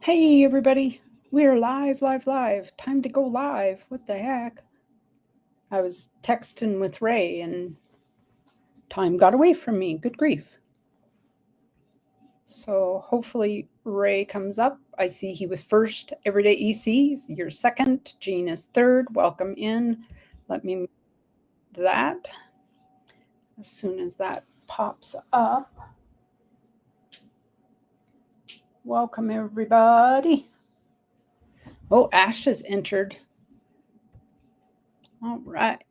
Hey, everybody. We're live, live, live. Time to go live. What the heck? I was texting with Ray and time got away from me. Good grief. So hopefully Ray comes up. I see he was first. Everyday ECs, you're second. Jean is third. Welcome in. Let me move that as soon as that pops up. Welcome, everybody. Oh, Ash has entered. All right.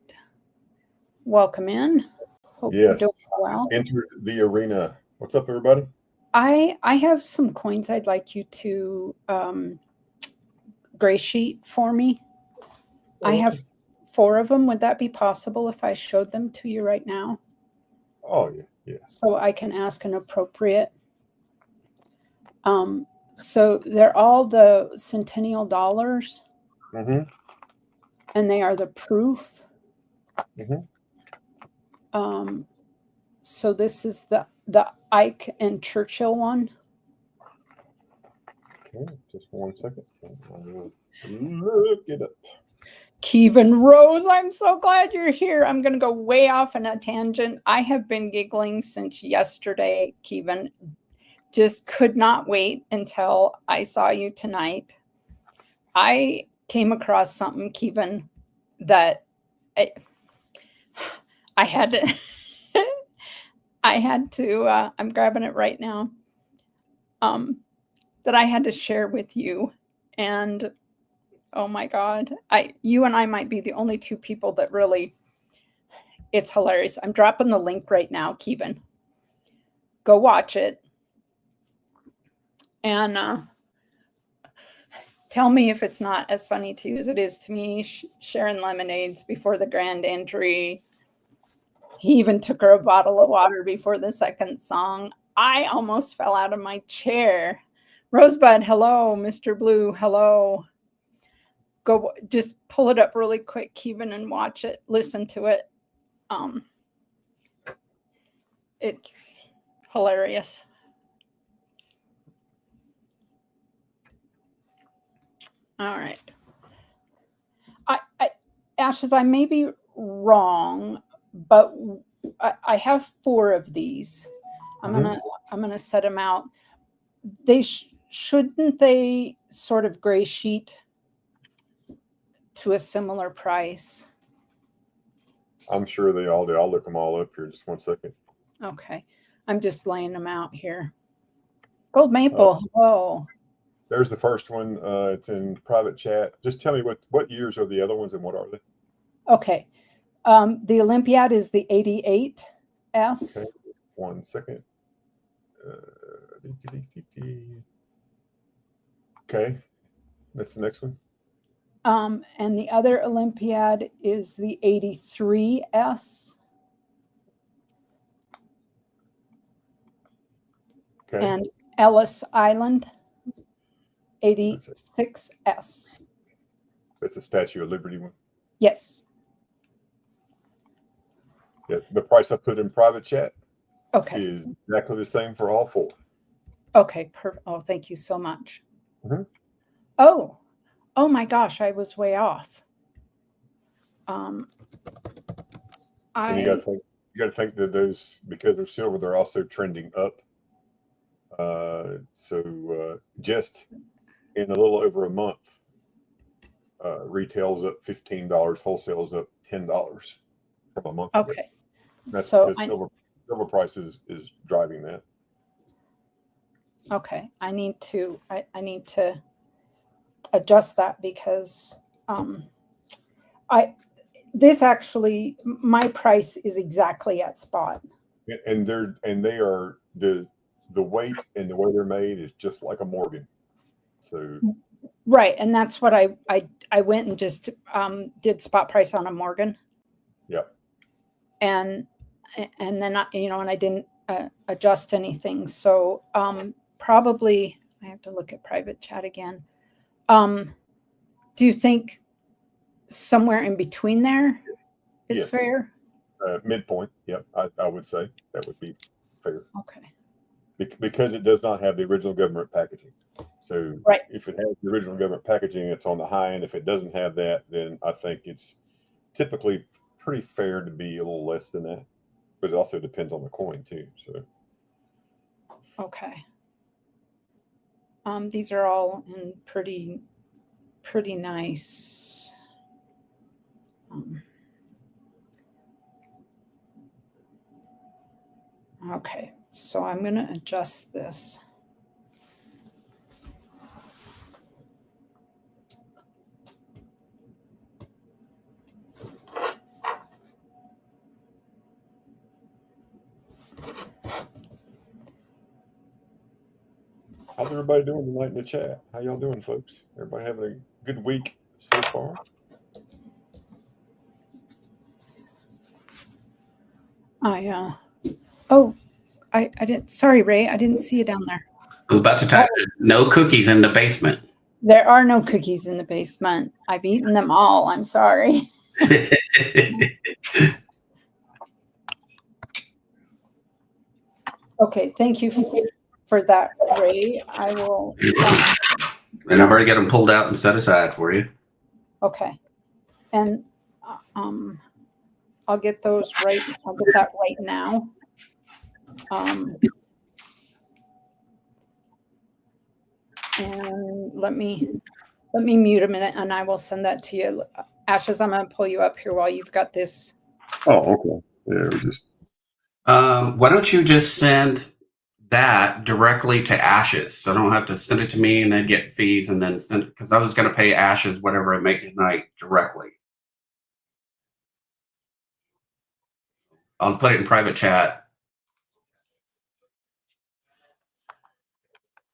Welcome in. Hope you're Yes, doing well. entered the arena. What's up, everybody? I have some coins I'd like you to gray sheet for me. I have 4 of them. Would that be possible if I showed them to you right now? Oh, yeah, yeah. So I can ask an appropriate. So they're all the centennial dollars, Mm-hmm. and they are the proof. Mm-hmm. So this is the Ike and Churchill one. Okay, just 1 second. Look it up. Kevin Rose, I'm so glad you're here. I'm going to go way off on a tangent. I have been giggling since yesterday, Kevin. Just could not wait until I saw you tonight. I came across something, Kevin, that I had to, I'm grabbing it right now, that I had to share with you. And oh my God, you and I might be the only 2 people that really, it's hilarious. I'm dropping the link right now, Kevin. Go watch it. And tell me if it's not as funny to you as it is to me. Sharing lemonades before the grand entry. He even took her a bottle of water before the second song. I almost fell out of my chair. Rosebud, hello. Mr. Blue, hello. Go just pull it up really quick, Kevin, and watch it. Listen to it. It's hilarious. All right. Ashes, I may be wrong, but I have 4 of these. I'm gonna set them out. They shouldn't they sort of gray sheet to a similar price? I'm sure they all do. I'll look them all up here. Just 1 second. Okay, I'm just laying them out here. Gold Maple, hello. There's the first one. It's in private chat. Just tell me what years are the other ones and what are they? Okay, the Olympiad is the 88S. Okay, 1 second. Okay, that's the next one. And the other Olympiad is the 83S. Okay. And Ellis Island, 86S. That's a Statue of Liberty one? Yes. Yeah, the price I put in private chat is exactly the same for all 4. Okay, perfect. Oh, thank you so much. Mm-hmm. Oh my gosh, I was way off. And you got to think that those, because they're silver, they're also trending up. So just in a little over a month, retail's up $15, wholesale's up $10 from a month ago. Okay. That's so because silver price is driving that. Okay, I need to adjust that because this actually, my price is exactly at spot. And they are the weight and the way they're made is just like a Morgan. So right, and that's what I went and just did spot price on a Morgan. Yep. And then and I didn't adjust anything. So probably I have to look at private chat again. Do you think somewhere in between there is fair? Midpoint. Yep. I would say that would be fair. Okay. Because it does not have the original government packaging. So Right. if it has the original government packaging, it's on the high end. If it doesn't have that, then I think it's typically pretty fair to be a little less than that. But it also depends on the coin too. So Okay. These are all in pretty nice. Okay, so I'm going to adjust this. how's everybody doing tonight in the chat? How y'all doing, folks? Everybody having a good week so far? I didn't, sorry, Ray, I didn't see you down there. I was about to type no cookies in the basement. There are no cookies in the basement. I've eaten them all. I'm sorry. Okay, thank you for that, Ray. I will. And I've already got them pulled out and set aside for you. Okay, and I'll get those right. I'll get that right now. And let me mute a minute, and I will send that to you. Ashes, I'm going to pull you up here while you've got this. Oh, okay. Yeah, we just. Why don't you just send that directly to Ashes, so I don't have to send it to me and then get fees and then send it, because I was going to pay Ashes whatever I make tonight directly. I'll put it in private chat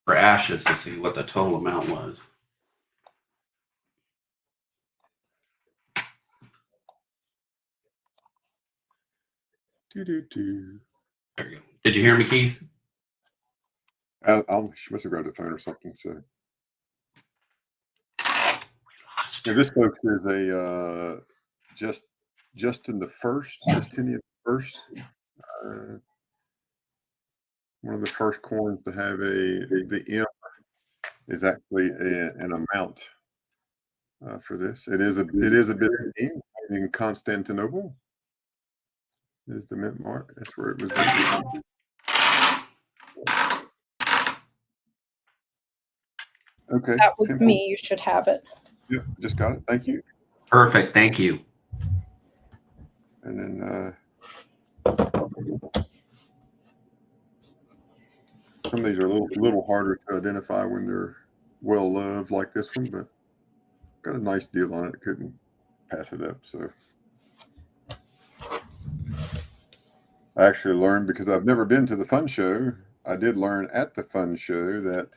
for Ashes to see what the total amount was. There you go. Did you hear me, Keith? She must have grabbed the phone or something. So this, folks, is a Justin the First, Justinian First. One of the first coins to have the M is actually an amount for this. It is a Byzantine in Constantinople. Is the mint mark? That's where it was. Okay. That was me. You should have it. Yeah, just got it. Thank you. Perfect. Thank you. And then some of these are a little harder to identify when they're well loved like this one, but got a nice deal on it. Couldn't pass it up. So I actually learned, because I've never been to the fun show. I did learn at the fun show that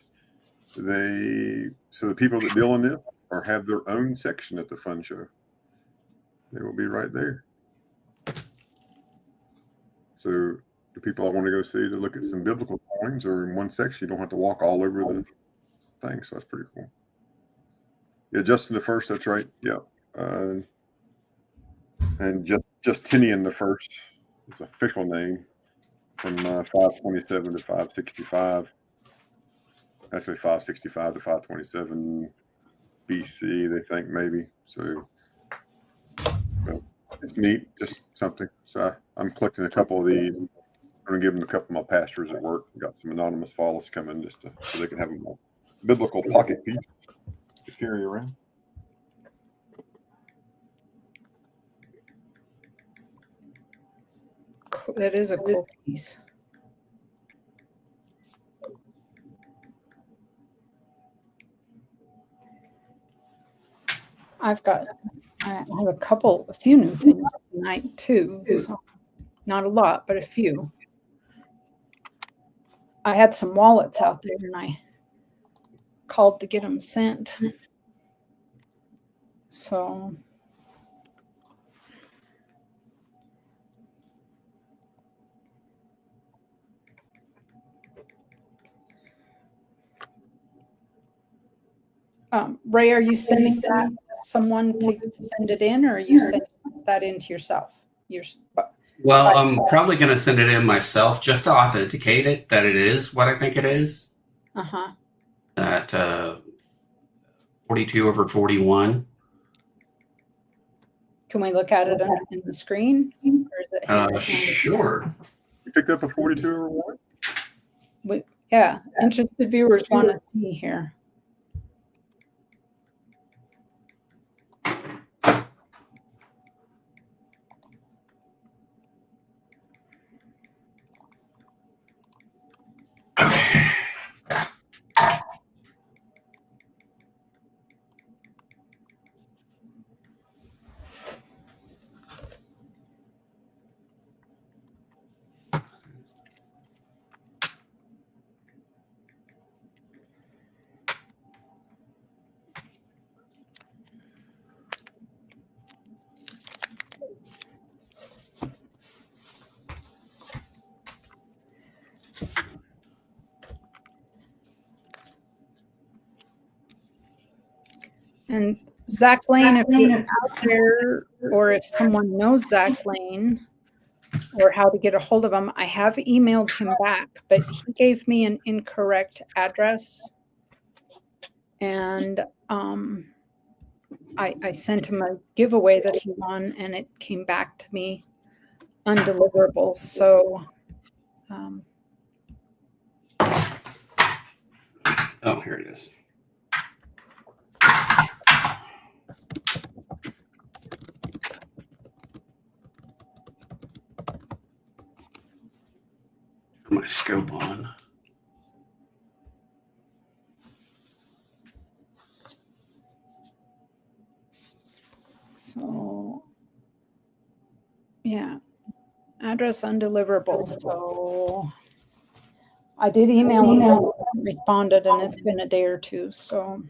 the people that deal in it or have their own section at the fun show. They will be right there. So the people I want to go see to look at some biblical coins are in one section. You don't have to walk all over the thing. So that's pretty cool. Yeah, Justin the First. That's right. Yeah. And Justinian the First, his official name, from 527 to 565. Actually, 565 to 527 BC, they think, maybe. So it's neat, just something. So I'm collecting a couple of these. I'm going to give them a couple of my pastors at work. We've got some anonymous followers coming just so they can have a biblical pocket piece to carry around. That is a cool piece. I have a few new things tonight too. So not a lot, but a few. I had some wallets out there and I called to get them sent. So Ray, are you sending that to someone to send it in, or are you sending that into yourself? Well, I'm probably going to send it in myself just to authenticate it that it is what I think it is. Uh-huh. at 42/41. Can we look at it in the screen? Or is it hidden? Sure. You picked up a 42/1? Yeah, interested viewers want to see here. And Zach Lane, if you're out there, or if someone knows Zach Lane, or how to get a hold of him, I have emailed him back, but he gave me an incorrect address. And I sent him a giveaway that he won, and it came back to me undeliverable. So oh, here it is. Turn my scope on. So yeah, address undeliverable. So I did email him, responded, and it's been a day or two. So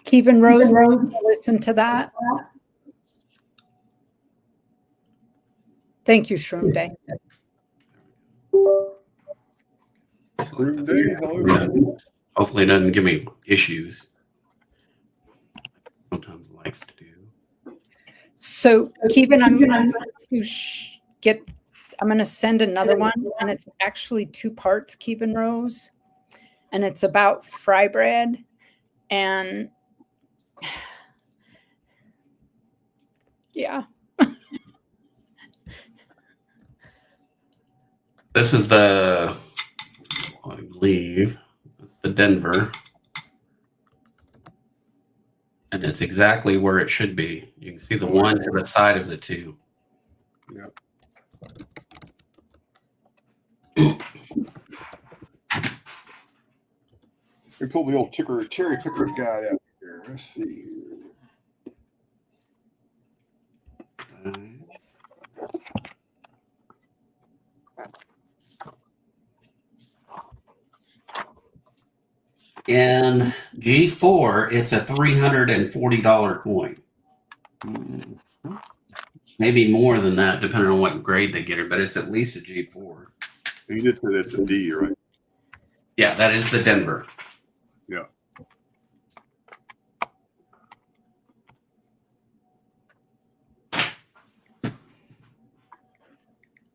Kevin Rose, listen to that. Thank you, Shroom Day. Shroom Day, hello. Hopefully it doesn't give me issues. Sometimes it likes to do. So Kevin, I'm going to send another one, and it's actually 2 parts, Kevin Rose, and it's about fry bread. And yeah. This is I believe, it's the Denver. And it's exactly where it should be. You can see the one to the side of the 2. Yeah. We pulled the old cherry picker guide out here. Let's see. In G4, it's a $340 coin. Maybe more than that, depending on what grade they get it, but it's at least a G4. You did say that's a D, right? Yeah, that is the Denver. Yeah.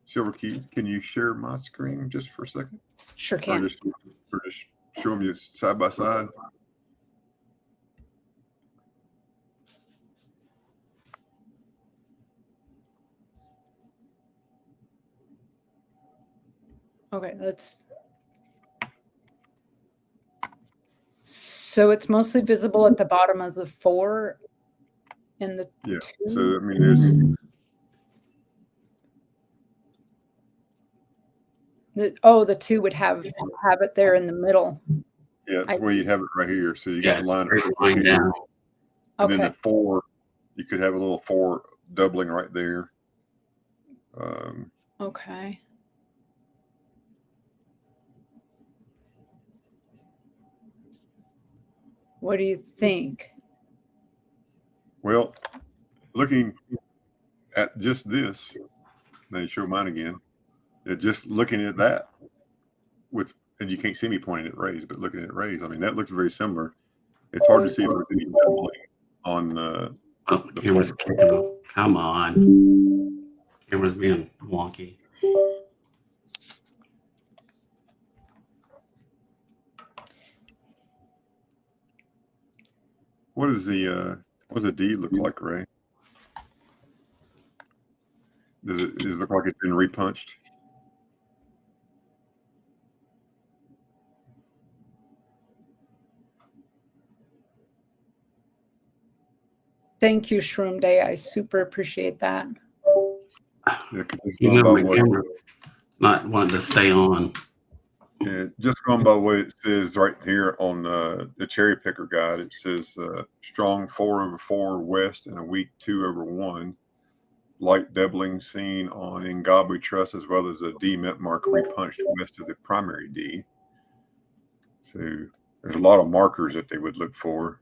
Silver Key, can you share my screen just for a second? Sure can. Or just show them you side by side. Okay, so it's mostly visible at the bottom of the 4 and the 2. So I mean, there's the 2 would have it there in the middle. where you'd have it right here. So you got the line line down. And then the 4, you could have a little 4 doubling right there. Okay. What do you think? Well, looking at just this, now you show mine again. Just looking at that and you can't see me pointing at Ray's, but looking at Ray's, I mean, that looks very similar. It's hard to see if there's any doubling on the camera's kicking off. Come on. Camera's being wonky. what does the D look like, Ray? Does it look like it's been repunched? Thank you, Shroom Day. I super appreciate that. Yeah, You know, my camera not wanting to stay on. Yeah, just going by what it says right here on the cherry picker guide, it says strong 4/4 west and a weak 2/1. Light doubling seen on Ngabu truss as well as a D mint mark repunched west of the primary D. So there's a lot of markers that they would look for.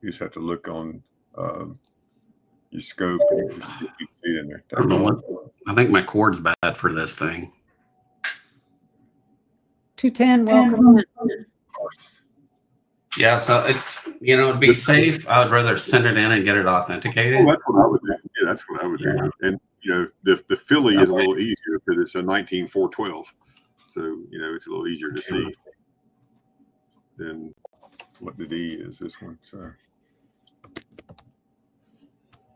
You just have to look on your scope and you see it in there. I don't know what. I think my cord's bad for this thing. 210, welcome. Of course. Yeah, so it's, to be safe, I would rather send it in and get it authenticated. Oh, that's what I would do. Yeah, that's what I would do. And the Philly is a little easier because it's a 19412, so it's a little easier to see than what the D is. This one, so.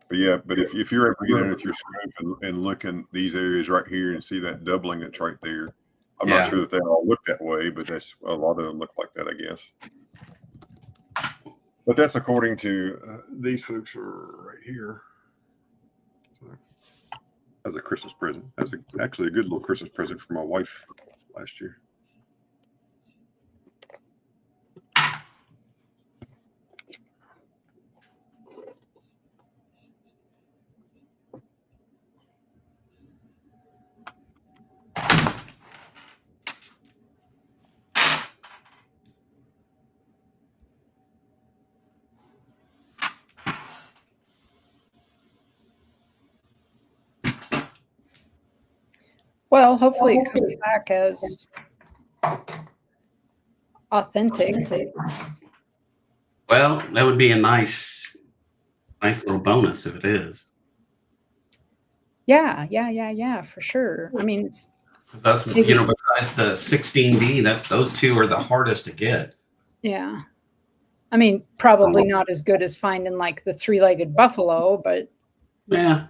But yeah, but if you're able to get underneath your scope and look in these areas right here and see that doubling that's right there, I'm not sure that they all look that way, but that's a lot of them look like that, I guess. But that's according to these folks are right here. So, as a Christmas present, that's actually a good little Christmas present for my wife last year. Well, hopefully it comes back as authentic. Well, that would be a nice little bonus if it is. Yeah, for sure. I mean, that's besides the 16D, those two are the hardest to get. Yeah. I mean, probably not as good as finding like the three-legged buffalo, but yeah,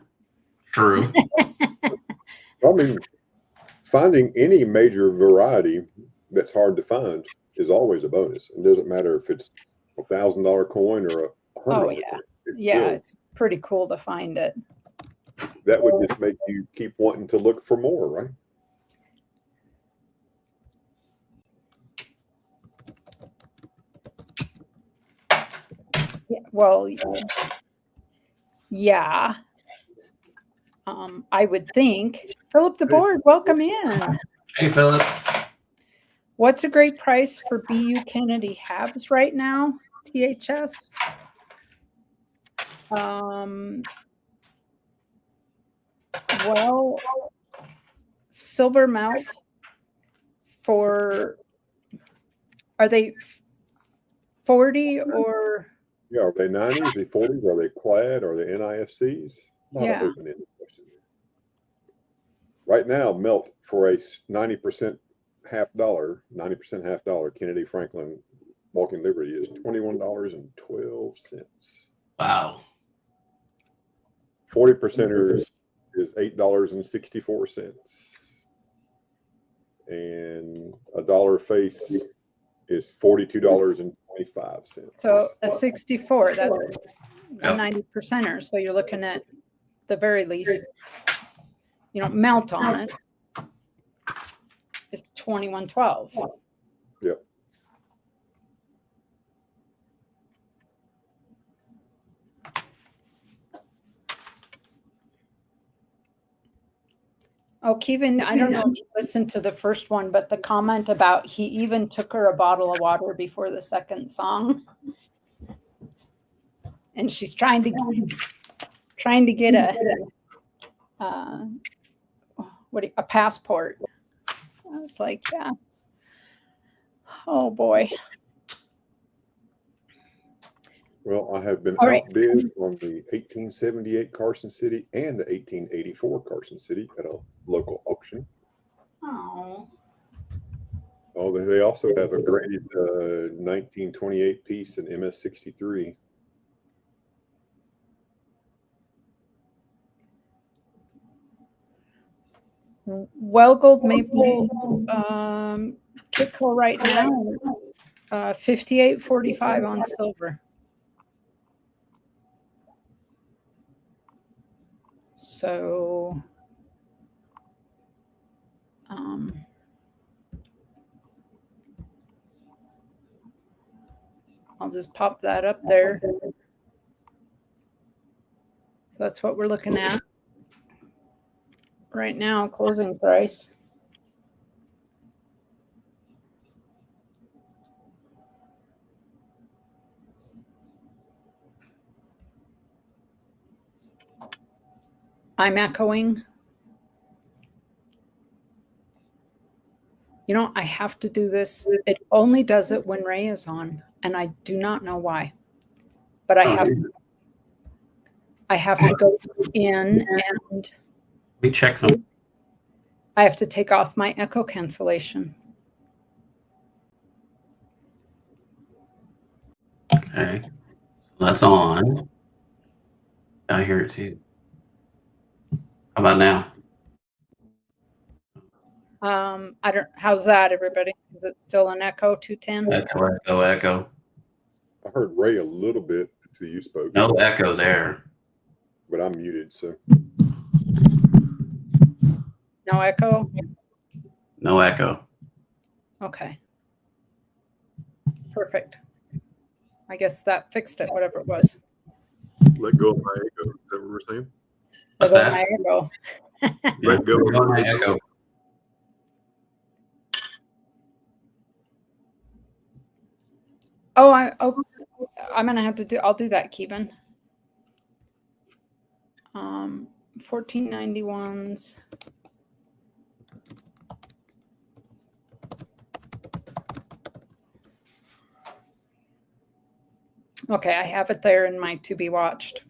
true. I mean, finding any major variety that's hard to find is always a bonus. It doesn't matter if it's $1,000 coin or a $100 coin. It's pretty cool to find it. That would just make you keep wanting to look for more, right? Yeah, well, yeah. I would think. Philip the Board, welcome in. Hey, Philip. What's a great price for BU Kennedy Habs right now? THS. Well, silver melt for, are they 40 or? Yeah, are they 90s? Are they 40s? Are they clad? Are they NIFCs? Yeah. Open-ended question. Right now, melt for a 90% half dollar Kennedy Franklin Walking Liberty is $21.12. Wow. 40%ers is $8.64. And a dollar face is $42.25. So a 64, that's a 90%er. So you're looking at the very least, melt on it is $21.12. Yep. Oh, Kevin, I don't know if you listened to the first one, but the comment about he even took her a bottle of water before the second song. And she's trying to get a passport. I was like, yeah. Oh boy. Well, I have been outbid on the 1878 Carson City and the 1884 Carson City at a local auction. Oh. Oh, they also have a graded 1928 piece in MS63. Well, gold maple Kitco right now, 58.45 on silver. So, I'll just pop that up there. So that's what we're looking at right now, closing price. I'm echoing. You know, I have to do this. It only does it when Ray is on, and I do not know why. But I have to go in and Let me check some. I have to take off my echo cancellation. Okay, that's on. I hear it too. How about now? I don't. How's that, everybody? Is it still an echo 210? Echo, echo, echo. I heard Ray a little bit until you spoke. No echo there. But I'm muted, so. No echo? No echo. Okay. Perfect. I guess that fixed it, whatever it was. Let go of my echo. Is that what we're saying? What's Let that? my echo. Let go of my echo. Oh, I'm gonna have to do. I'll do that, Kevin. 1491s. Okay, I have it there in my to be watched.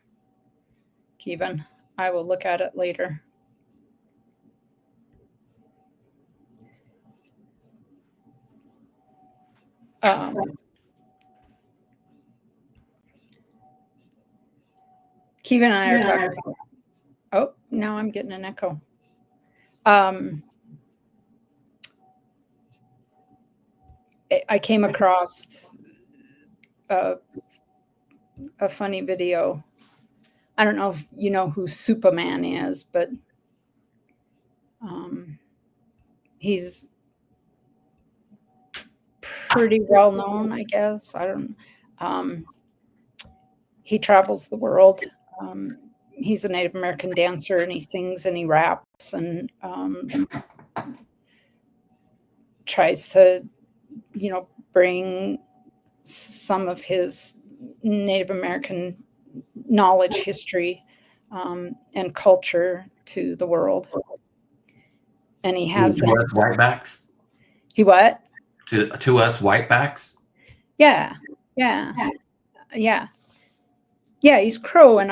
Kevin, I will look at it later. Kevin and I are talking about. Oh, now I'm getting an echo. I came across a funny video. I don't know if you know who Superman is, but he's pretty well known, I guess. I don't. He travels the world. He's a Native American dancer, and he sings and he raps and tries to, bring some of his Native American knowledge, history, and culture to the world. And he has to us whitebacks. He what? To us whitebacks. Yeah. He's Crow, and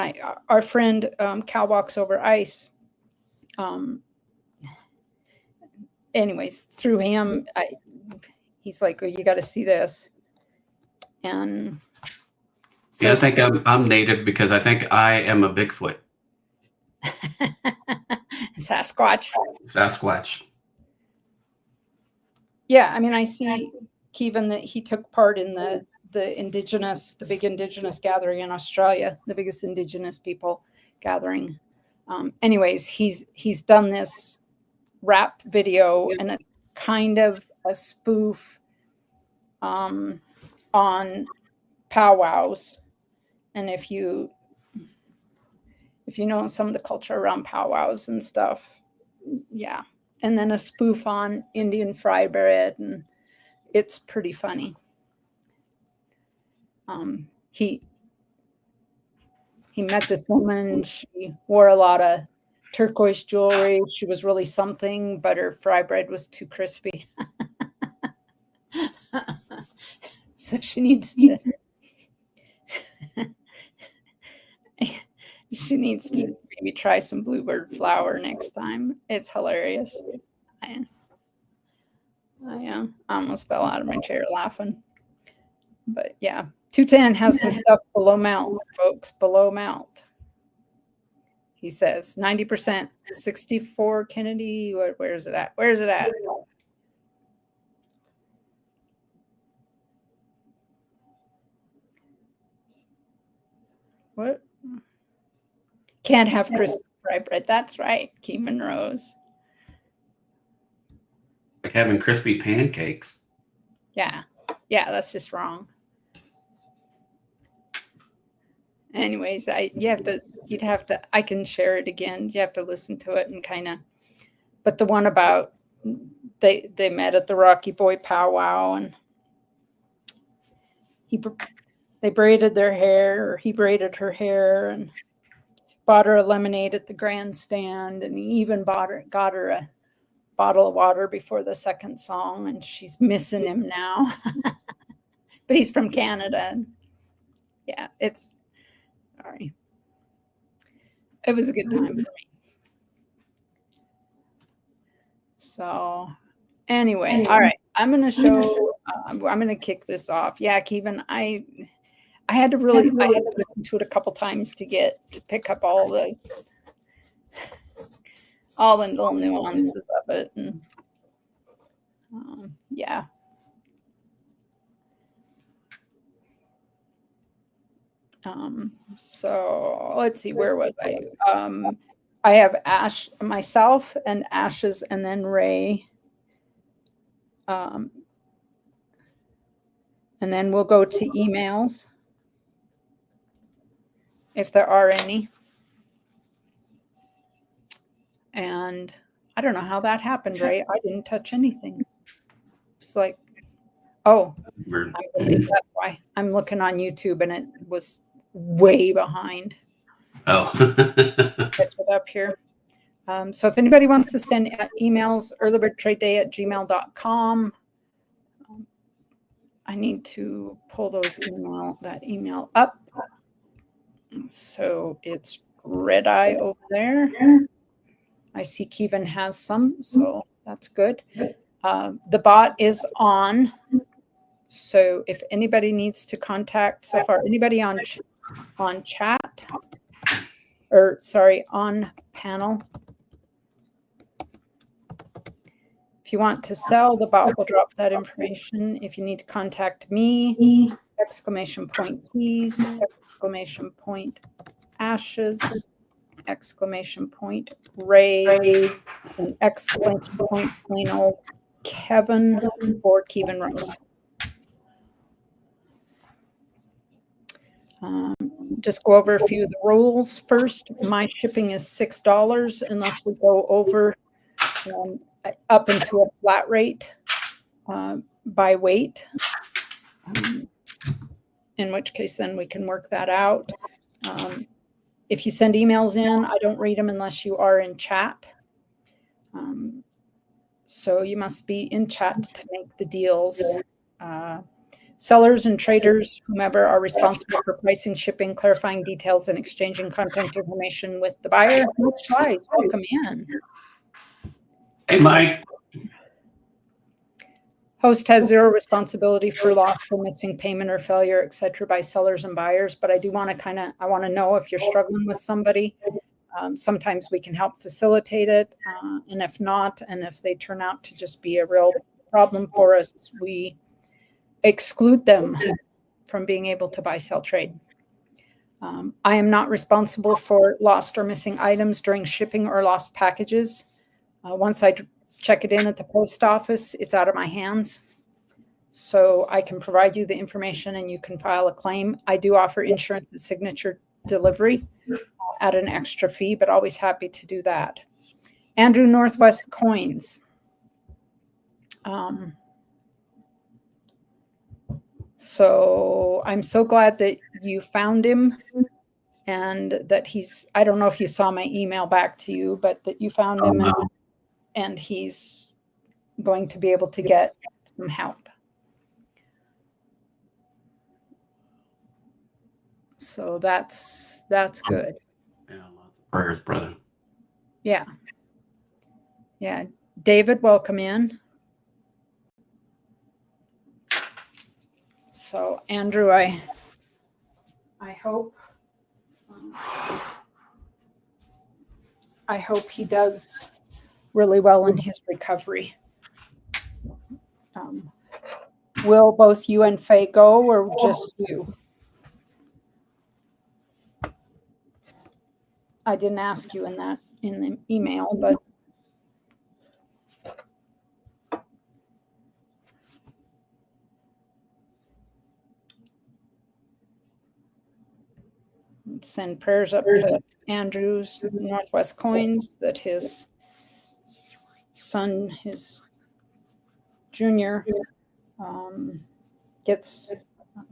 our friend Cal Walks Over Ice. Anyways, through him, he's like, oh, you got to see this. And so yeah, I think I'm native because I think I am a Bigfoot. Sasquatch. Sasquatch. Yeah, I mean, I see, Kevin, that he took part in the big indigenous gathering in Australia, the biggest indigenous people gathering. Anyways, he's done this rap video, and it's kind of a spoof on powwows. And if you know some of the culture around powwows and stuff, yeah. And then a spoof on Indian fry bread, and it's pretty funny. He met this woman. She wore a lot of turquoise jewelry. She was really something, but her fry bread was too crispy. So she needs to maybe try some bluebird flour next time. It's hilarious. I almost fell out of my chair laughing. But yeah, 210 has some stuff below mount, folks, below mount. He says 90%, 64 Kennedy. Where is it at? Where is it at? What? Can't have crispy fry bread. That's right, Keeman Rose. Like having crispy pancakes. Yeah, that's just wrong. Anyways, you'd have to, I can share it again. You have to listen to it and kind of, but the one about they met at the Rocky Boy powwow and they braided their hair, or he braided her hair and bought her a lemonade at the grandstand, and he even got her a bottle of water before the second song, and she's missing him now. But he's from Canada. Yeah, sorry. It was a good time for me. So anyway, all right. I'm going to show, I'm going to kick this off. Yeah, Kevin, I had to listen to it a couple times to pick up all the little nuances of it. And yeah. So let's see, where was I? I have myself and Ashes, and then Ray. And then we'll go to emails, if there are any. And I don't know how that happened, Ray. I didn't touch anything. It's like, oh, that's why. I'm looking on YouTube and it was way behind. Oh. Catch it up here. So if anybody wants to send emails, earlybirdtradeday@gmail.com. I need to pull that email up. So it's Red Eye over there. I see Kevin has some, so that's good. The bot is on. So if anybody needs to contact so far, anybody on chat, or sorry, on panel. If you want to sell, the bot will drop that information. If you need to contact me, exclamation point please, exclamation point Ashes, exclamation point Ray, and exclamation point plain old Kevin or Kevin Rose. Just go over a few of the rules first. My shipping is $6 unless we go over up into a flat rate by weight, in which case then we can work that out. If you send emails in, I don't read them unless you are in chat. So you must be in chat to make the deals. Sellers and traders, whomever, are responsible for pricing, shipping, clarifying details, and exchanging contact information with the buyer. Guys, welcome in. Hey, Mike. Host has zero responsibility for loss, for missing payment or failure, etc., by sellers and buyers. But I do want to I want to know if you're struggling with somebody. Sometimes we can help facilitate it. And if not, and if they turn out to just be a real problem for us, we exclude them from being able to buy, sell, trade. I am not responsible for lost or missing items during shipping or lost packages. Once I check it in at the post office, it's out of my hands. So I can provide you the information and you can file a claim. I do offer insurance and signature delivery at an extra fee, but always happy to do that. Andrew Northwest Coins. So I'm so glad that you found him and that I don't know if you saw my email back to you, but that you found him and he's going to be able to get some help. So that's good. Yeah, lots of prayers, brother. Yeah. Yeah. David, welcome in. So Andrew, I hope I hope he does really well in his recovery. Will both you and Faye go, or just you? I didn't ask you in the email, but send prayers up to Andrew's Northwest Coins that his son, his junior, gets the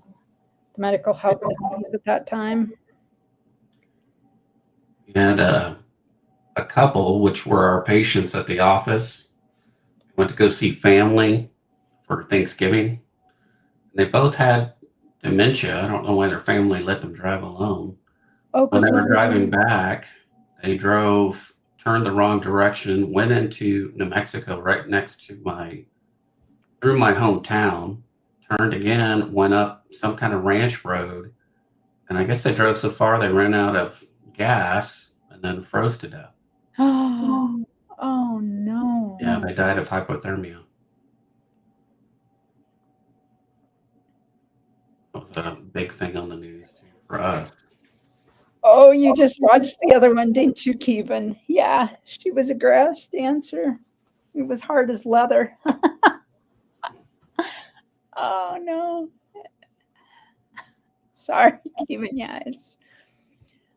medical help that he needs at that time. We had a couple, which were our patients at the office, went to go see family for Thanksgiving. They both had dementia. I don't know why their family let them drive alone. Oh, When good they were Lord. driving back, they turned the wrong direction, went into New Mexico right next to through my hometown, turned again, went up some kind of ranch road, and I guess they drove so far they ran out of gas and then froze to death. Oh no. Yeah, they died of hypothermia. That was a big thing on the news too for us. Oh, you just watched the other one, didn't you, Kevin? Yeah, she was a grass dancer. It was hard as leather. Oh no. Sorry, Kevin. Yeah,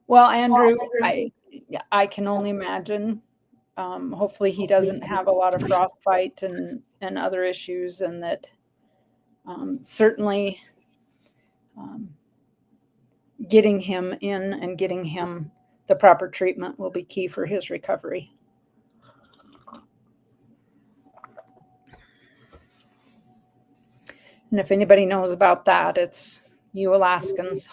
well, Andrew, I can only imagine. Hopefully he doesn't have a lot of frostbite and other issues, and that certainly getting him in and getting him the proper treatment will be key for his recovery. And if anybody knows about that, it's you Alaskans.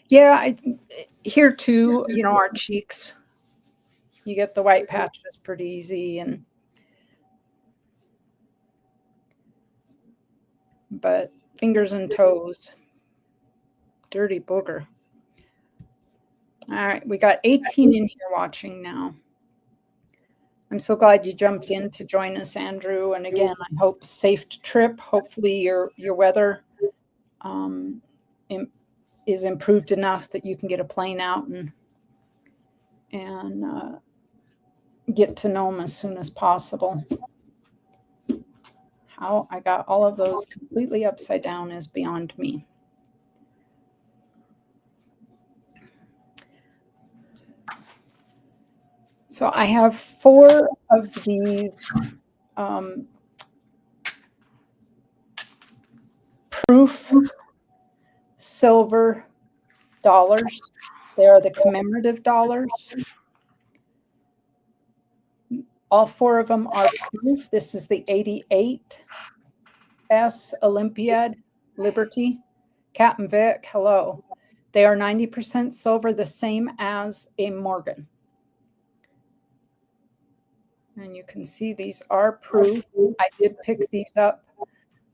Yeah, here too, our cheeks, you get the white patches pretty easy, but fingers and toes, dirty booger. All right, we got 18 in here watching now. I'm so glad you jumped in to join us, Andrew. And again, I hope safe trip. Hopefully your weather is improved enough that you can get a plane out and get to Nome as soon as possible. How I got all of those completely upside down is beyond me. So I have 4 of these proof silver dollars. They are the commemorative dollars. All 4 of them are proof. This is the 88S Olympiad Liberty. Captain Vic, hello. They are 90% silver, the same as a Morgan. And you can see these are proof. I did pick these up.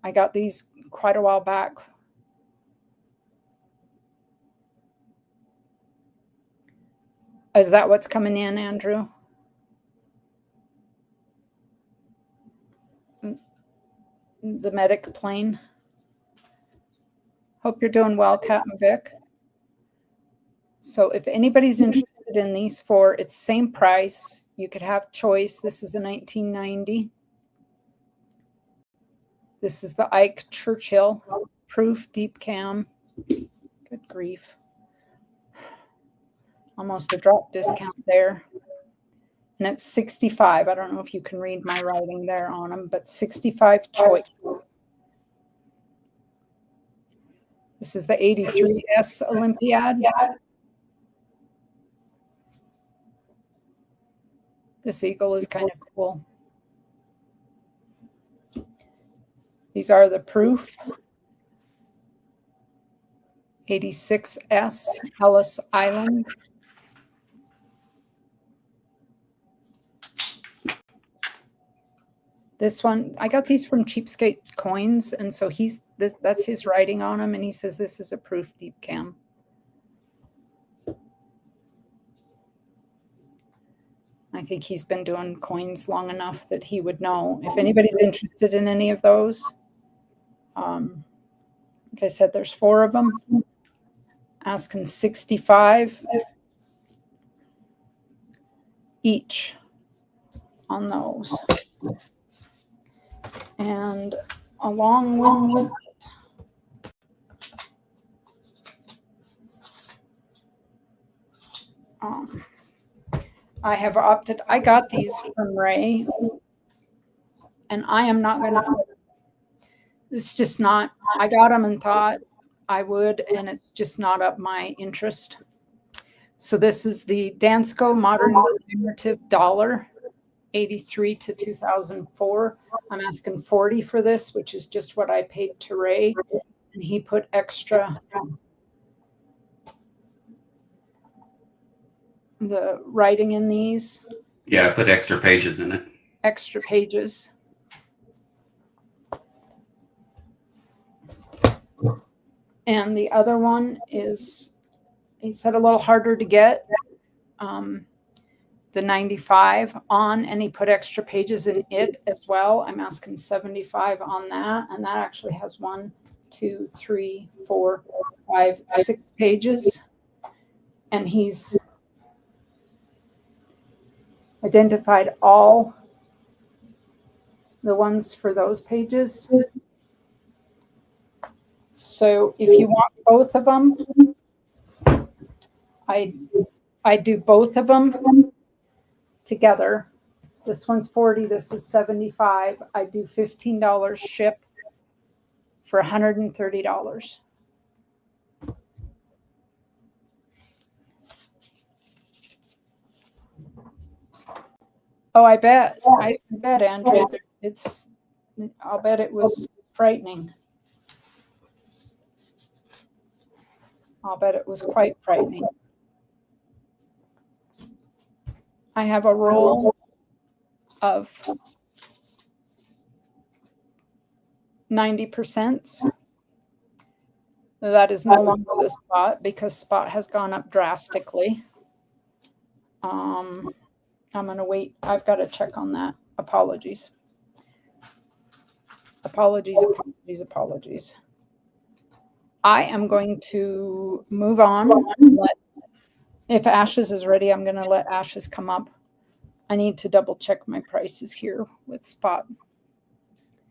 I got these quite a while back. Is that what's coming in, Andrew? The medic plane. Hope you're doing well, Captain Vic. So if anybody's interested in these 4, it's same price. You could have choice. This is a 1990. This is the Ike Churchill proof deep cam. Good grief. Almost a drop discount there. And it's 65. I don't know if you can read my writing there on them, but 65 choice. This is the 83S Olympiad. This eagle is kind of cool. These are the proof. 86S Ellis Island. This one, I got these from Cheapskate Coins, and so that's his writing on them, and he says this is a proof deep cam. I think he's been doing coins long enough that he would know. If anybody's interested in any of those, like I said, there's 4 of them. Asking 65 each on those. And along with I have opted, I got these from Ray, and I am not going to, it's just not, I got them and thought I would, and it's just not up my interest. So this is the Dansko Modern Commemorative Dollar, 83 to 2004. I'm asking 40 for this, which is just what I paid to Ray, and he put extra the writing in these. Yeah, I put extra pages in it. Extra pages. And the other one is, he said, a little harder to get, the 95 on, and he put extra pages in it as well. I'm asking 75 on that, and that actually has 1, 2, 3, 4, 5, 6 pages, and he's identified all the ones for those pages. So if you want both of them, I do both of them together. This one's 40, this is 75. I do $15 ship for $130. Oh, I bet, Andrew, I'll bet it was frightening. I'll bet it was quite frightening. I have a roll of 90%. That is no longer the spot because spot has gone up drastically. I'm going to wait. I've got to check on that. Apologies. Apologies. I am going to move on. If Ashes is ready, I'm going to let Ashes come up. I need to double check my prices here with spot.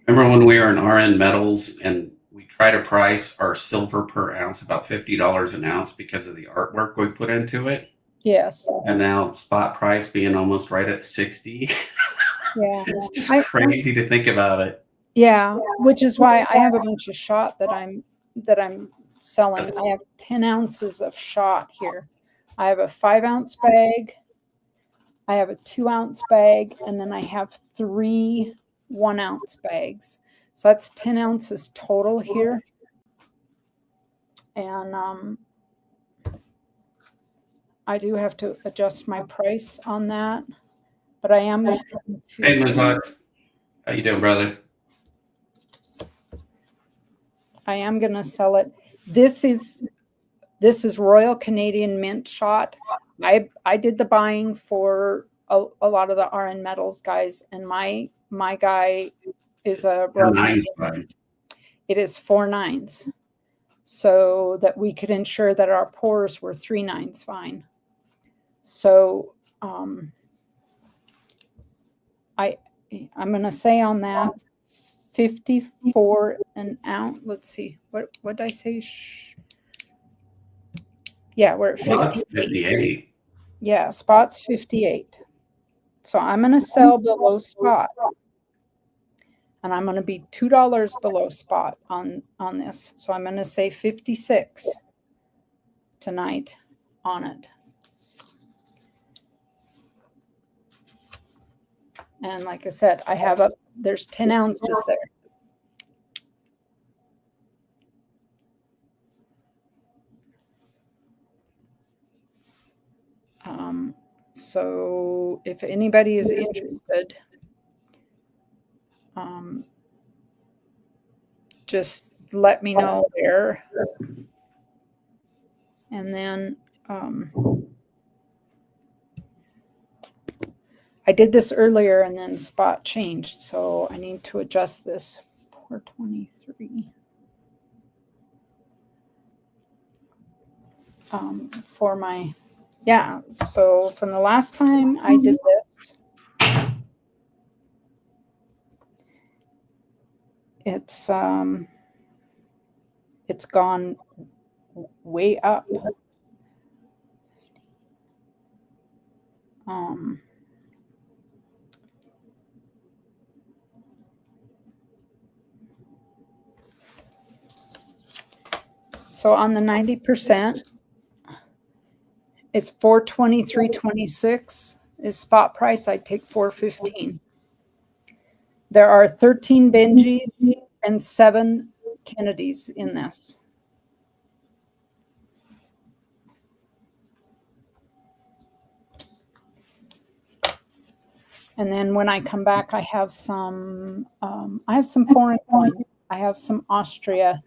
Remember when we were in RN Metals and we try to price our silver per ounce about $50 an ounce because of the artwork we put into it? Yes. And now spot price being almost right at 60. Yeah. It's just crazy to think about it. Yeah, which is why I have a bunch of shot that I'm selling. I have 10 ounces of shot here. I have a 5-ounce bag. I have a 2-ounce bag, and then I have 3 1-ounce bags. So that's 10 ounces total here. And I do have to adjust my price on that, but I am going to. Hey, Liz Hawks. How you doing, brother? I am going to sell it. This is Royal Canadian Mint shot. I did the buying for a lot of the RN Metals guys, and my guy is a Royal Canadian. It is 4 9s, so that we could ensure that our pours were 3 9s fine. So I'm going to say on that 54 an ounce. Let's see, what did I say? Yeah, we're at 58. Yeah, spot's 58. So I'm going to sell below spot, and I'm going to be $2 below spot on this. So I'm going to say 56 tonight on it. And like I said, I have there's 10 ounces there. So if anybody is interested, just let me know there. And then I did this earlier and then spot changed, so I need to adjust this. 423. For my, yeah, so from the last time I did this, it's gone way up. So on the 90%, it's 423.26 is spot price. I take 415. There are 13 Benjis and 7 Kennedys in this. And then when I come back, I have some foreign coins. I have some Austria,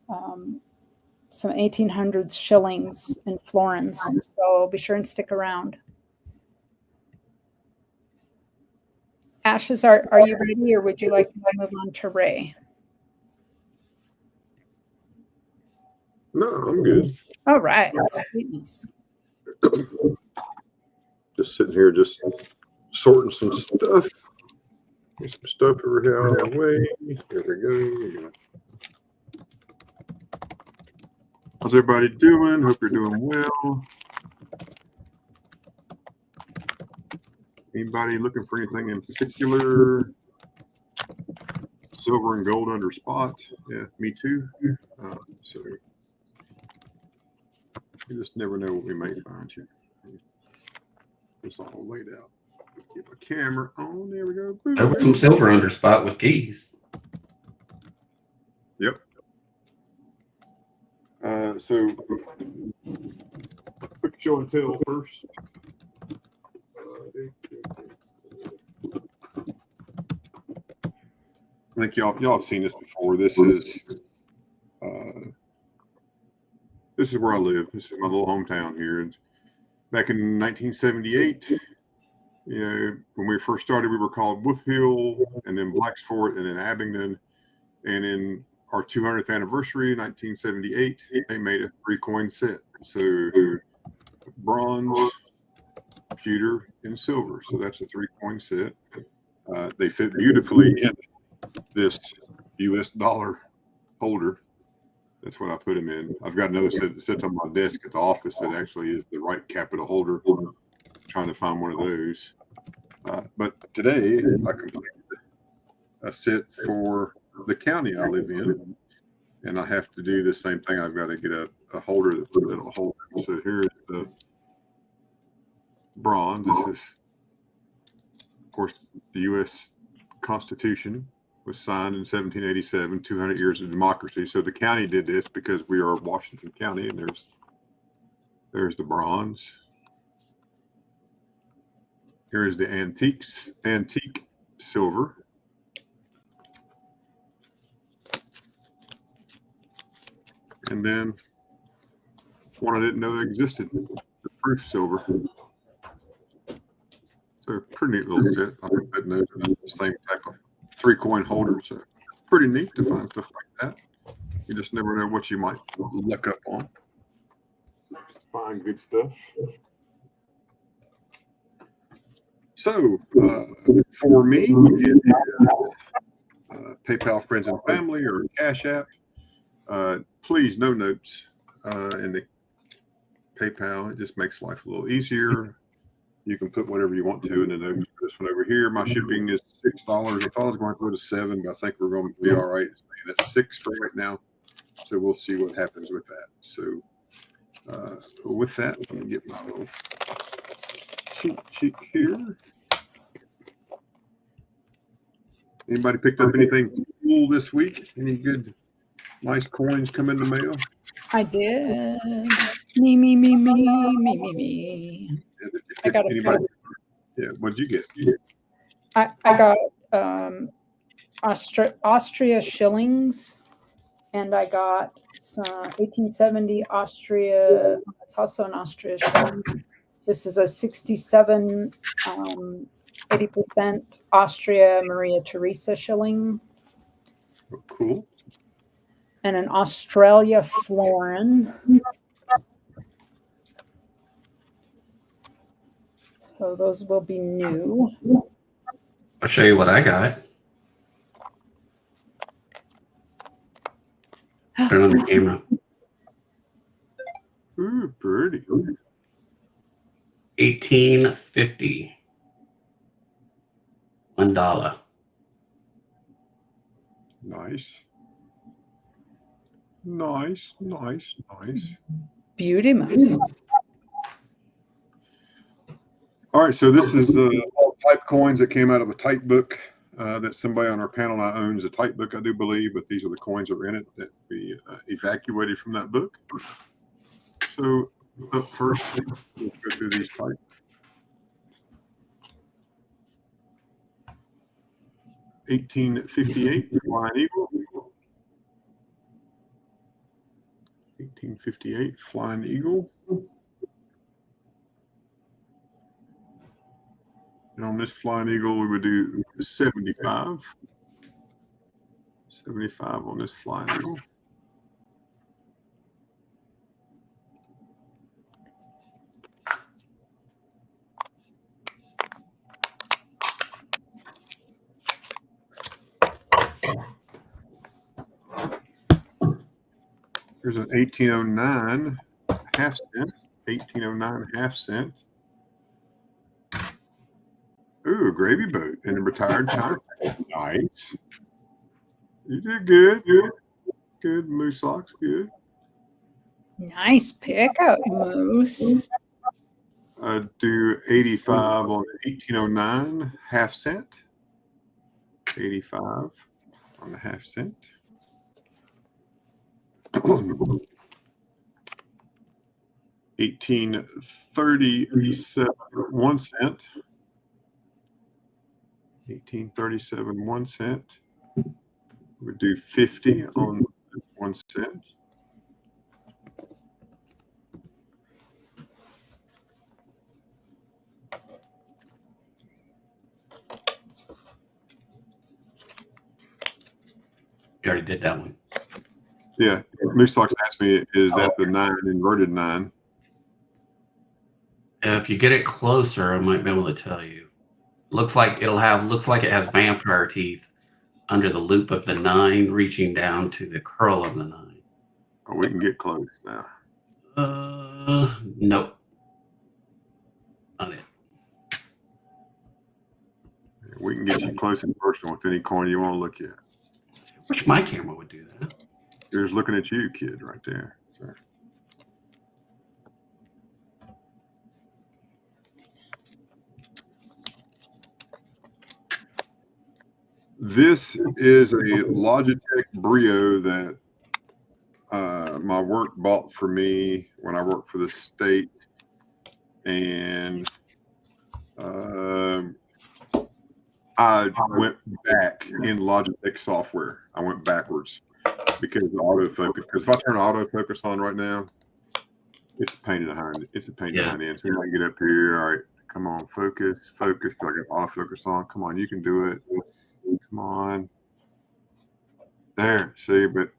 some 1800s shillings and florins. So be sure and stick around. Ashes, are you ready, or would you like to move on to Ray? No, I'm good. All right. Sweetness. Just sitting here, just sorting some stuff. Get some stuff over here out of the way. There we go. How's everybody doing? Hope you're doing well. Anybody looking for anything in particular? Silver and gold under spot. Yeah, me too. So you just never know what we may find here. It's all laid out. Get my camera on. There we go. There was some silver under spot with keys. Yep. So quick show and tell first. I think y'all have seen this before. This is where I live. This is my little hometown here. Back in 1978, you know, when we first started, we were called Wolf Hill, and then Blacksfort, and then Abingdon. And in our 200th anniversary, 1978, they made a 3-coin set. So bronze, pewter, and silver. So that's a 3-coin set. They fit beautifully in this US dollar holder. That's what I put them in. I've got another set that sits on my desk at the office that actually is the right capital holder. I'm trying to find one of those. But today I completed a set for the county I live in, and I have to do the same thing. I've got to get a holder that'll hold it. So here's the bronze. This is, of course, the U.S. Constitution was signed in 1787, 200 years of democracy. So the county did this because we are Washington County, and there's the bronze. Here is the antique silver. And then one I didn't know existed, the proof silver. So pretty neat little set. I think that knows the same type of 3-coin holder. So pretty neat to find stuff like that. You just never know what you might look up on. Find good stuff. So for me, it is PayPal friends and family or Cash App. Please, no notes in the PayPal. It just makes life a little easier. You can put whatever you want to in the notes. This one over here, my shipping is $6. I thought I was going to go to $7, but I think we're going to be all right. It's $6 for right now. So we'll see what happens with that. So with that, let me get my little cheat sheet here. Anybody picked up anything cool this week? Any good, nice coins come in the mail? I did. Me. I got a couple. Yeah, what'd you get? I got Austria shillings, and I got some 1870 Austria. It's also an Austria shilling. This is a 67, 80% Austria Maria Theresa shilling, Oh, cool. and an Australia florin. So those will be new. I'll show you what I got. Turn on the camera. Ooh, pretty. 1850. $1. Nice. Nice, nice, nice. Beauty moose. All right, so this is all type coins that came out of a type book that somebody on our panel now owns a type book, I do believe, but these are the coins that are in it that we evacuated from that book. So up first, we'll go through these types. $18.58 Flying Eagle. 1858 Flying Eagle. And on this Flying Eagle, we would do 75. 75 on this Flying Eagle. Here's an 1809 half cent. 1809 half cent. Ooh, gravy boat in a retired China. Nice. You did good. Good. Good. Moose socks. Good. Nice pickup, Moose. Do 85 on the 1809 half cent. 85 on the half cent. 1837 1 cent. 1837 1 cent. We would do 50 on 1 cent. You already did that one. Yeah, Moose Talks asked me, is that the 9 inverted 9? If you get it closer, I might be able to tell you. Looks like it has vampire teeth under the loop of the 9, reaching down to the curl of the 9. Oh, we can get close now. Nope. Not it. We can get you close and personal with any coin you want to look at. Wish my camera would do that. Here's looking at you, kid, right there. Sir. This is a Logitech Brio that my work bought for me when I worked for the state. And I went back in Logitech software. I went backwards because of autofocus. Because if I turn autofocus on right now, it's a pain in the hind. It's a pain in the hind end. So I get up here. All right, come on, focus. I got autofocus on. Come on, you can do it. Come on. There. See, but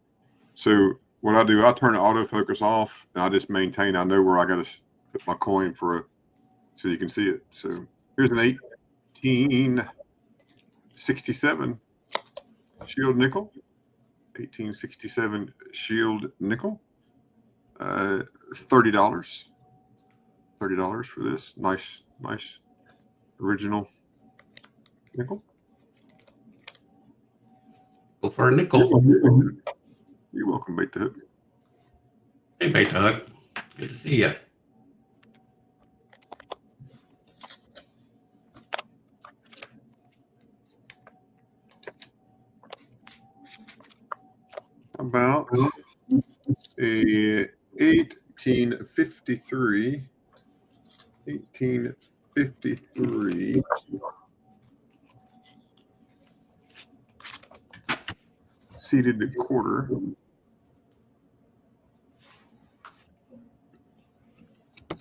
so what I do, I turn the autofocus off, and I just maintain. I know where I got to put my coin so you can see it. So here's an 1867 shield nickel. 1867 shield nickel. $30. $30 for this. Nice original nickel. Go for a nickel. You're welcome, Bait the Hook. Hey, Bait the Hook. Good to see you. About a 1853 seated quarter.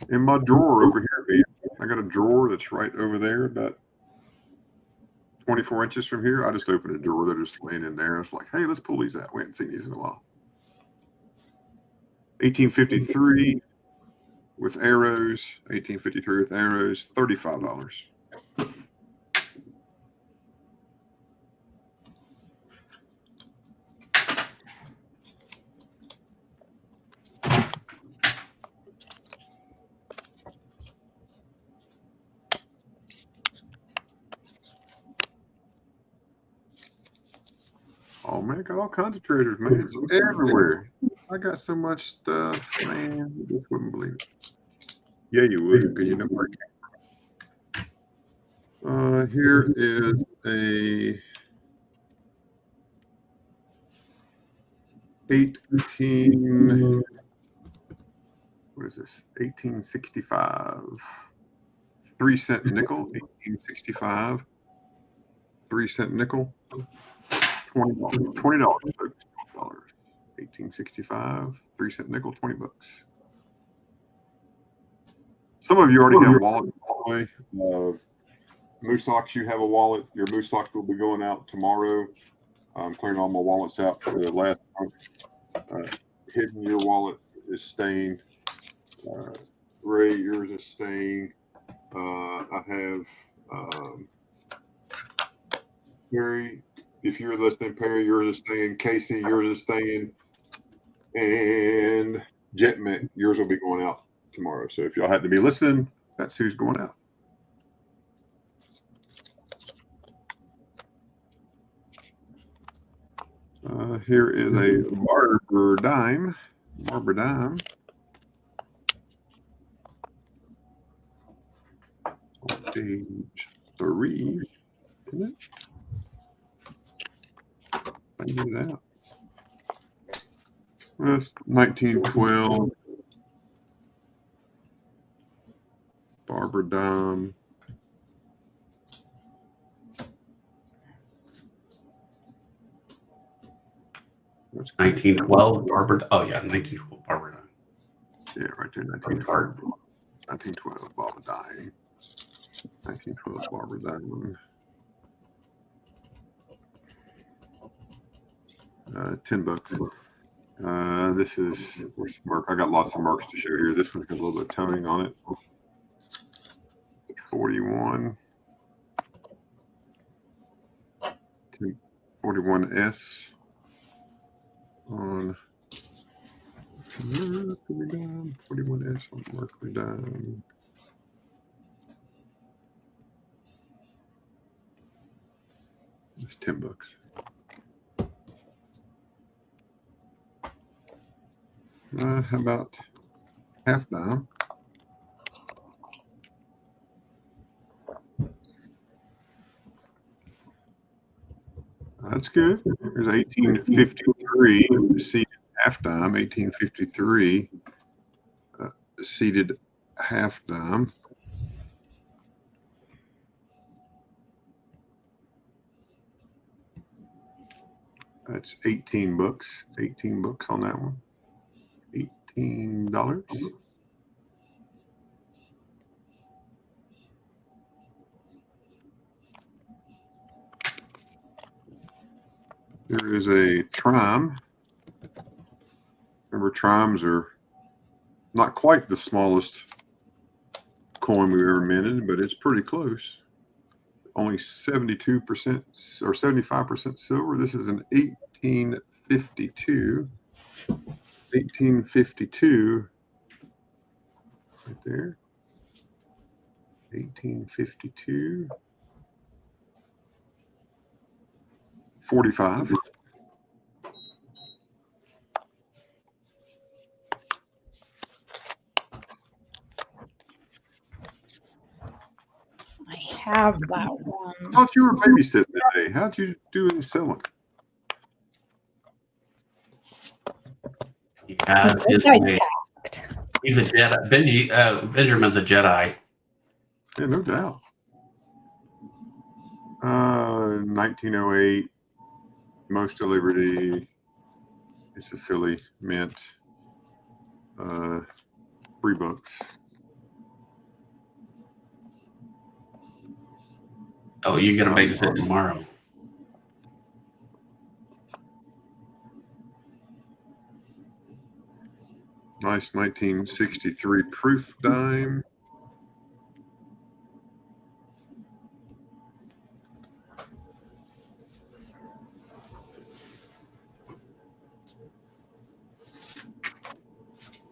In my drawer over here, I got a drawer that's right over there, about 24 inches from here. I just opened a drawer. They're just laying in there. I was like, hey, let's pull these out. We haven't seen these in a while. 1853 with arrows. 1853 with arrows. $35. Oh man, I got all kinds of treasures, man. It's everywhere. I got so much stuff, man. You just wouldn't believe it. Yeah, you would, because you know where it came from. Here is a 1865 3-cent nickel. 1865 3-cent nickel. $20. Folks. $20. 1865 3-cent nickel. $20. Some of you already have wallets, by the way. Moose Ox, you have a wallet. Your Moose Ox will be going out tomorrow. I'm clearing all my wallets out for the last month. Hidden, your wallet is staying. Ray, yours is staying. I have Perry. If you're listening, Perry, yours is staying. Casey, yours is staying. And Jetmet, yours will be going out tomorrow. So if y'all had to be listening, that's who's going out. Here is a Barber dime. Barber dime. On page 3, isn't it? I can get it out. That's 1912. Barber dime. That's 1912 Barber. Oh yeah, 1912 Barber dime. Yeah, right there. 1912. 1912 Barber dime. 1912 Barber dime. $10. This is, where's the mark? I got lots of marks to show here. This one has a little bit of toning on it. 41. 41S on Mercury dime. 41S on Mercury dime. It's $10. How about half dime? That's good. There's 1853 seated half dime. 1853 seated half dime. That's $18. $18 on that one. $18. There is a trime. Remember, trimes are not quite the smallest coin we've ever minted, but it's pretty close. Only 72% or 75% silver. This is an 1852. 1852. Right there. 1852. 45. I have that one. I thought you were babysitting today. How'd you do in selling? Yeah, it's his way. He's a Jedi. Benjamin's a Jedi. Yeah, no doubt. 1908. Most of Liberty. It's a Philly mint. $3. Oh, you got to babysit tomorrow. Nice 1963 proof dime.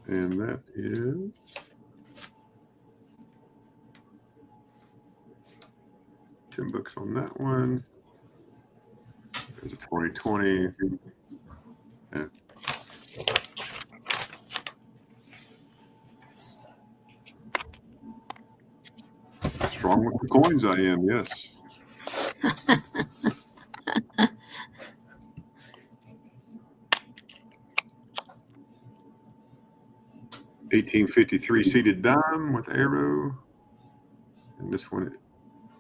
And that is $10 on that one. There's a 2020. Yeah. Strong with the coins I am, yes. $18.53 seated dime with arrow. And this one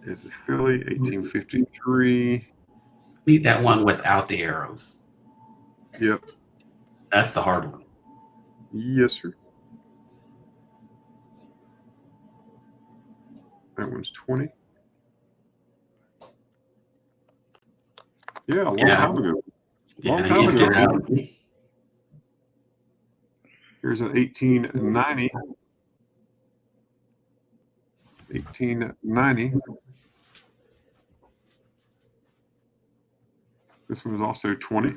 is a Philly, 1853. Need that one without the arrows. Yep. That's the hard one. Yes, sir. That one's 20. Yeah, a long time ago. Long time ago. Here's an 1890. 1890. This one is also 20.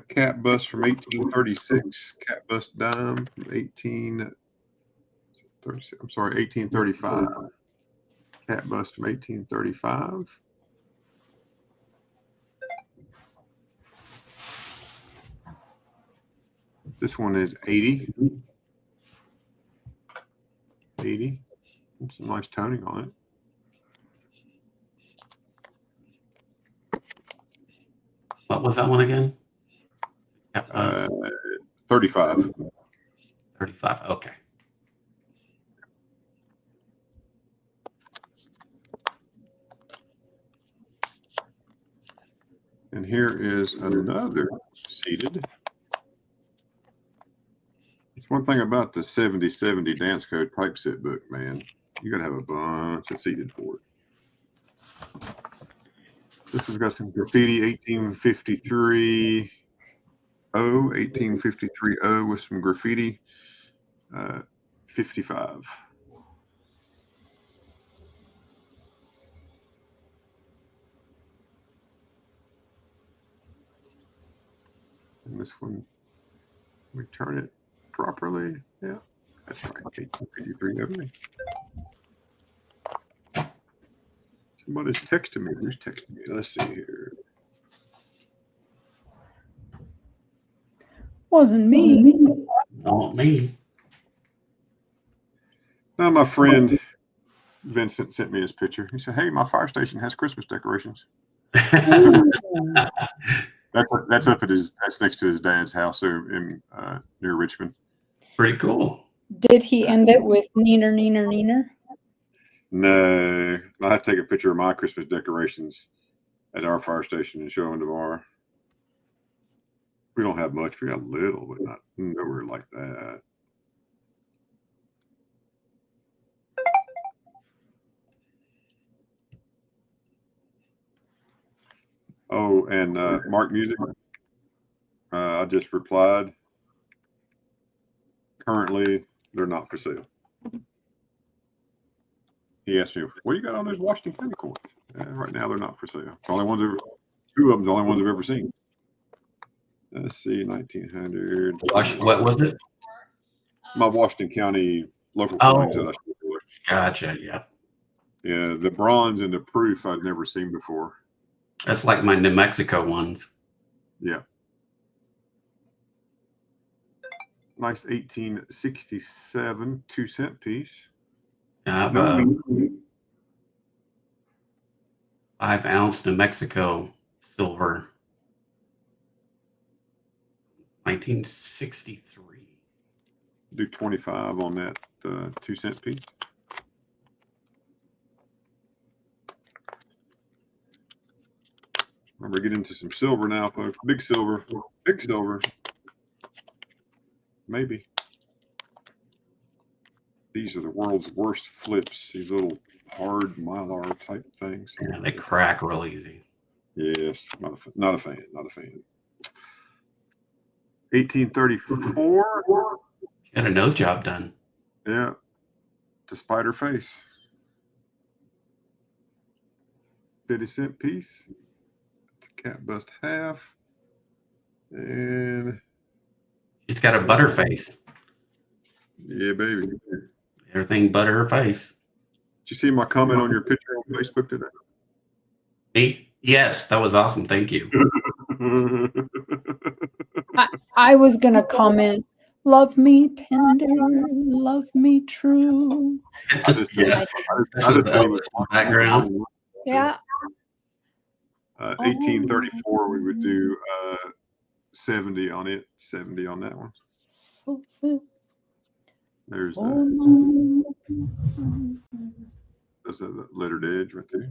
Cat bust from 1836. Cat bust dime from 1836. I'm sorry, 1835. Cat bust from 1835. This one is 80. 80. Some nice toning on it. What was that one again? 35. 35. Okay. And here is another seated. It's one thing about the 7070 dance code typeset book, man. You got to have a bunch of seated for it. This one's got some graffiti, 1853 1853 with some graffiti, 55. And this one, we turn it properly. Yeah, that's right. 1853 Somebody's texting me. Who's texting me? Let's see here. Wasn't me. Not me. Now, my friend Vincent sent me his picture. He said, "Hey, my fire station has Christmas decorations." That's up at that's next to his dad's house there in near Richmond. Pretty cool. Did he end it with neener, neener, neener? No, I have to take a picture of my Christmas decorations at our fire station and show them tomorrow. We don't have much. We got a little, but not nowhere like that. Oh, and Mark Music, I just replied. Currently, they're not for sale. He asked me, "What do you got on those Washington County coins?" Right now, they're not for sale. The only ones two of them, the only ones I've ever seen. Let's see, 1900. What was it? My Washington County local coins that I should do. Gotcha. Yeah. Yeah, the bronze and the proof I'd never seen before. That's like my New Mexico ones. Yeah. Nice 1867 2-cent piece. I have a 5-ounce New Mexico silver. 1963. Do 25 on that 2-cent piece. Remember, get into some silver now, folks. Big silver. Big silver. Maybe. These are the world's worst flips. These little hard Mylar type things. Yeah, they crack real easy. Yes, not a fan. Not a fan. 1834. Got a nose job done. Yeah, to Spider Face. 50-cent piece. The cat bust half. And She's got a butter face. yeah, baby. Everything but her face. Did you see my comment on your picture on Facebook today? Me? Yes, that was awesome. Thank you. I was going to comment, love me tender, love me true. I just Yeah. couldn't even Background. Yeah. 1834, we would do 70 on it, 70 on that one. There's that's a lettered edge right there.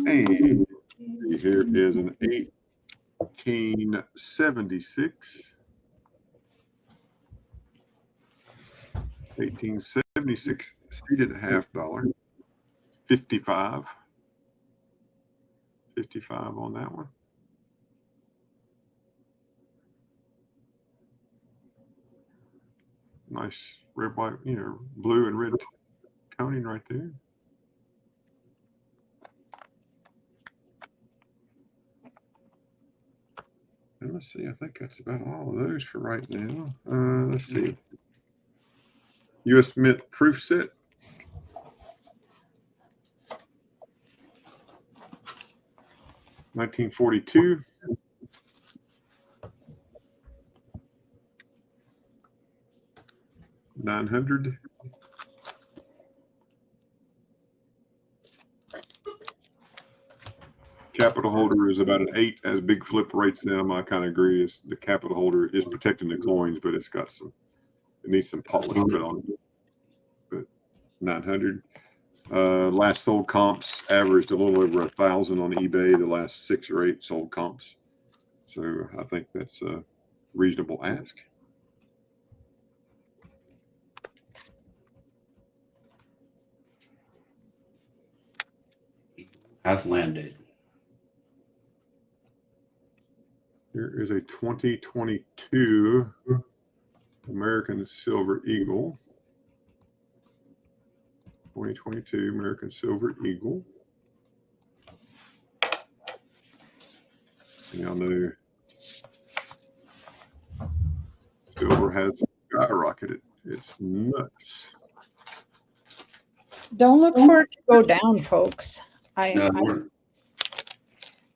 And here is an 1876. 1876 seated $50. 55. 55 on that one. Nice red, white, blue and red toning right there. And let's see, I think that's about all of those for right now. Let's see. U.S. Mint proof set. $1942. $900. Capital holder is about an 8. As Big Flip rates them, I kind of agree. The capital holder is protecting the coins, but it needs some polish put on it. But 900. Last sold comps averaged a little over 1,000 on eBay. The last 6 or 8 sold comps. So I think that's a reasonable ask. Has landed. Here is a 2022 American Silver Eagle. 2022 American Silver Eagle. Y'all know silver has skyrocketed. It's nuts. Don't look for it to go down, folks. No,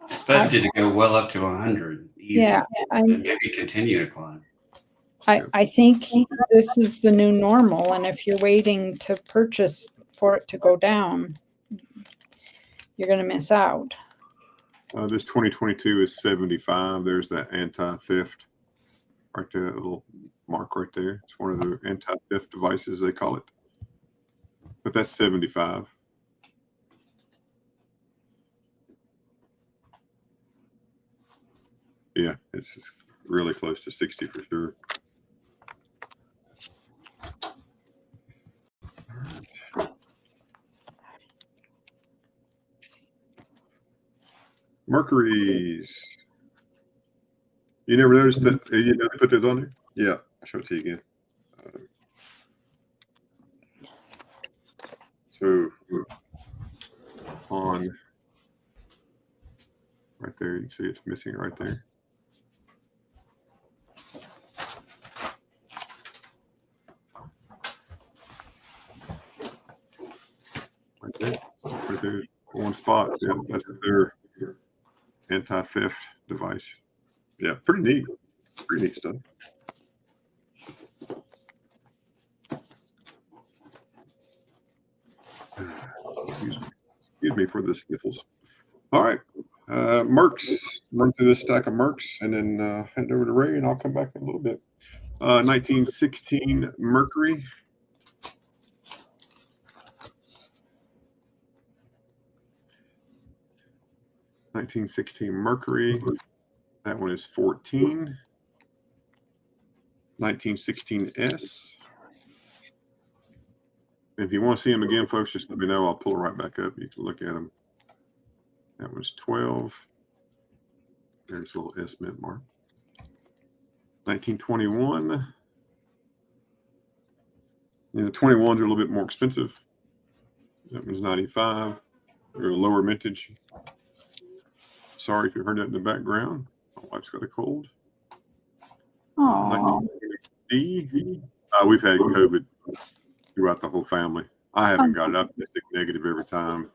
expected to go well up to 100. Easy. Yeah, and maybe continue to climb. I think this is the new normal, and if you're waiting to purchase for it to go down, you're going to miss out. This 2022 is 75. There's that anti-theft right there, a little mark right there. It's one of the anti-theft devices, they call it. But that's 75. Yeah, it's really close to 60 for sure. Mercury's. You never noticed that you never put this on there? Yeah, I'll show it to you again. So on right there, you can see it's missing right there. Right there, one spot. Yeah, that's their anti-theft device. Yeah, pretty neat. Pretty neat stuff. Excuse me for the sniffles. All right. Mercs. Run through this stack of Mercs and then hand over to Ray, and I'll come back in a little bit. 1916 Mercury. That one is 14. 1916S. If you want to see them again, folks, just let me know. I'll pull it right back up. You can look at them. That was 12. There's a little S mint mark. 1921. The 21s are a little bit more expensive. That one's 95. They're a lower mintage. Sorry if you heard that in the background. My wife's got a cold. Oh, We've had COVID throughout the whole family. I haven't got it. I've tested negative every time.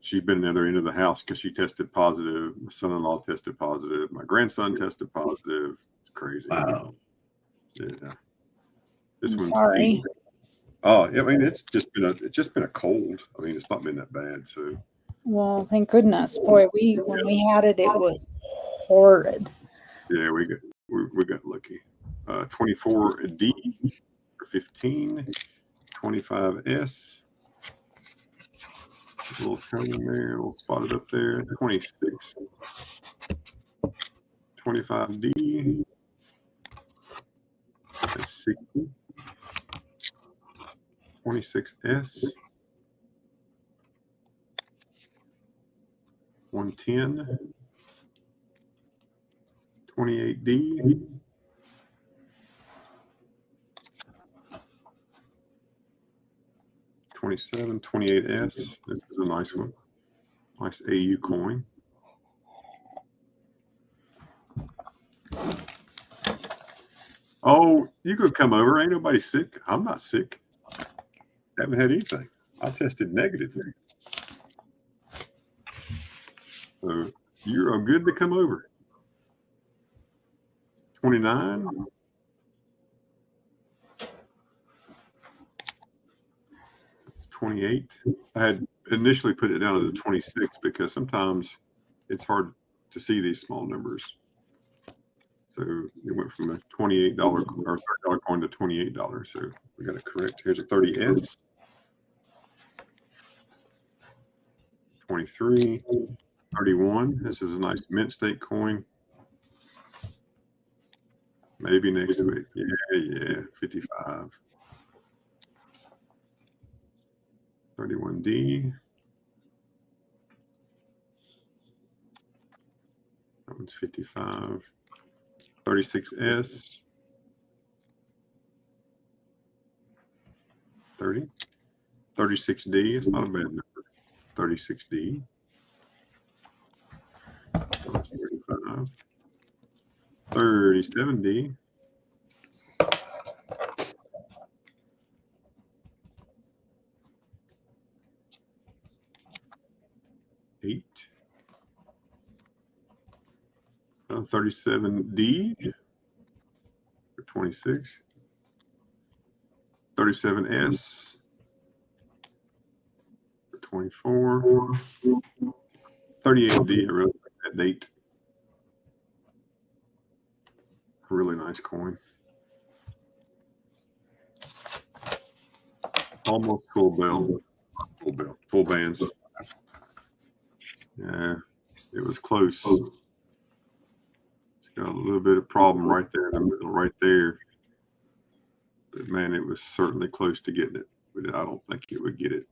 She's been in the other end of the house because she tested positive. My son-in-law tested positive. My grandson tested positive. It's crazy. Wow. Yeah. This I'm one's sorry. 8. Oh, I mean, it's just been a cold. I mean, it's not been that bad. So, Well, thank goodness. Boy, when we had it, it was horrid. yeah, we got lucky. 24D for 15. 25S. A little cone there, a little spotted up there. 26. 25D. That's 60. 26S. 110. 28D. 27, 28S. This is a nice one. Nice AU coin. Oh, you could come over. Ain't nobody sick. I'm not sick. Haven't had anything. I tested negative. So you're good to come over. 29. 28. I had initially put it down to the 26 because sometimes it's hard to see these small numbers. So it went from a $28 or $30 coin to $28. So we got to correct. Here's a 30S. 23. 31. This is a nice mint state coin. Maybe next week. Yeah. 55. 31D. That one's 55. 36S. 30. 36D. It's not a bad number. 36D. That's 35. 37D. 8. 37D for 26. 37S for 24. 38D, I really like that date. A really nice coin. Almost full bell. Full bands. Yeah, it was close. It's got a little bit of problem right there in the middle, right there. But man, it was certainly close to getting it. But I don't think it would get it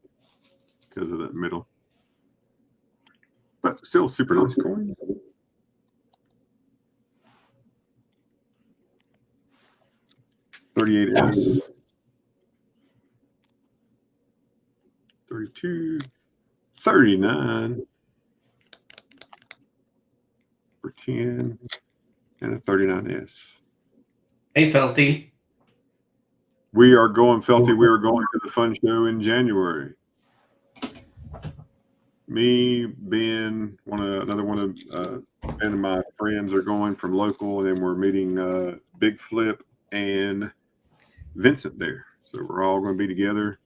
because of that middle. But still super nice coin. $38S. 32. 39 for 10 and a 39S. Hey, Felty. We are going to the fun show in January. Me, Ben, another one of Ben and my friends are going from local, and then we're meeting Big Flip and Vincent there. So we're all going to be together.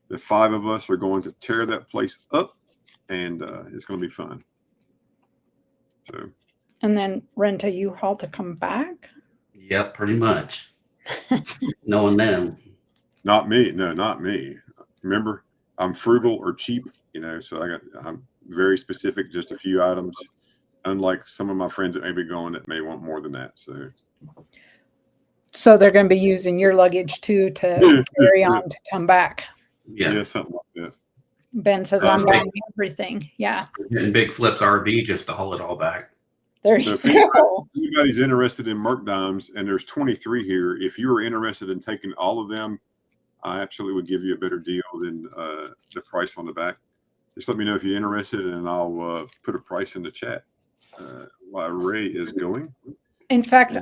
The 5 of us are going to tear that place up, and it's going to be fun. So. And then rent a U-Haul to come back? Yep, pretty much. Knowing them. Not me. No, not me. Remember, I'm frugal or cheap, so I'm very specific, just a few items, unlike some of my friends that may be going that may want more than that. So So they're going to be using your luggage too to carry on to come back. Yeah. Something like that. Ben says, I'm buying everything. Yeah. And Big Flip's RV just to haul it all back. There So you if go. anybody's interested in Merc Dimes, and there's 23 here, if you are interested in taking all of them, I absolutely would give you a better deal than the price on the back. Just let me know if you're interested, and I'll put a price in the chat while Ray is going. In fact,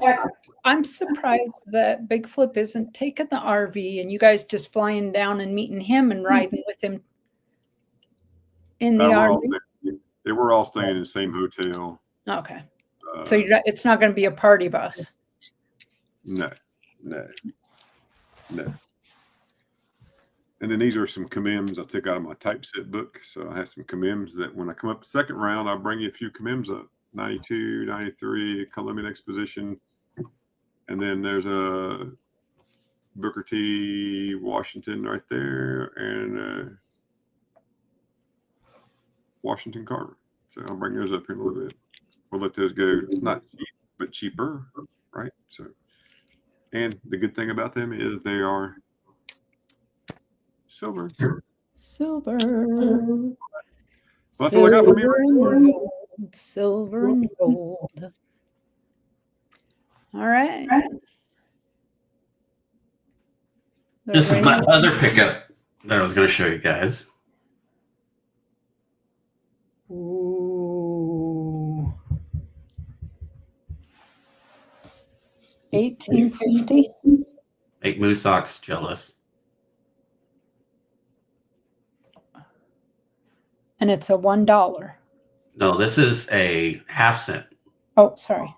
I'm surprised that Big Flip isn't taking the RV and you guys just flying down and meeting him and riding with him in the RV. We're all staying in the same hotel. Okay. So it's not going to be a party bus. No. And then these are some commems I took out of my typeset book. So I have some commems that when I come up the second round, I'll bring you a few commems up. 92, 93, Columbian Exposition. And then there's a Booker T. Washington right there, and Washington Carver. So I'll bring those up here in a little bit. We'll let those go. Not cheap, but cheaper, right? So, and the good thing about them is they are silver. Silver. Well, that's all I got for me. Silver and gold. All right. This is my other pickup that I was going to show you guys. Ooh. 1850. Make Moose Ox jealous. And it's a $1. No, this is a half-cent. Oh, sorry.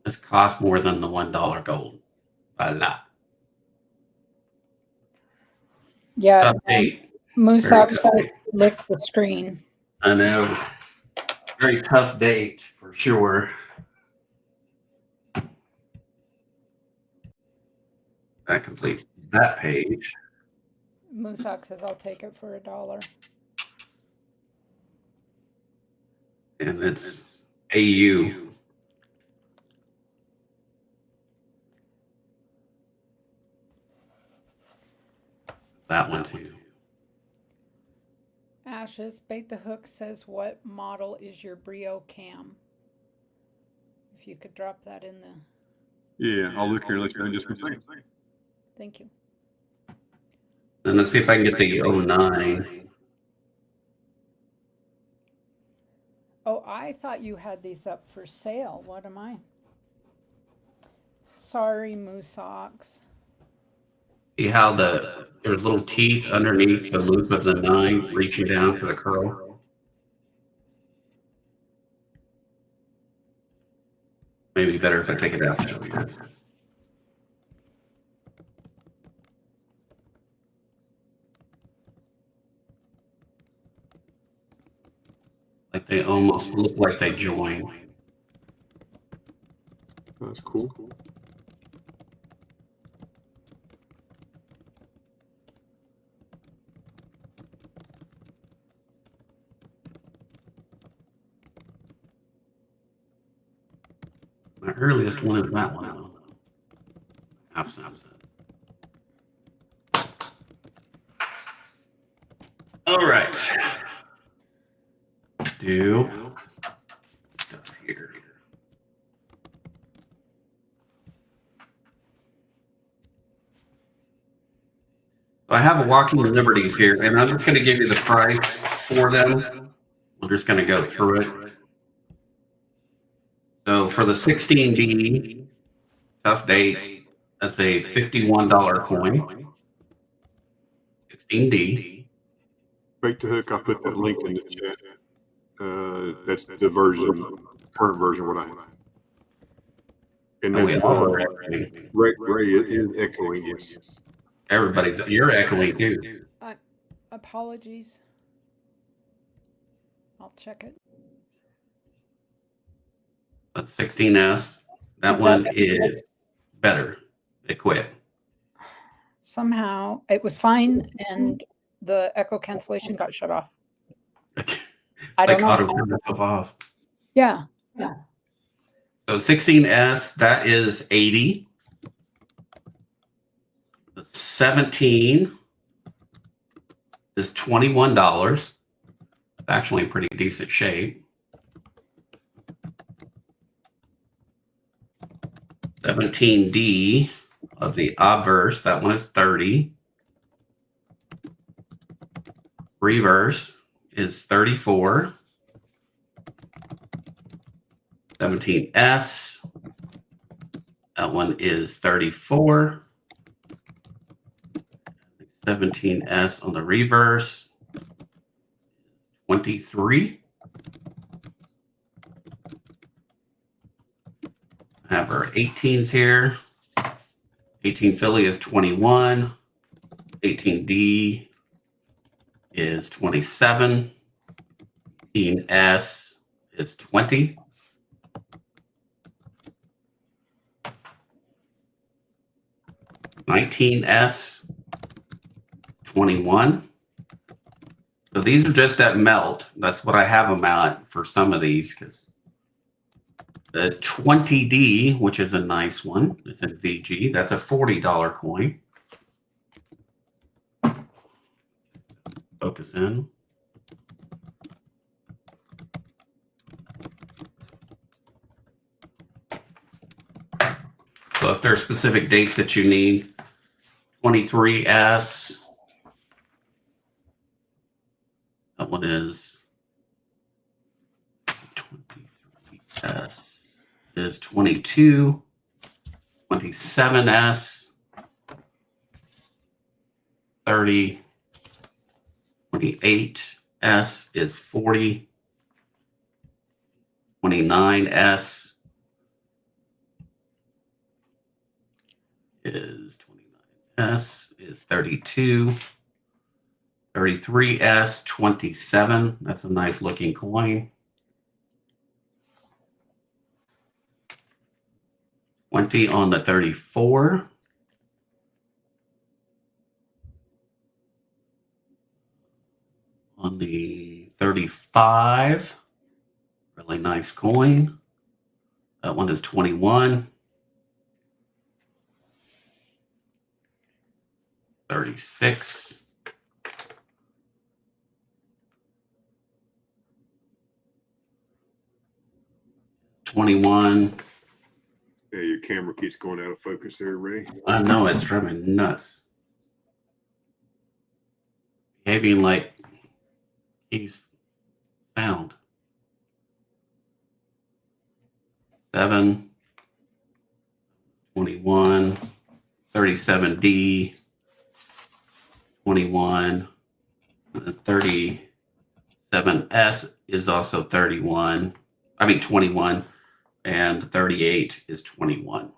This costs more than the $1 gold by a lot. Yeah. Update. Moose Ox licked the screen. I know. Very tough date for sure. That completes that page. Moose Ox says, I'll take it for $1. And it's AU. That one too. Ashes, Bait the Hook says, what model is your Brio cam? If you could drop that in the... Yeah, I'll look here and let you know in just a second. Thank you. And let's see if I can get the 09. Oh, I thought you had these up for sale. What am I? Sorry, Moose Ox. See how there's little teeth underneath the loop of the 9 reaching down to the curl? Maybe better if I take it out and show you guys. Like they almost look like they join. That's cool. My earliest one is that one. Half cents. All right. Let's do stuff here. I have a Walking Liberties here, and I'm just going to give you the price for them. We're just going to go through it. So for the 16D, tough date, that's a $51 coin. 16D. Bait the Hook, I'll put that link in the chat. That's the version, current version, what I have. And that's Ray is echoing, yes. You're echoing too. Apologies. I'll check it. That's 16S. That one is better. It quit. Somehow it was fine and the echo cancellation got shut off. I Like don't auto know. turn itself off. Yeah. So 16S, that is 80. The 17 is $21. It's actually in pretty decent shape. 17D of the obverse, that one is 30. Reverse is 34. 17S, that one is 34. 17S on the reverse, 23. Have our 18s here. 18 Philly is 21. 18D is 27. 18S is 20. $19S, 21. So these are just at melt. That's what I have them at for some of these, because the 20D, which is a nice one, it's in VG. That's a $40 coin. Focus in. So if there are specific dates that you need, 23S, that one is 23S is 22, 27S, 30, 28S is 40, 29S is 29S is 32, 33S 27. That's a nice looking coin. 20 on the 34. On the 35, really nice coin. That one is 21. 36. $21. Yeah, your camera keeps going out of focus there, Ray. I know, it's driving me nuts. Behaving like he's sound. 7. 21. 37D. 21. 37S is also 31. I mean 21. And 38 is 21.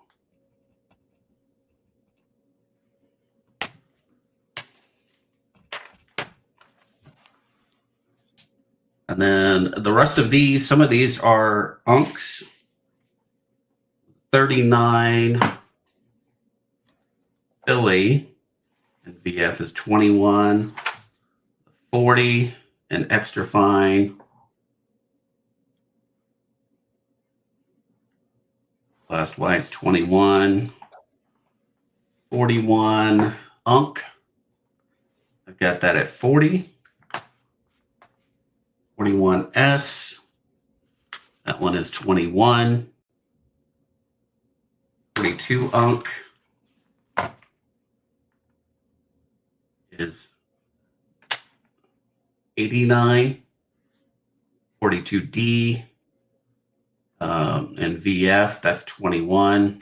And then the rest of these, some of these are unks. 39 Philly, and VF is 21. 40 and extra fine. Last white's 21. 41 unk. I've got that at 40. 41S. That one is 21. 42 unk is 89. 42D and VF, that's 21.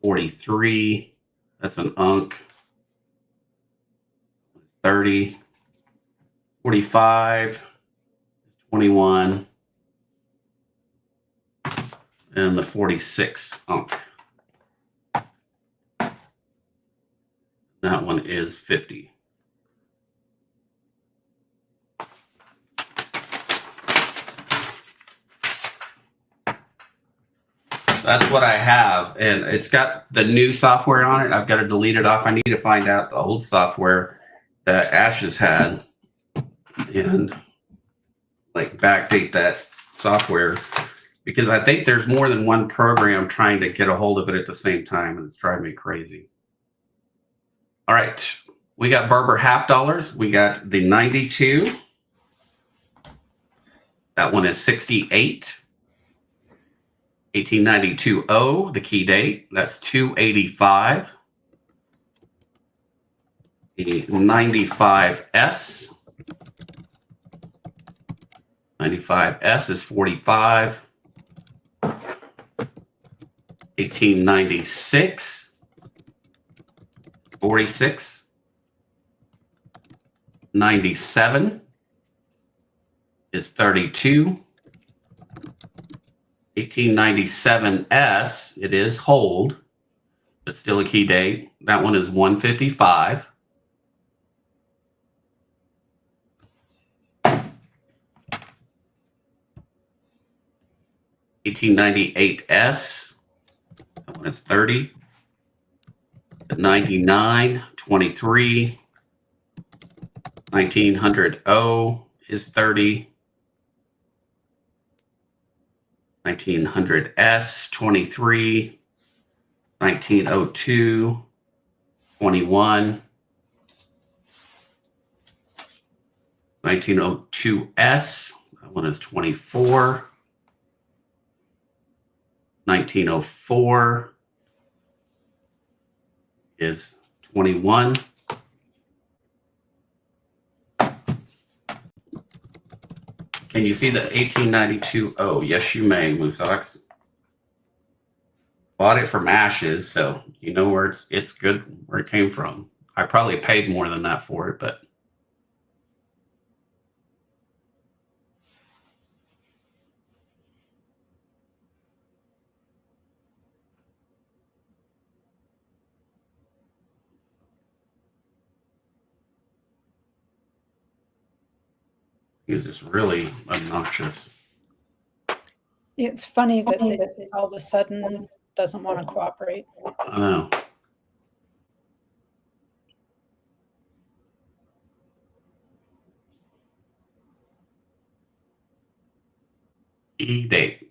43, that's an unk. 30. 45, 21. And the 46 unk. That one is 50. That's what I have, and it's got the new software on it. I've got to delete it off. I need to find out the old software that Ash has had. and like backdate that software, because I think there's more than one program trying to get a hold of it at the same time, and it's driving me crazy. All right, we got Barber half dollars. We got the 92. That one is 68. 1892-0, the key date. That's 285. The 95S. 95S is 45. 1896. 46. 97 is 32. 1897S, it is hold, but still a key date. That one is 155. 1898S, that one is 30. The 99, 23. 1900O is 30. 1900S, 23. 1902, 21. 1902S, that one is 24. 1904 is 21. Can you see the 1892? Oh, yes, you may, Moosehawks. Bought it from Ashes, so you know where it's good where it came from. I probably paid more than that for it, but it's just really obnoxious. It's funny that it all of a sudden doesn't want to cooperate. I know. E-date.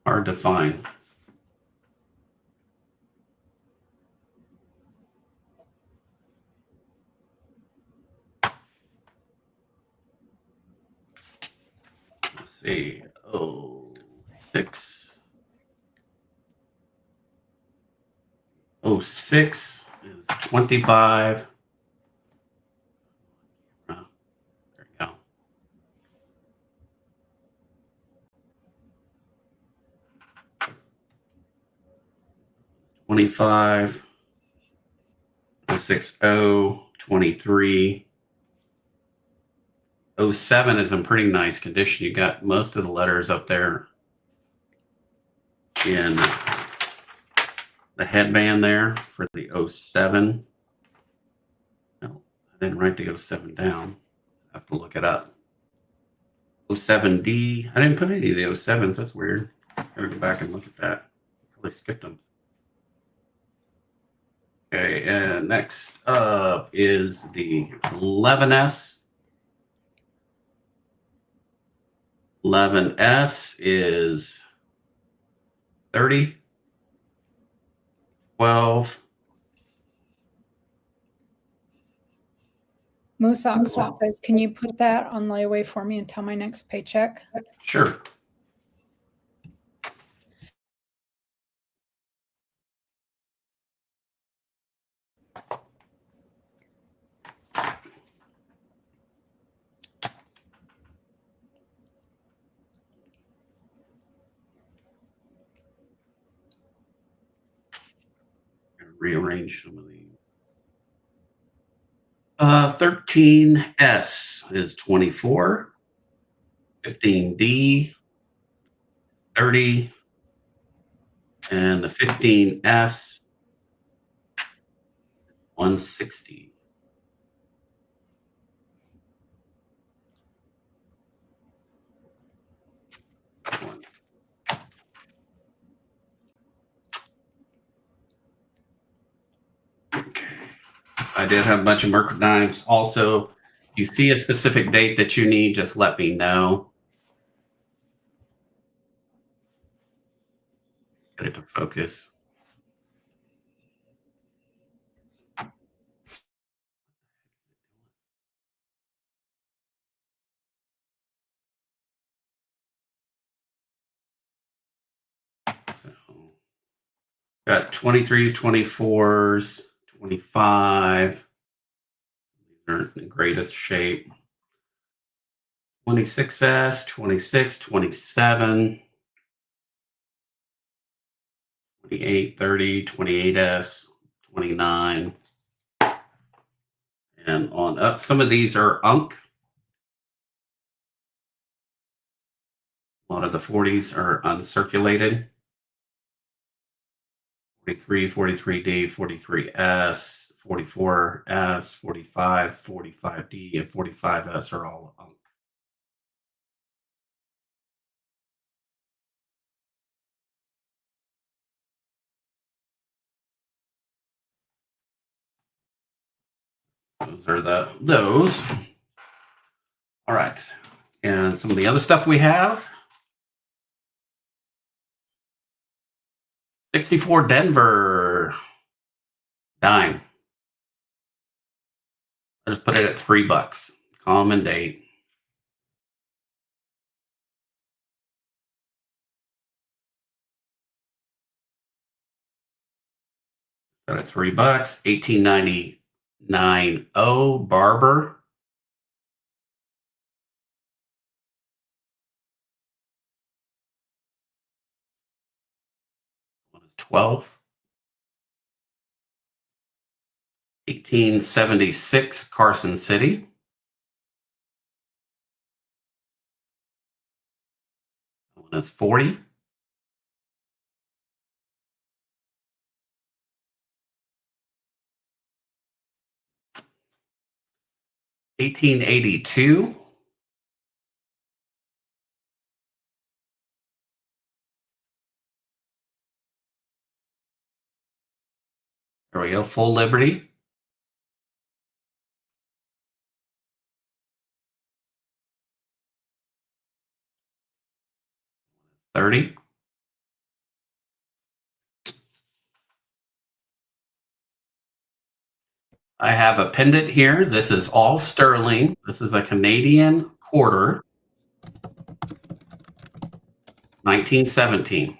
Hard to find. Let's see. 06. 06 is 25. There you go. 25. 060, 23. 07 is in pretty nice condition. You got most of the letters up there in the headband there for the 07. No, I didn't write the 07 down. I have to look it up. 07D. I didn't put any of the 07s. That's weird. Gotta go back and look at that. Probably skipped them. Okay, and next up is the 11S. 11S is 30. 12. Moosehawks says, can you put that on layaway for me until my next paycheck? Sure. Rearrange some of these. 13S is 24. 15D, 30, and the 15S, 160. I did have a bunch of merchandise. Also, if you see a specific date that you need, just let me know. Get it to focus. So, got 23s, 24s, 25. They're in the greatest shape. 26S, 26, 27, 28, 30, 28S, 29. And on up. Some of these are Unk. A lot of the 40s are uncirculated. 43, 43D, 43S, 44S, 45, 45D, and 45S are all Unk. Those are those. All right. And some of the other stuff we have. 64 Denver. Dime. I just put it at $3. Common date. Got it at $3. 1899 O Barber. One is 12. 1876 Carson City. One is 40. $18.82. There we go. Full Liberty. $30. I have a pendant here. This is all sterling. This is a Canadian quarter. 1917.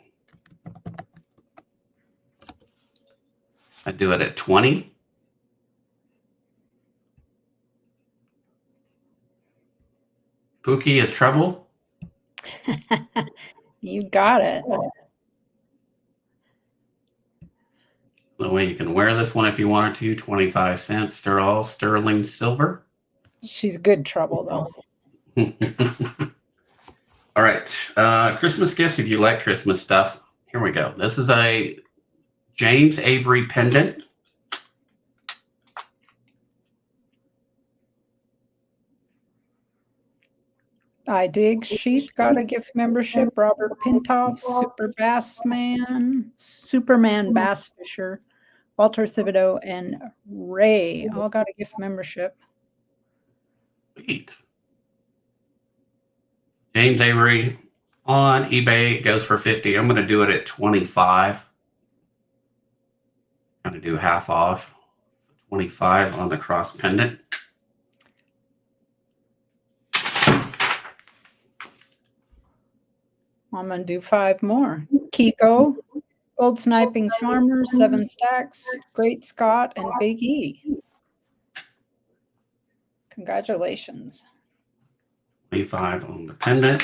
I do it at 20. Pookie is trouble. You got it. The way you can wear this one if you wanted to. 25 cents. They're all sterling silver. She's good trouble, though. All right. Christmas gifts, if you like Christmas stuff. Here we go. This is a James Avery pendant. I dig sheep, got a gift membership. Robert Pintoff, Superman Bass Fisher, Walter Thibodeau, and Ray all got a gift membership. Sweet. James Avery on eBay goes for 50. I'm going to do it at 25. I'm going to do half off. 25 on the cross pendant. I'm going to do 5 more. Kiko, Gold Sniping Farmer, 7 Stacks, Great Scott, and Big E. Congratulations. 25 on the pendant.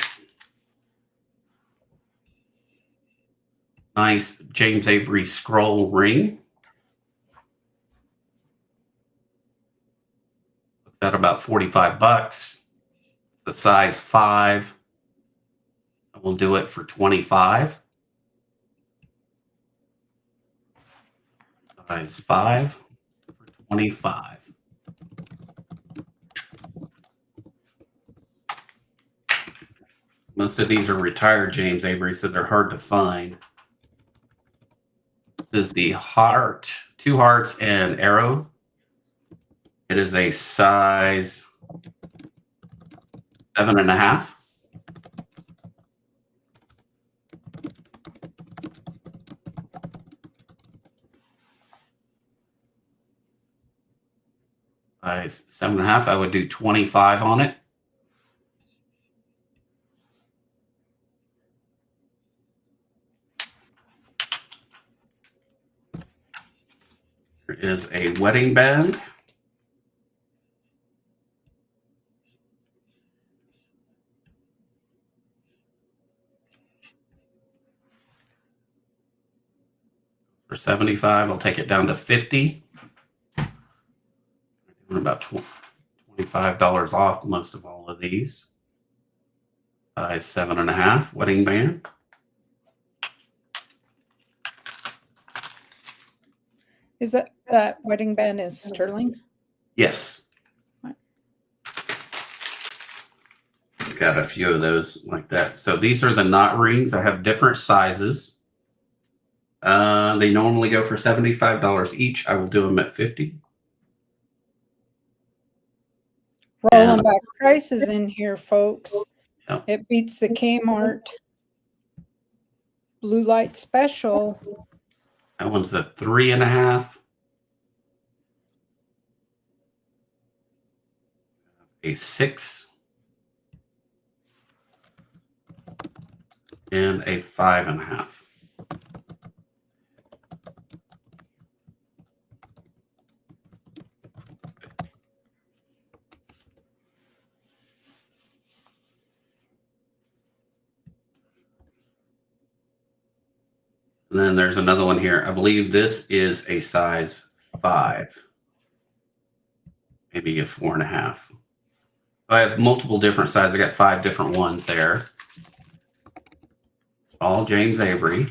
Nice James Avery scroll ring. Looks at about $45. The size 5. We'll do it for 25. Size 5 for 25. Most of these are retired James Avery, so they're hard to find. This is the heart, 2 hearts and arrow. It is a size 7.5. Size 7.5. I would do 25 on it. There is a wedding band. For 75, I'll take it down to 50. We're about $25 off most of all of these. Size 7.5 wedding band. Is that wedding band is sterling? Yes. Got a few of those like that. So these are the knot rings. I have different sizes. They normally go for $75 each. I will do them at 50. Rolling back prices in here, folks. Yep. It beats the Kmart blue light special. That one's a 3.5. A 6. And a 5.5. And then there's another one here. I believe this is a size 5, maybe a 4.5. I have multiple different sizes. I got 5 different ones there. All James Avery.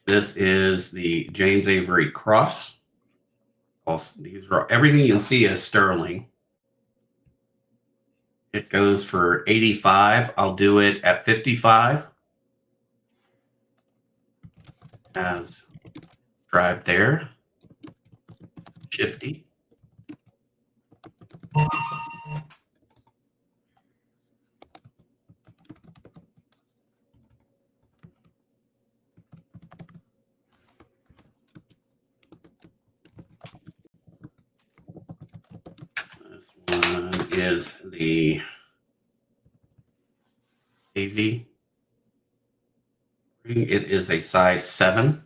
This is the James Avery Cross. These are everything you'll see is sterling. It goes for 85. I'll do it at 55. As described there. Shifty. This one is the Daisy ring. It is a size 7.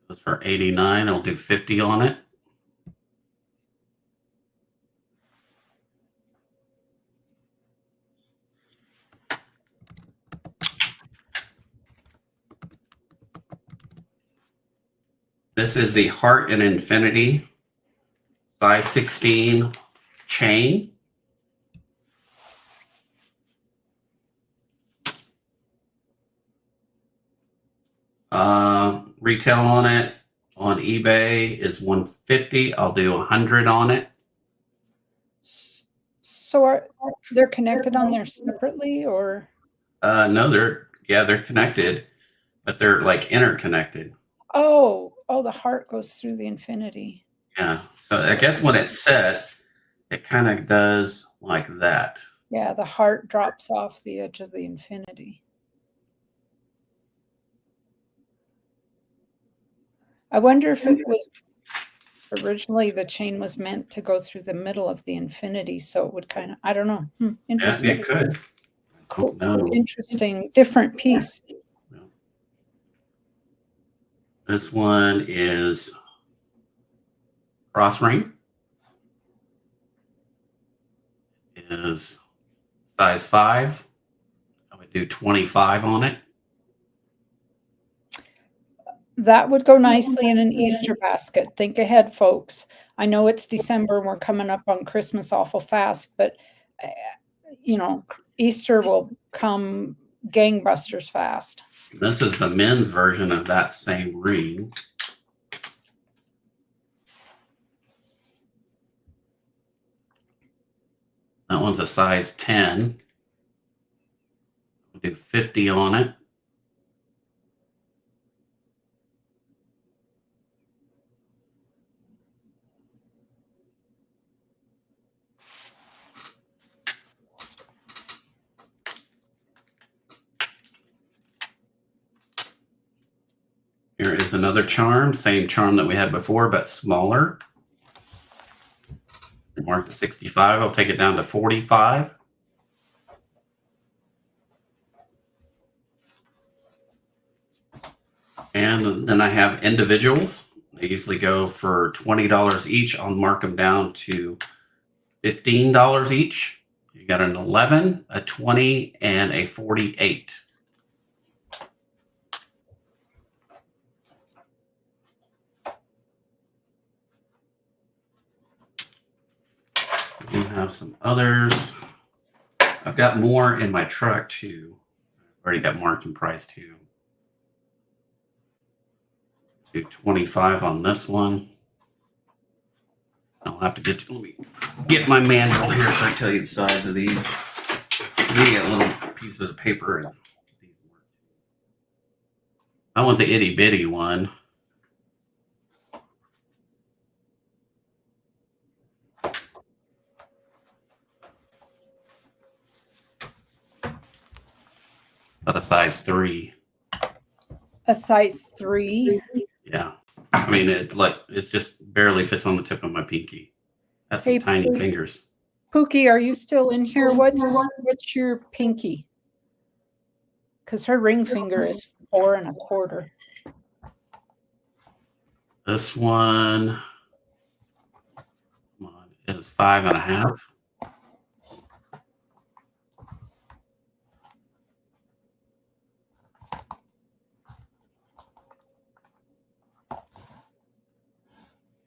Goes for 89. I'll do 50 on it. This is the Heart and Infinity size 16 chain. Retail on it on eBay is $150. I'll do 100 on it. So they're connected on there separately, or? No, they're connected, but they're like interconnected. Oh, the heart goes through the infinity. Yeah. So I guess when it sets, it kind of does like that. Yeah, the heart drops off the edge of the infinity. I wonder if it was originally the chain was meant to go through the middle of the infinity, so it would kind of, I don't know. Interesting. Yeah, it could. Cool. No. Interesting. Different piece. This one is cross ring. It is size 5. I would do 25 on it. That would go nicely in an Easter basket. Think ahead, folks. I know it's December and we're coming up on Christmas awful fast, but Easter will come gangbusters fast. This is the men's version of that same ring. That one's a size 10. We'll do 50 on it. Here is another charm, same charm that we had before, but smaller. Mark the 65. I'll take it down to 45. And then I have individuals. They usually go for $20 each. I'll mark them down to $15 each. You got an 11, a 20, and a 48. We have some others. I've got more in my truck too. I've already got marked and priced too. Do 25 on this one. I'll have to let me get my manual here so I can tell you the size of these. You get little pieces of paper. And these work. That one's an itty bitty one. But a size 3. A size 3? Yeah. I mean, it's just barely fits on the tip of my pinky. That's some Hey, tiny fingers. Pookie, are you still in here? What's your pinky? Because her ring finger is 4 1/4. This one is 5 1/2.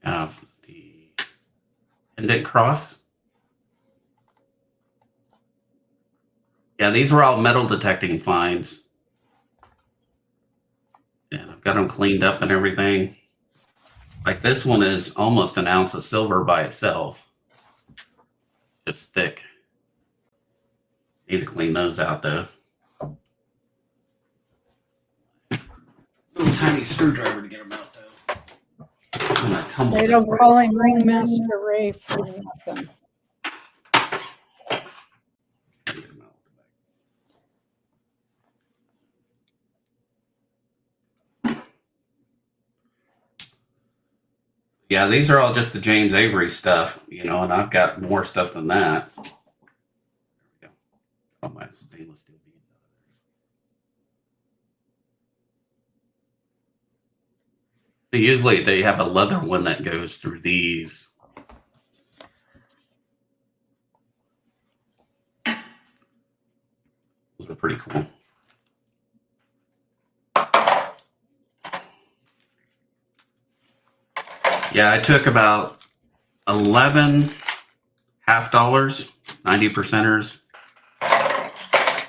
Have the indent cross. Yeah, these were all metal detecting finds. And I've got them cleaned up and everything. Like this one is almost an ounce of silver by itself. Just thick. Need to clean those out though. Little tiny screwdriver to get them out though. They don't call him Ringmaster Ray for nothing. Yeah, these are all just the James Avery stuff, you know, and I've got more stuff than that. There we go. Oh, my stainless steel beads out of there. So usually they have a leather one that goes through these. Those are pretty cool. Yeah, I took about 11 $half, 90 percenters,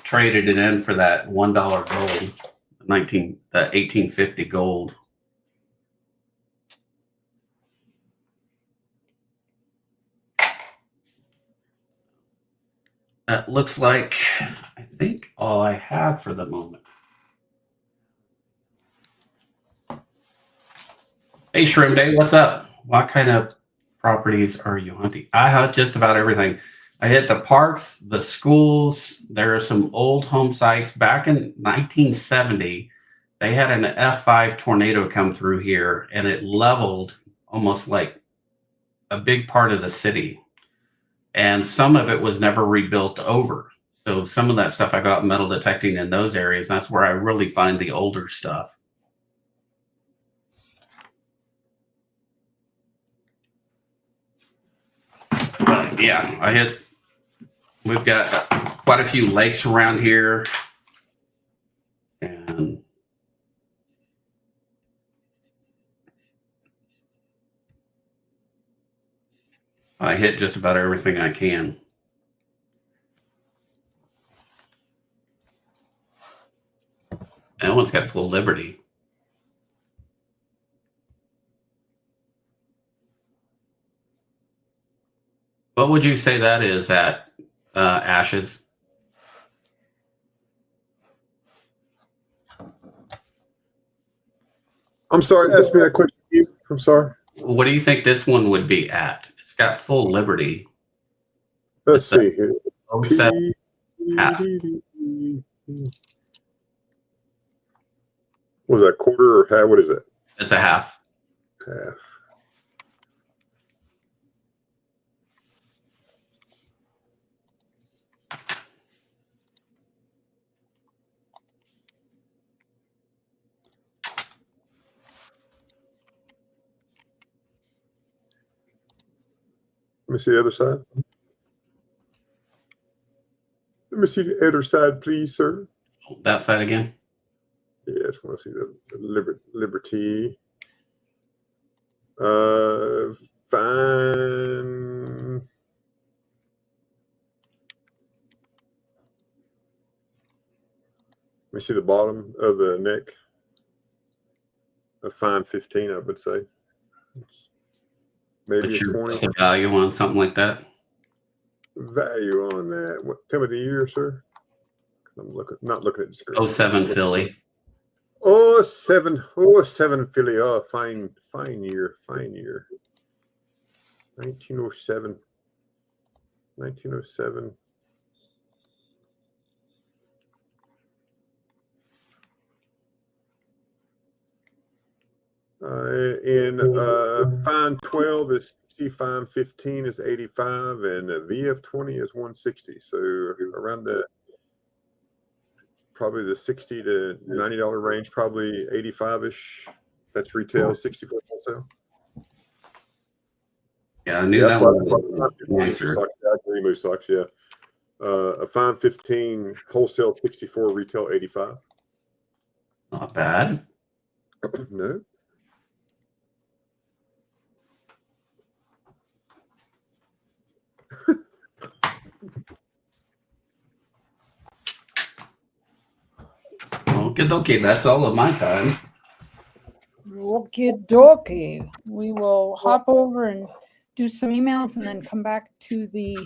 traded it in for that $1 gold, the 1850 gold. That looks like, I think, all I have for the moment. Hey, Shrimp Day, what's up? What kind of properties are you hunting? I hunt just about everything. I hit the parks, the schools. There are some old home sites. Back in 1970, they had an F5 tornado come through here, and it leveled almost like a big part of the city. And some of it was never rebuilt over. So some of that stuff I got metal detecting in those areas. That's where I really find the older stuff. But yeah, we've got quite a few lakes around here. And I hit just about everything I can. That one's got full liberty. What would you say that is at Ashes? I'm sorry. Ask me that question again. I'm sorry. What do you think this one would be at? It's got full liberty. Let's see here. 07 half. Was that quarter or half? What is it? It's a half. Half. Let me see the other side. Let me see the other side, please, sir. That side again. Yeah, I just want to see the liberty. Fine. Let me see the bottom of the neck. A fine 15, I would say. Maybe What's a your 20. what's the value on something like that? Value on that. What, tell me the year, sir. I'm not looking at the screen. 07 Philly. Oh, 7 Philly. Oh, fine year. 1907. 1907. Fine 12 is 60, fine 15 is 85, and VF 20 is 160. So around probably the $60 to $90 range, probably 85-ish. That's retail, 64 wholesale. Yeah, I knew that one was nicer. nicer. Moose socks, yeah. A fine 15 wholesale, 64 retail, 85. Not bad. No. Okay, that's all of my time. Okie dokie. We will hop over and do some emails and then come back to the.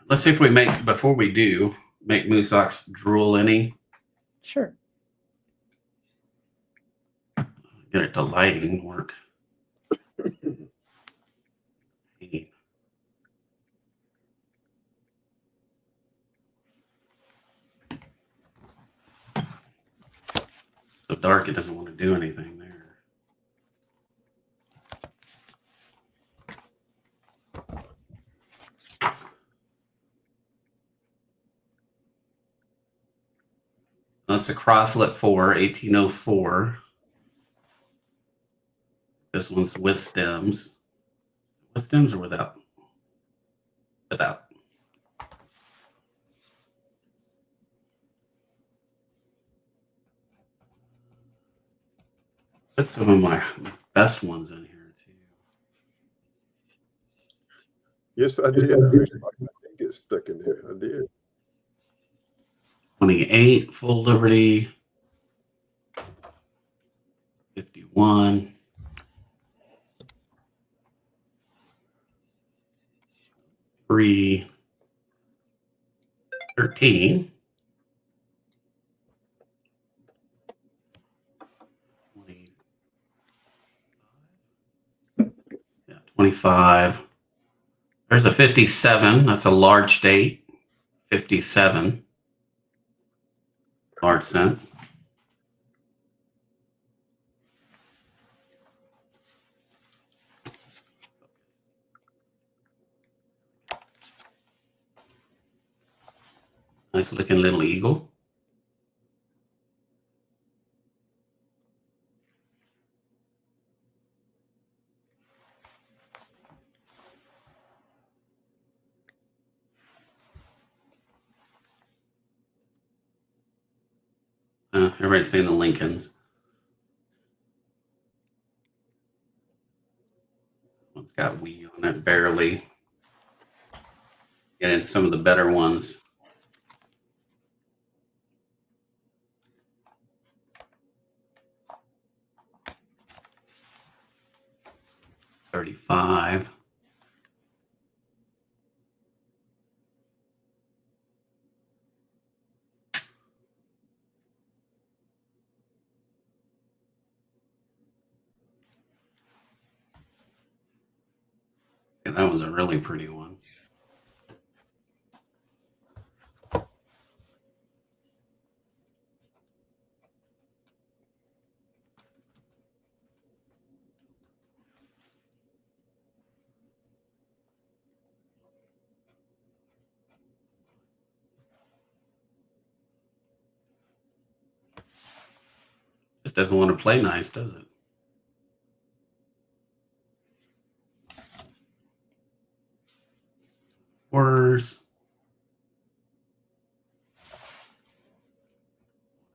Let's see if we before we do, make Moose Socks drool any. Sure. Get it to lighting work. So dark, it doesn't want to do anything there. That's a Crosslet 4, 1804. This one's with stems. With stems or without? Without. Put some of my best ones in here too. Yes, I did. I didn't get stuck in there. I did. 28, full liberty. 51. 3. 13. 20. Yeah, 25. There's a 57. That's a large date. 57. Large cent. Nice looking little eagle. Everybody's saying the Lincolns. One's got wee on it, barely. Get in some of the better ones. $35. That was a really pretty one. Just doesn't want to play nice, does it? Orders.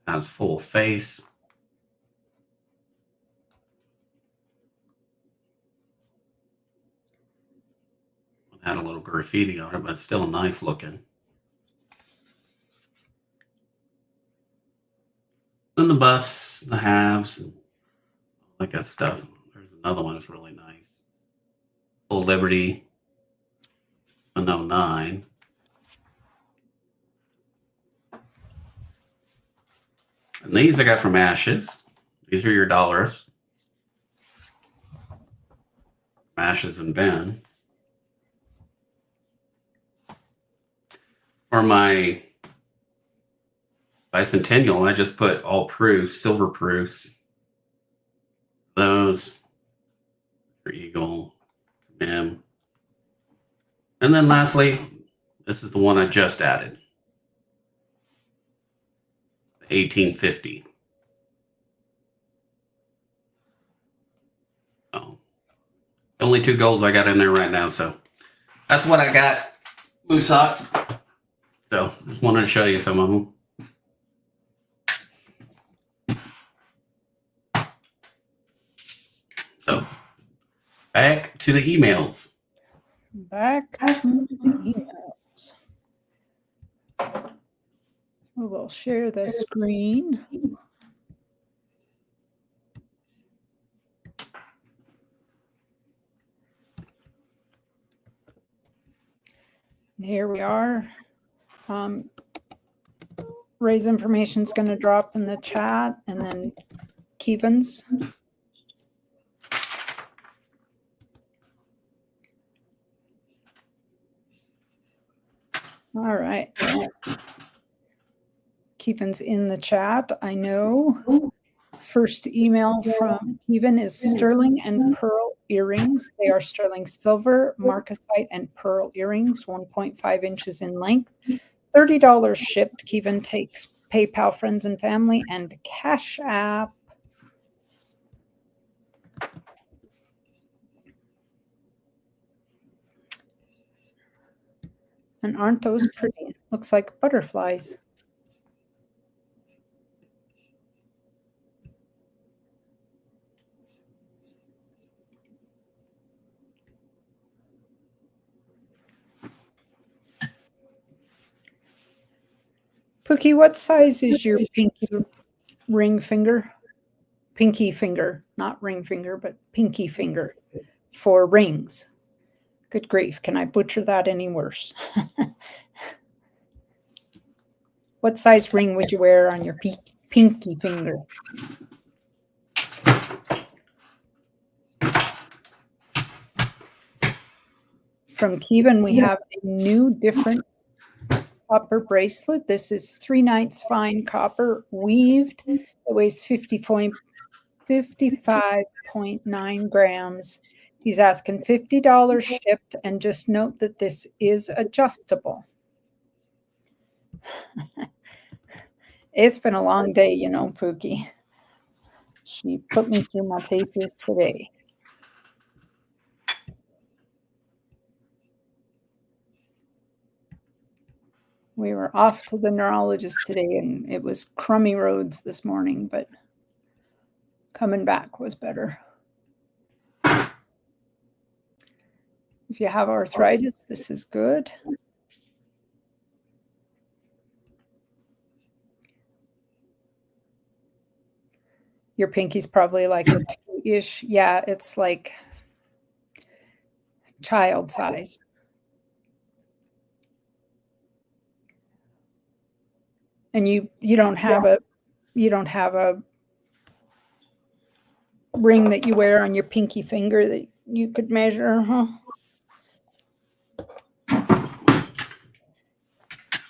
Has full face. Had a little graffiti on it, but it's still nice looking. Then the bus, the halves, and all that good stuff. There's another one that's really nice. Full Liberty, an 09. And these I got from Ashes. These are your dollars. Ashes and Ben. For my bicentennial, I just put all proofs, silver proofs. Those for Eagle, M. And then lastly, this is the one I just added. 1850. Oh, only 2 golds I got in there right now, so that's what I got. Blue socks. So just wanted to show you some of them. So back to the emails. Back to the emails. We will share the screen. And here we are. Ray's information is going to drop in the chat, and then Kevin's. All right. Kevin's in the chat, I know. First email from Kevin is sterling and pearl earrings. They are sterling silver, marcasite, and pearl earrings, 1.5 inches in length. $30 shipped. Kevin takes PayPal, friends and family, and Cash App. And aren't those pretty? Looks like butterflies. Pookie, what size is your pinky ring finger? Pinky finger, not ring finger, but pinky finger for rings. Good grief, can I butcher that any worse? What size ring would you wear on your pinky finger? From Kevin, we have a new, different copper bracelet. This is 3/9 fine copper weaved. It weighs 55.9 grams. He's asking $50 shipped, and just note that this is adjustable. It's been a long day, you know, Pookie. She put me through my paces today. We were off to the neurologist today, and it was crummy roads this morning, but coming back was better. If you have arthritis, this is good. Your pinky's probably like a 2-ish. Yeah, it's like child size. And you don't have a ring that you wear on your pinky finger that you could measure, huh?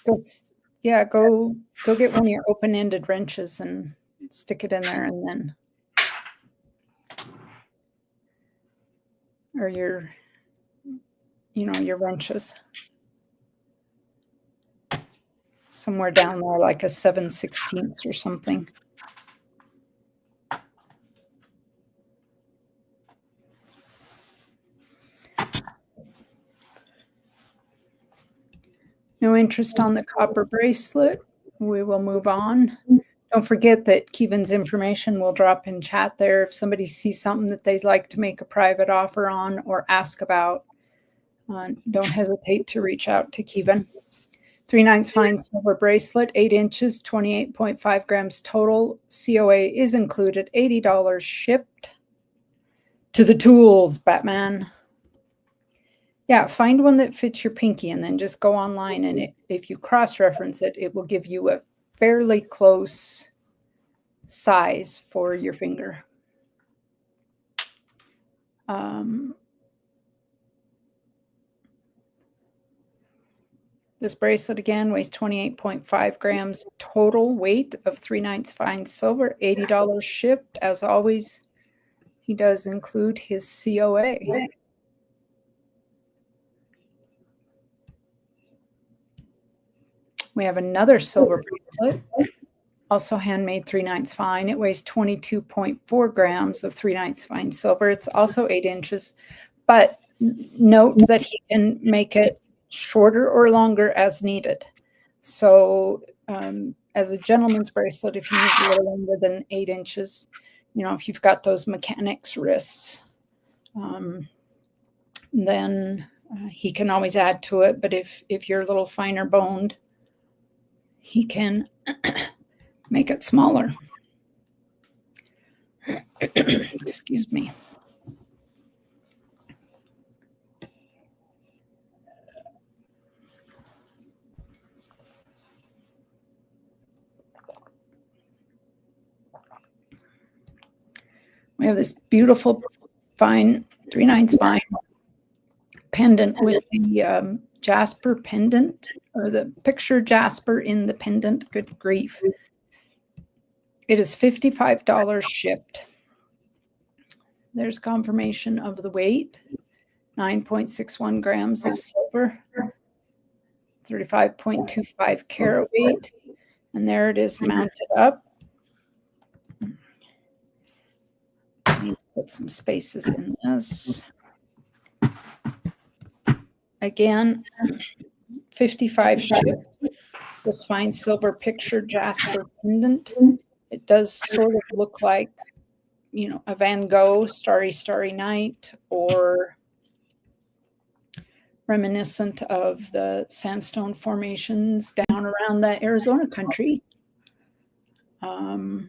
Go get one of your open-ended wrenches and stick it in there, and then, or your wrenches. Somewhere down there, like a 7/16 or something. No interest on the copper bracelet. We will move on. Don't forget that Kevin's information will drop in chat there. If somebody sees something that they'd like to make a private offer on or ask about, don't hesitate to reach out to Kevin. 3/9 fine silver bracelet, 8 inches, 28.5 grams total. COA is included, $80 shipped. To the tools, Batman. Yeah, find one that fits your pinky and then just go online, and if you cross-reference it, it will give you a fairly close size for your finger. This bracelet again weighs 28.5 grams total weight of 3/9 fine silver, $80 shipped. As always, he does include his COA. We have another silver bracelet, also handmade 3/9 fine. It weighs 22.4 grams of 3/9 fine silver. It's also 8 inches, but note that he can make it shorter or longer as needed. So as a gentleman's bracelet, if you need a little longer than 8 inches, if you've got those mechanics wrists, then he can always add to it. But if you're a little finer boned, he can make it smaller. Excuse me. We have this beautiful fine 3/9 fine pendant with the jasper pendant, or the picture jasper in the pendant. Good grief. It is $55 shipped. There's confirmation of the weight. 9.61 grams of silver. 35.25 carat weight. And there it is mounted up. Put some spaces in this. Again, 55 shipped. This fine silver picture jasper pendant. It does sort of look like, a Van Gogh Starry, Starry Night, or reminiscent of the sandstone formations down around the Arizona country. To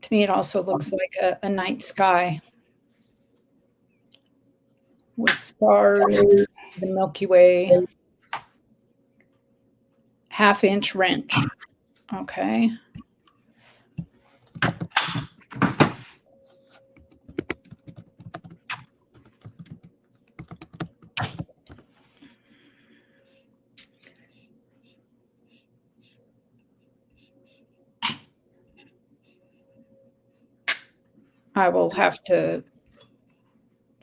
me, it also looks like a night sky with stars, the Milky Way. 1/2-inch wrench. Okay. I will have to,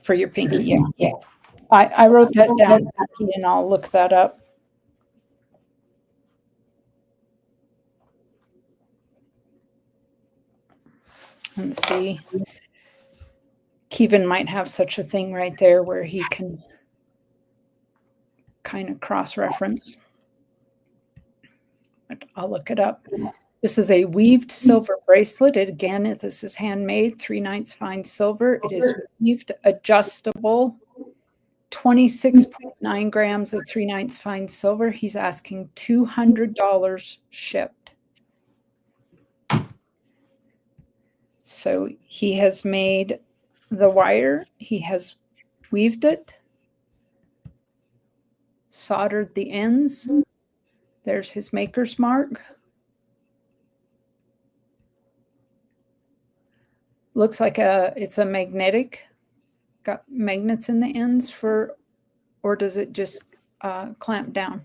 for your pinky, yeah. I wrote that down, Becky, and I'll look that up. And see. Kevin might have such a thing right there where he can kind of cross-reference. But I'll look it up. This is a weaved silver bracelet. Again, this is handmade, 3/9 fine silver. It is weaved, adjustable, 26.9 grams of 3/9 fine silver. He's asking $200 shipped. So he has made the wire. He has weaved it, soldered the ends. There's his maker's mark. Looks like it's a magnetic, got magnets in the ends for or does it just clamp down?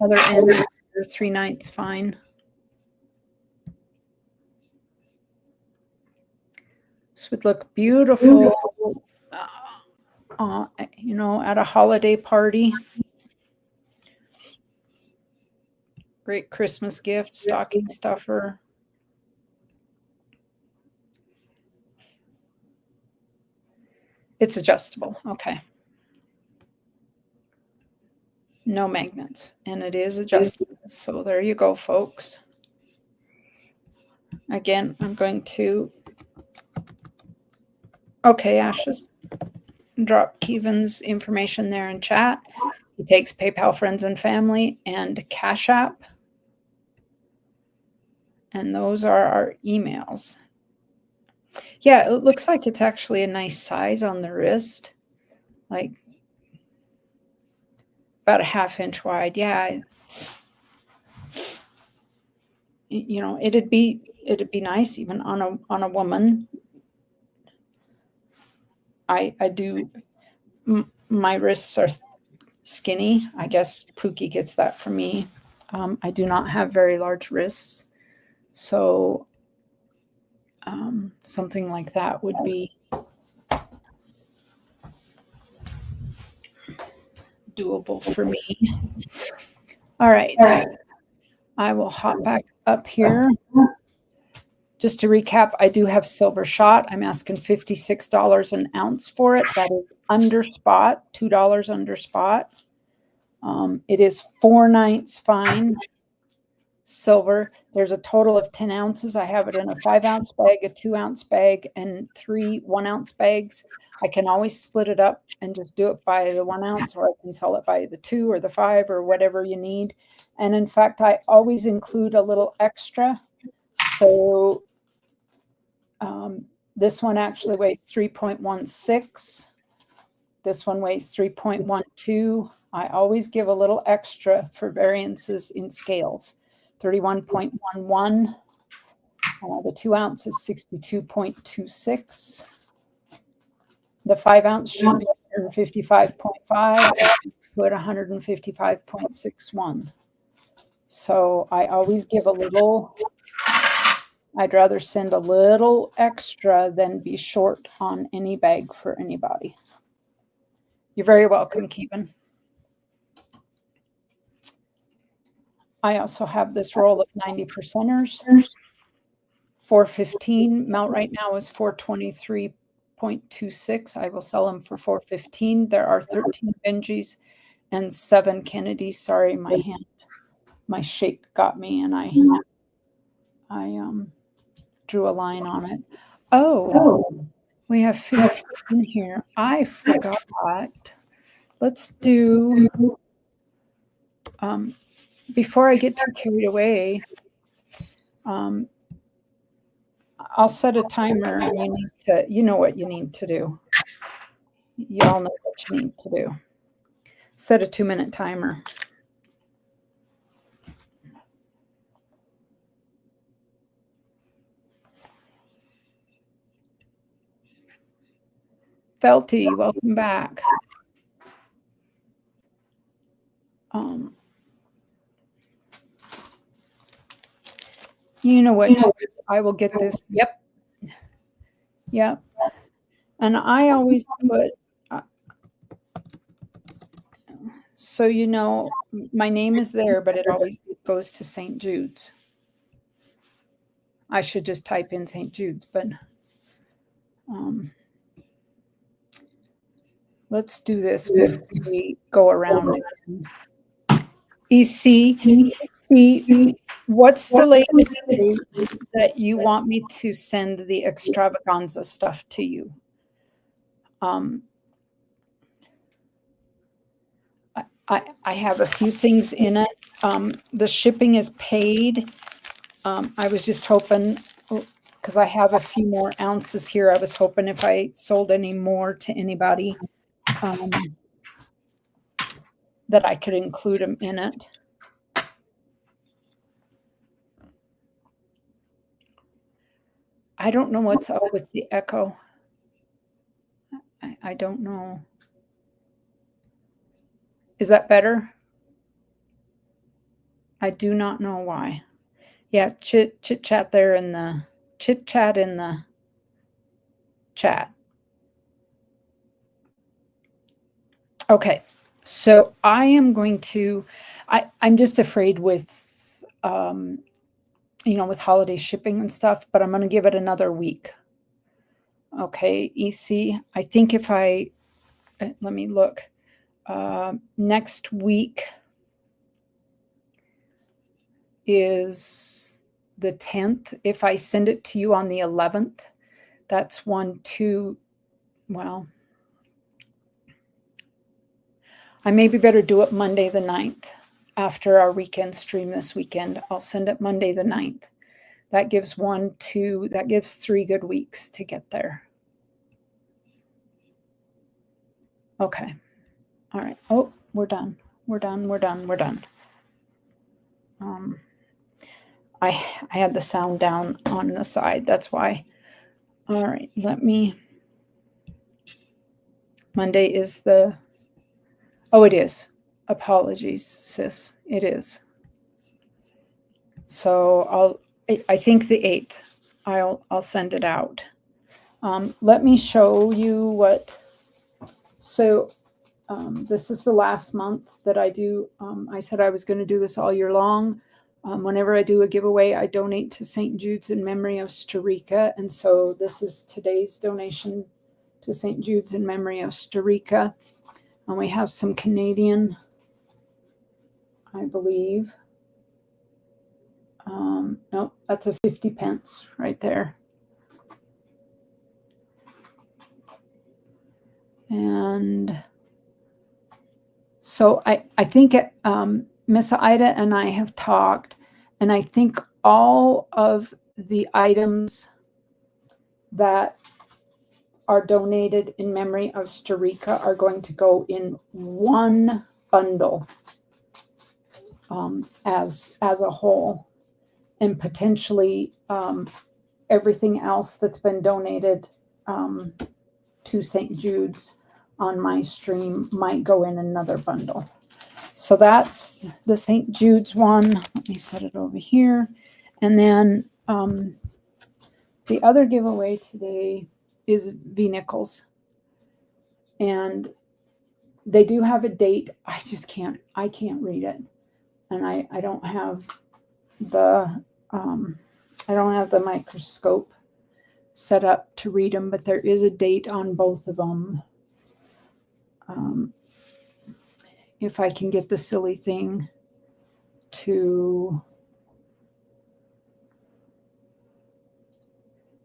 Other ends are 3/9 fine. This would look beautiful, you know, at a holiday party. Great Christmas gift, stocking stuffer. It's adjustable. Okay. No magnets, and it is adjustable. So there you go, folks. Again, I'm going to, okay, Ashes, drop Kevin's information there in chat. He takes PayPal, friends and family, and Cash App. And those are our emails. Yeah, it looks like it's actually a nice size on the wrist, like about a 1/2 inch wide. Yeah. You know, it'd be nice even on a woman. I do, my wrists are skinny. I guess Pookie gets that from me. I do not have very large wrists. So something like that would be doable for me. All right. I will hop back up here. Just to recap, I do have silver shot. I'm asking $56 an ounce for it. That is under spot, $2 under spot. It is 4/9 fine silver. There's a total of 10 ounces. I have it in a 5-ounce bag, a 2-ounce bag, and 3 1-ounce bags. I can always split it up and just do it by the 1 ounce, or I can sell it by the 2 or the 5 or whatever you need. And in fact, I always include a little extra. So this one actually weighs 3.16. This one weighs 3.12. I always give a little extra for variances in scales. 31.11. The 2 ounce is 62.26. The 5 ounce should be 155.5. Put 155.61. So I always give a little. I'd rather send a little extra than be short on any bag for anybody. You're very welcome, Kevin. I also have this roll of 90 percenters. 415. Mount right now is 423.26. I will sell them for 415. There are 13 Benjis and 7 Kennedys. Sorry, my shake got me, and I drew a line on it. Oh, we have 15 here. I forgot. Let's do, before I get too carried away, I'll set a timer, and you know what you need to do. You all know what you need to do. Set a 2-minute timer. Felty, welcome back. You know what? I will get this. Yep. And I always put, so you know, my name is there, but it always goes to St. Jude's. I should just type in St. Jude's, but let's do this before we go around. EC, what's the latest that you want me to send the extravaganza stuff to you? I have a few things in it. The shipping is paid. I was just hoping, because I have a few more ounces here, I was hoping if I sold any more to anybody, that I could include them in it. I don't know what's up with the echo. I don't know. Is that better? I do not know why. Yeah, chit chat there in the chit chat in the chat. Okay, so I am going to. I'm just afraid with with holiday shipping and stuff, but I'm going to give it another week. Okay, EC. I think if I let me look. Next week is the 10th. If I send it to you on the 11th, that's 1, 2. Well, I maybe better do it Monday the 9th after our weekend stream this weekend. I'll send it Monday the 9th. That gives 1, 2, that gives 3 good weeks to get there. Okay. All right. Oh, we're done. We're done. We're done. We're done. I had the sound down on the side. That's why. All right. Monday is the. Oh, it is. Apologies, sis. It is. So I think the 8th. I'll send it out. Let me show you what. So this is the last month that I do. I said I was going to do this all year long. Whenever I do a giveaway, I donate to St. Jude's in memory of Starika. And so this is today's donation to St. Jude's in memory of Starika. And we have some Canadian, I believe. Nope, that's a 50 pence right there. And so I think Miss Ida and I have talked, and I think all of the items that are donated in memory of Starika are going to go in one bundle as a whole, and potentially everything else that's been donated to St. Jude's on my stream might go in another bundle. So that's the St. Jude's one. Let me set it over here. And then the other giveaway today is V. Nichols. And they do have a date. I can't read it. And I don't have the microscope set up to read them, but there is a date on both of them. If I can get the silly thing to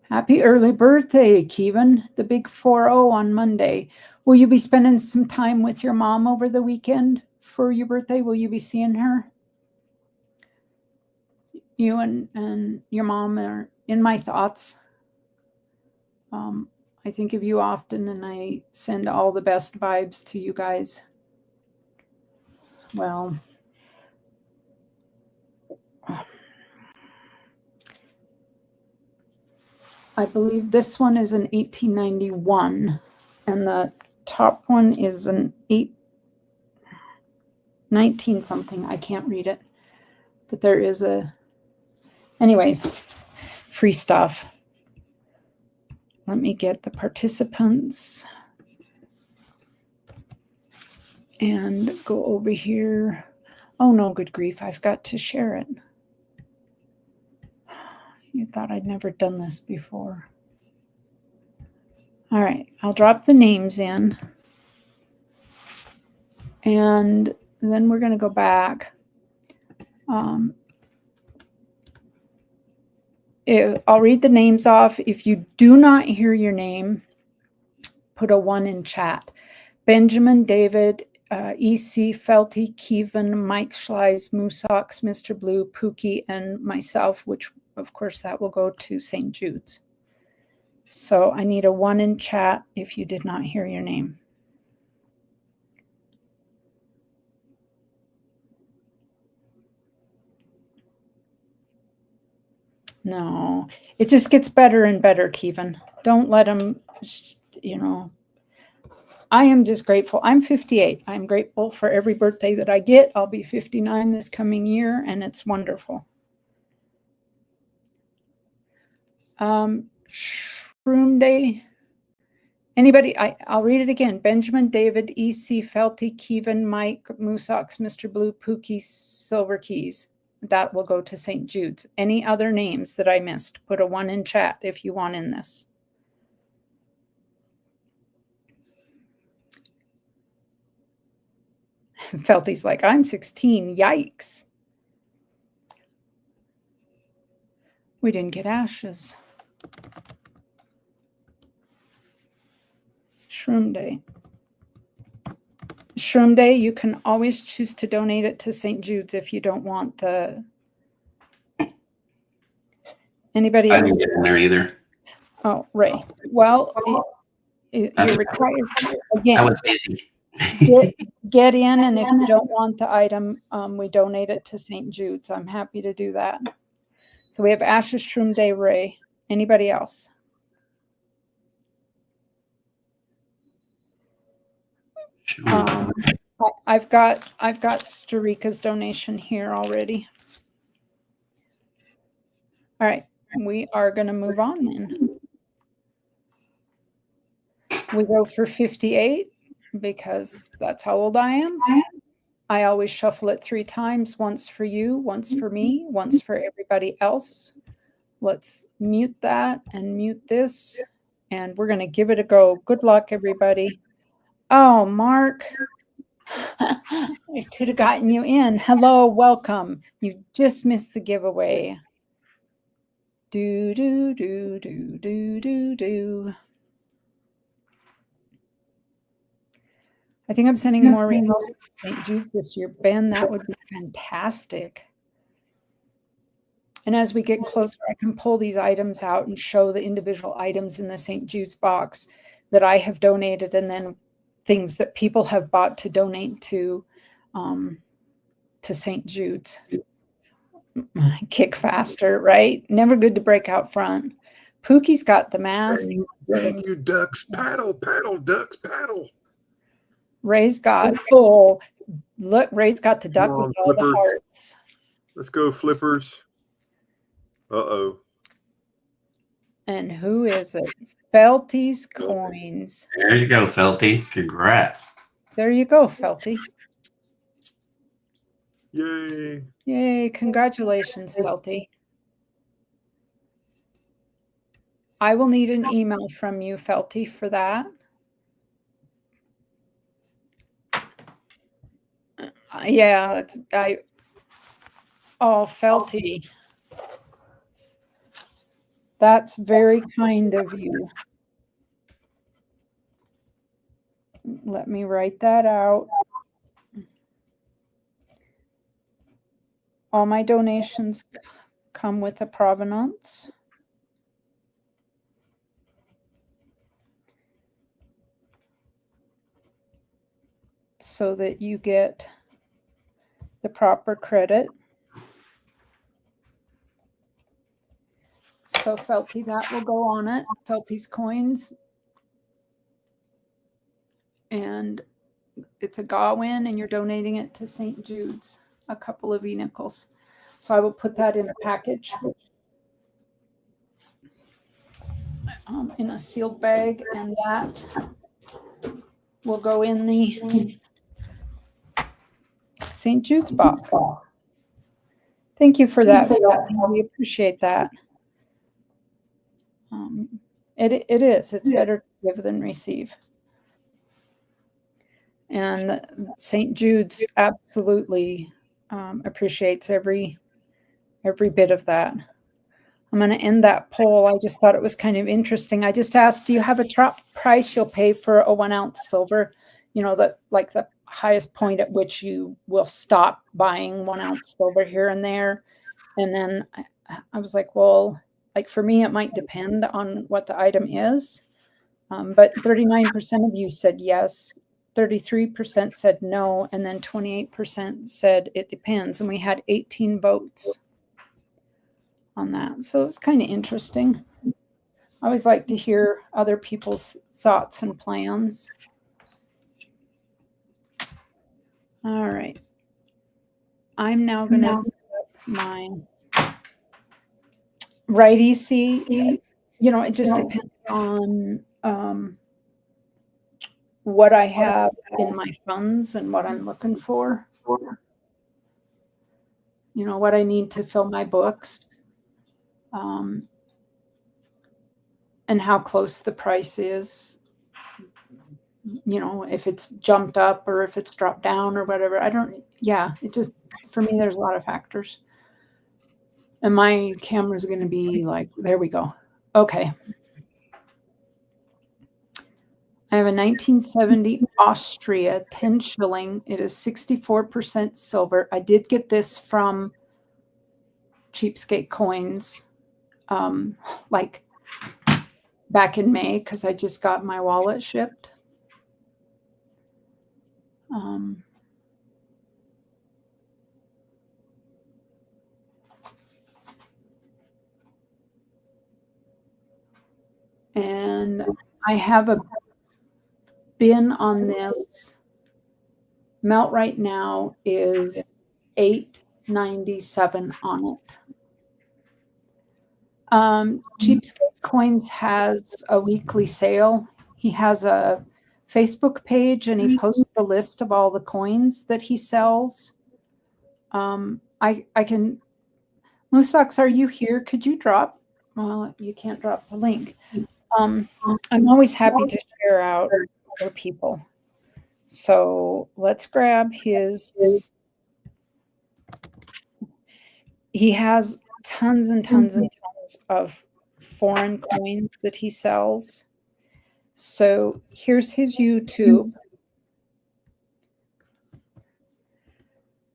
happy early birthday, Kevin, the big 4-0 on Monday. Will you be spending some time with your mom over the weekend for your birthday? Will you be seeing her? You and your mom are in my thoughts. I think of you often, and I send all the best vibes to you guys. Well, I believe this one is an 1891, and the top one is an 19 something. I can't read it, but there is anyways, free stuff. Let me get the participants and go over here. Oh no, good grief, I've got to share it. You thought I'd never done this before. All right, I'll drop the names in. And then we're going to go back. I'll read the names off. If you do not hear your name, put a 1 in chat. Benjamin, David, EC, Felty, Kevin, Mike Schleiz, Moosox, Mr. Blue, Pookie, and myself, which of course that will go to St. Jude's. So I need a 1 in chat if you did not hear your name. No, it just gets better and better, Kevin. Don't let them, I am just grateful. I'm 58. I'm grateful for every birthday that I get. I'll be 59 this coming year, and it's wonderful. Shroom Day. Anybody? I'll read it again. Benjamin, David, EC, Felty, Kevin, Mike, Moosox, Mr. Blue, Pookie, Silver Keys. That will go to St. Jude's. Any other names that I missed? Put a 1 in chat if you want in this. Felty's like, I'm 16. Yikes. We didn't get ashes. Shroom Day. Shroom Day, you can always choose to donate it to St. Jude's if you don't want the... Anybody else? I didn't get in there either. Oh, Ray. Well, you're required again. I was busy. Get in, and if you don't want the item, we donate it to St. Jude's. I'm happy to do that. So we have Ashes Shroom Day, Ray. Anybody else? I've got Starika's donation here already. All right, we are going to move on then. We go for 58 because that's how old I am. I always shuffle it 3 times, once for you, once for me, once for everybody else. Let's mute that and mute this, and we're going to give it a go. Good luck, everybody. Oh, Mark, I could have gotten you in. Hello, welcome. You just missed the giveaway. Do, do, do, do, do, do, do. I think I'm sending more emails to St. Jude's this year. Ben, that would be fantastic. And as we get closer, I can pull these items out and show the individual items in the St. Jude's box that I have donated, and then things that people have bought to donate to St. Jude's. Kick faster, right? Never good to break out front. Pookie's got the mask. Dang you ducks, paddle, paddle, ducks, paddle. Ray's got, look, Ray's got the duck with all the hearts. Let's go, flippers. Uh-oh. And who is it? Felty's Coins. There you go, Felty. Congrats. There you go, Felty. Yay. Yay. Congratulations, Felty. I will need an email from you, Felty, for that. Yeah, Felty. That's very kind of you. Let me write that out. All my donations come with a provenance. So that you get the proper credit. So Felty, that will go on it. Felty's Coins. And it's a Gawain, and you're donating it to St. Jude's, a couple of e-nickels. So I will put that in a package, in a sealed bag, and that will go in the St. Jude's box. Thank you for that. We appreciate that. It is. It's better to give than receive. And St. Jude's absolutely appreciates every bit of that. I'm going to end that poll. I just thought it was kind of interesting. I just asked, do you have a top price you'll pay for a 1 ounce silver? You know, that like the highest point at which you will stop buying 1 ounce silver here and there. And then I was like, well, like for me, it might depend on what the item is. But 39% of you said yes. 33% said no, and then 28% said it depends, and we had 18 votes. on that. So it's kind of interesting. I always like to hear other people's thoughts and plans. All right. I'm now going to put up my right EC. You know, it just depends on what I have in my funds and what I'm looking for. You know, what I need to fill my books. And how close the price is. You know, if it's jumped up or if it's dropped down or whatever. It just, for me, there's a lot of factors. And my camera's going to be like, there we go. Okay. I have a 1970 Austria 10 shilling. It is 64% silver. I did get this from Cheapskate Coins, like back in May, because I just got my wallet shipped. And I have a bin on this. Melt right now is $8.97 on it. Cheapskate Coins has a weekly sale. He has a Facebook page and he posts the list of all the coins that he sells. I can, Moosox, are you here? Could you drop? Well, you can't drop the link. I'm always happy to share out other people. So let's grab his. He has tons and tons and tons of foreign coins that he sells. So here's his YouTube.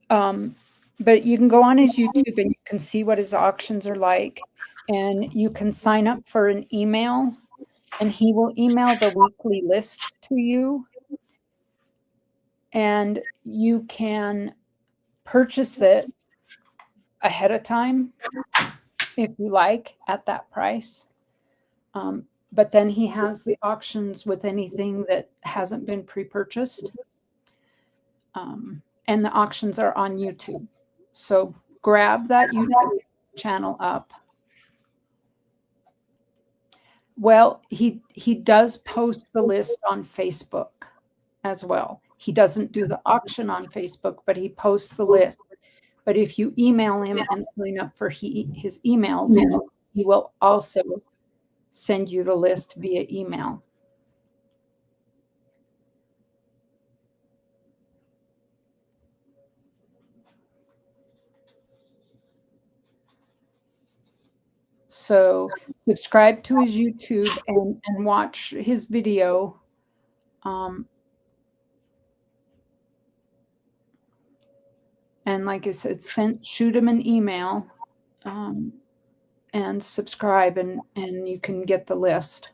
But you can go on his YouTube and you can see what his auctions are like. And you can sign up for an email and he will email the weekly list to you. And you can purchase it ahead of time if you like at that price. But then he has the auctions with anything that hasn't been pre-purchased. And the auctions are on YouTube. So grab that YouTube channel up. Well, he does post the list on Facebook as well. He doesn't do the auction on Facebook, but he posts the list. But if you email him and sign up for his emails, he will also send you the list via email. So subscribe to his YouTube and watch his video. And like I said, shoot him an email and subscribe and you can get the list.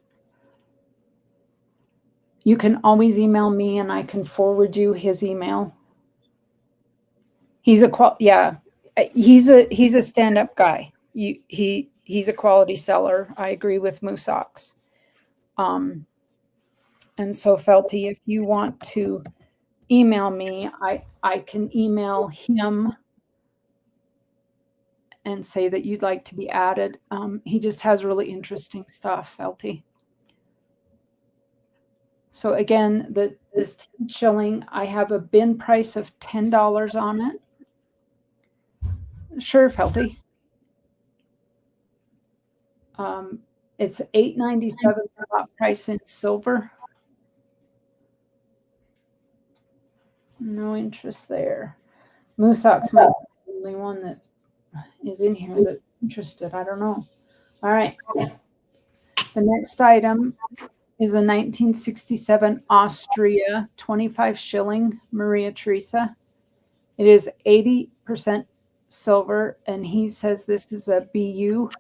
You can always email me and I can forward you his email. He's a stand-up guy. He's a quality seller. I agree with Moosox. And so Felty, if you want to email me, I can email him and say that you'd like to be added. He just has really interesting stuff, Felty. So again, this 10 shilling, I have a bin price of $10 on it. Sure, Felty. It's $8.97 spot price in silver. No interest there. Moosox might be the only one that is in here that's interested. I don't know. All right. The next item is a 1967 Austria 25 shilling Maria Theresa. It is 80% silver, and he says this is a BU.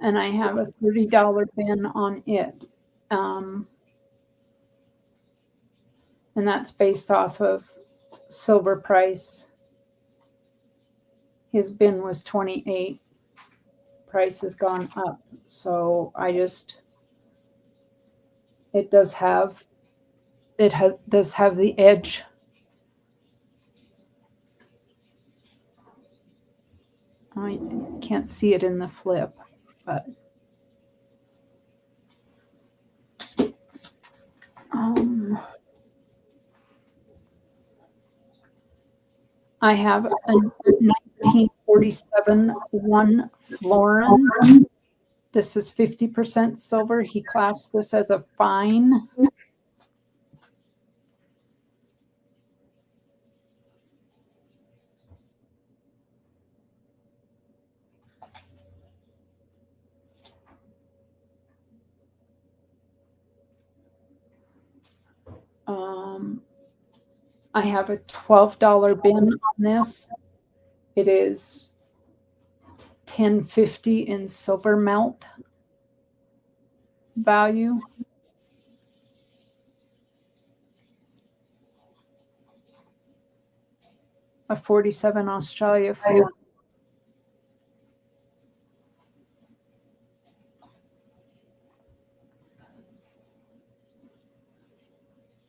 and I have a $30 bin on it. And that's based off of silver price. His bin was 28. Price has gone up. So it does have the edge. I can't see it in the flip, but I have a 1947 one florin. This is 50% silver. He classed this as a fine. I have a $12 bin on this. It is $10.50 in silver melt value. A 47 Australia floor.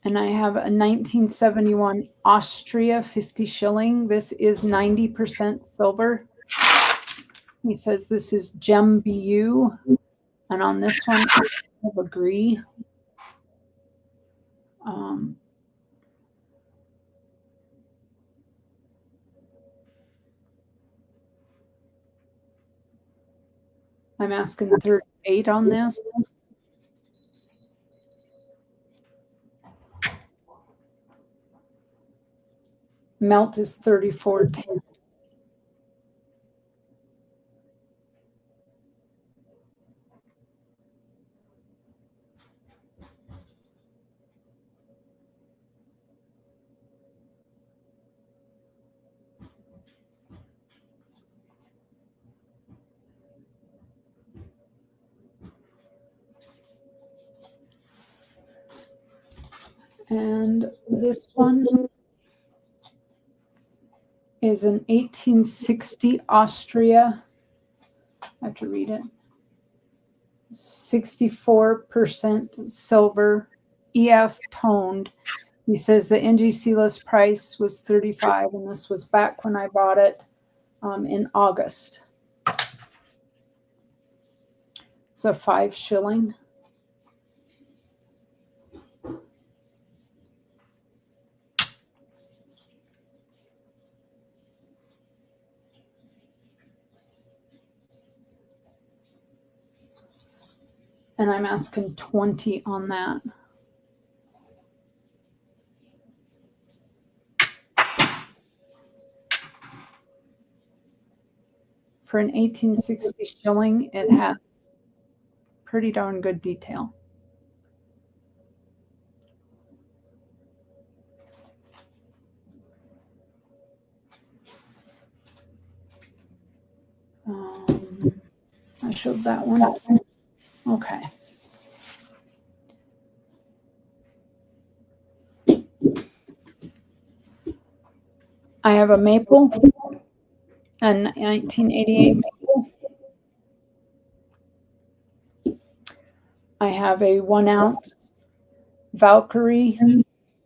And I have a 1971 Austria 50 shilling. This is 90% silver. He says this is gem BU. And on this one, I agree. I'm asking 38 on this. Melt is 34.10. And this one is an 1860 Austria. I have to read it. 64% silver, EF toned. He says the NGC list price was 35, and this was back when I bought it in August. It's a 5 shilling. And I'm asking 20 on that. For an 1860 shilling, it has pretty darn good detail. I showed that one. Okay. I have a maple, a 1988 maple. I have a 1 ounce Valkyrie,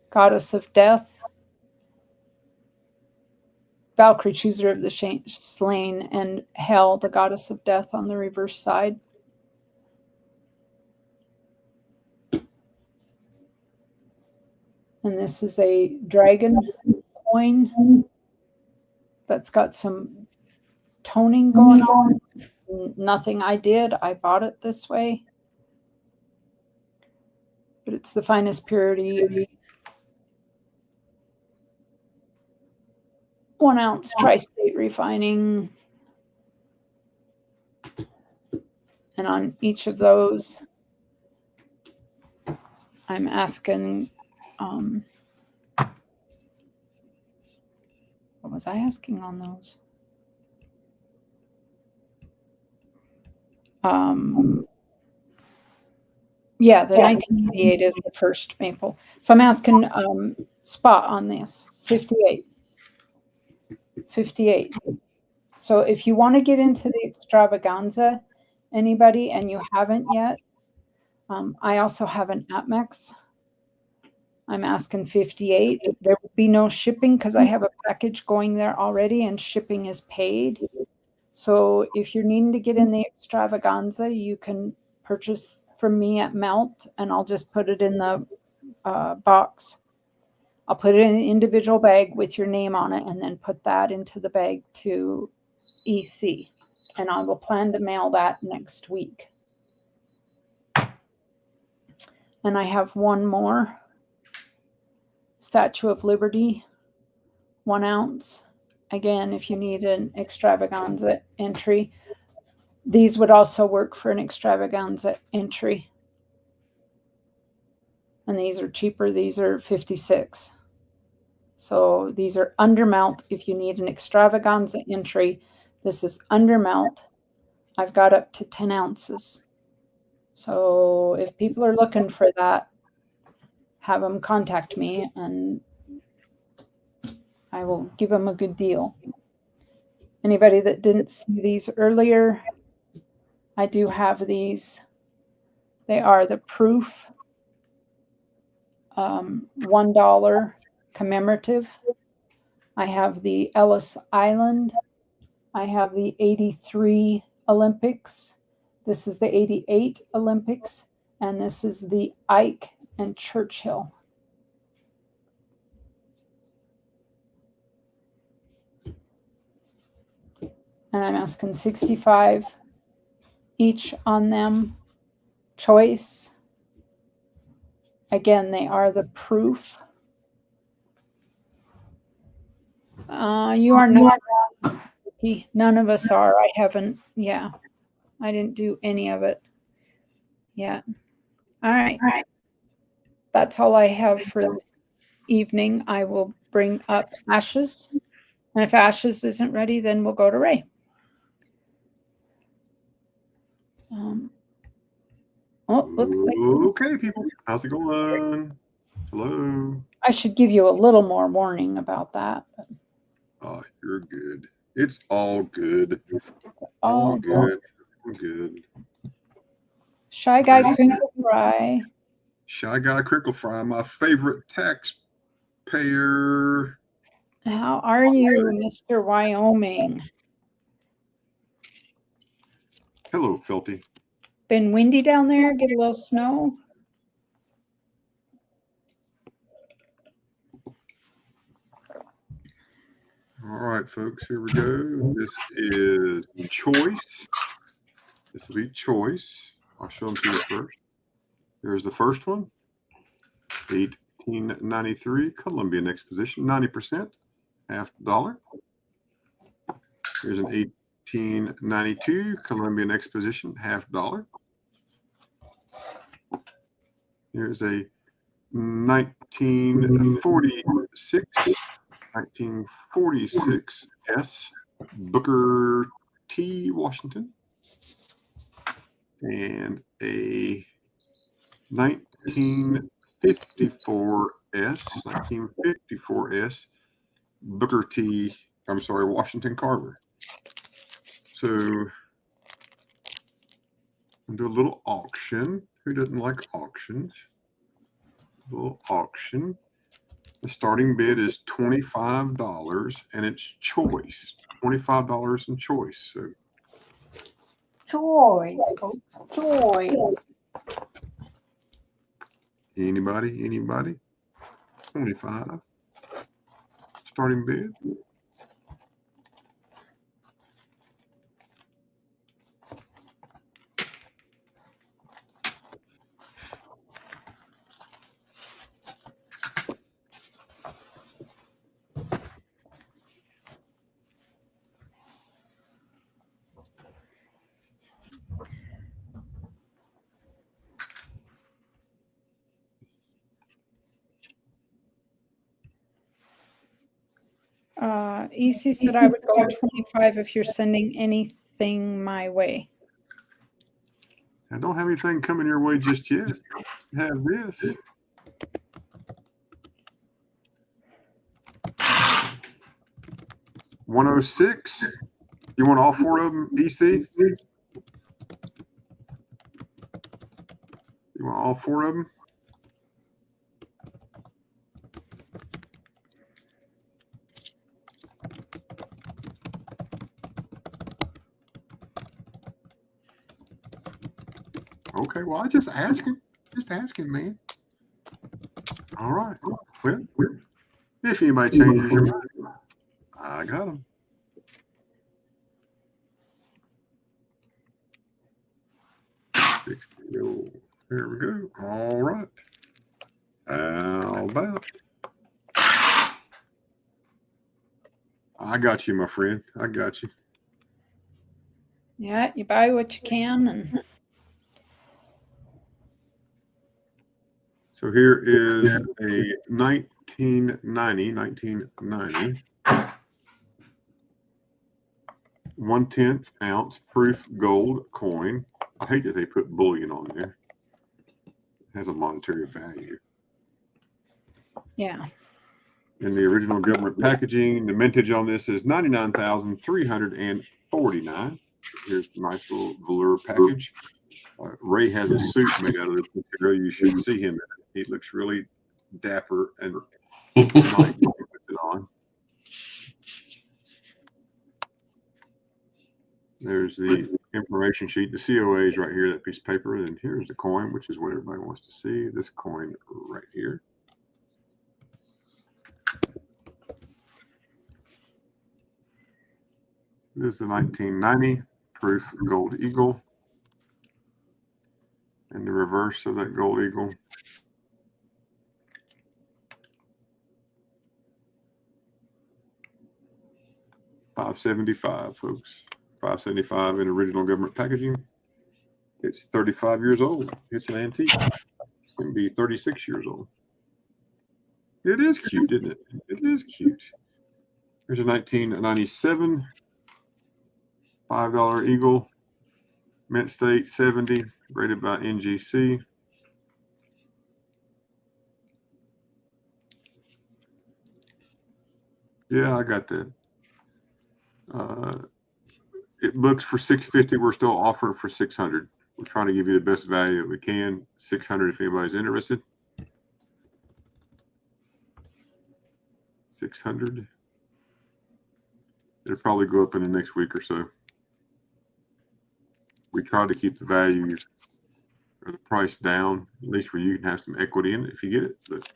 goddess of death. Valkyrie, chooser of the slain, and Hell, the goddess of death, on the reverse side. And this is a dragon coin that's got some toning going on. Nothing I did. I bought it this way. But it's the finest purity. 1 ounce tri-state refining. And on each of those, I'm asking, what was I asking on those? Yeah, the 1988 is the first maple. So I'm asking spot on this, 58. 58. So if you want to get into the extravaganza, anybody, and you haven't yet, I also have an Atmex. I'm asking 58. There will be no shipping because I have a package going there already and shipping is paid. So if you're needing to get in the extravaganza, you can purchase from me at Melt, and I'll just put it in the box. I'll put it in an individual bag with your name on it and then put that into the bag to EC. And I will plan to mail that next week. And I have one more. Statue of Liberty, 1 ounce. Again, if you need an extravaganza entry, these would also work for an extravaganza entry. And these are cheaper. These are 56. So these are under melt. If you need an extravaganza entry, this is under melt. I've got up to 10 ounces. So if people are looking for that, have them contact me and I will give them a good deal. Anybody that didn't see these earlier, I do have these. They are the proof $1 commemorative. I have the Ellis Island. I have the 83 Olympics. This is the 88 Olympics. And this is the Ike and Churchill. And I'm asking 65 each on them. Choice. Again, they are the proof. You are not. None of us are. I haven't. Yeah. I didn't do any of it yet. All right. That's all I have for this evening. I will bring up Ashes. And if Ashes isn't ready, then we'll go to Ray. Looks like. Okay, people. How's it going? Hello. I should give you a little more warning about that. Oh, you're good. It's all good. All good. All good. Shy Guy Crinkle Fry. Shy Guy Crinkle Fry, my favorite taxpayer. How are you, Mr. Wyoming? Hello, Filthy. Been windy down there? Get a little snow? All right, folks, here we go. This is choice. This will be choice. I'll show them to you first. Here's the first one. 1893 Columbian Exposition, 90%, $50. Here's an 1892 Columbian Exposition, $50. Here's a 1946 S Booker T Washington, and a 1954 S Booker T, I'm sorry, Washington Carver. So I'll do a little auction. Who doesn't like auctions? A little auction. The starting bid is $25 and it's choice. $25 in choice. So Choice, folks. Choice. Anybody? 25. Starting bid. EC said I would go 25 if you're sending anything my way. I don't have anything coming your way just yet. Have this. $106. You want all four of them, EC? You want all four of them? Okay, well, I just asking. Just asking, man. All right. Well, if anybody changes your mind, I got them. There we go. All right. How about? I got you, my friend. I got you. Yeah, you buy what you can. And so here is a 1990 1/10 ounce proof gold coin. I hate that they put bullion on there. It has a monetary value. yeah. In the original government packaging, the mintage on this is 99,349. Here's a nice little velour package. Ray has a suit made out of this material. You should see him in it. He looks really dapper and nice when he puts it on. There's the information sheet. The COA is right here, that piece of paper. And here's the coin, which is what everybody wants to see. This coin right here. This is the 1990 proof gold eagle. And the reverse of that gold eagle. $575, folks. $575 in original government packaging. It's 35 years old. It's an antique. It can be 36 years old. It is cute, isn't it? It is cute. Here's a 1997 $5 eagle. Mint state 70, rated by NGC. Yeah, I got that. It books for $650. We're still offering for $600. We're trying to give you the best value that we can. $600 if anybody's interested. $600. It'll probably go up in the next week or so. We try to keep the value or the price down, at least where you can have some equity in it if you get it. But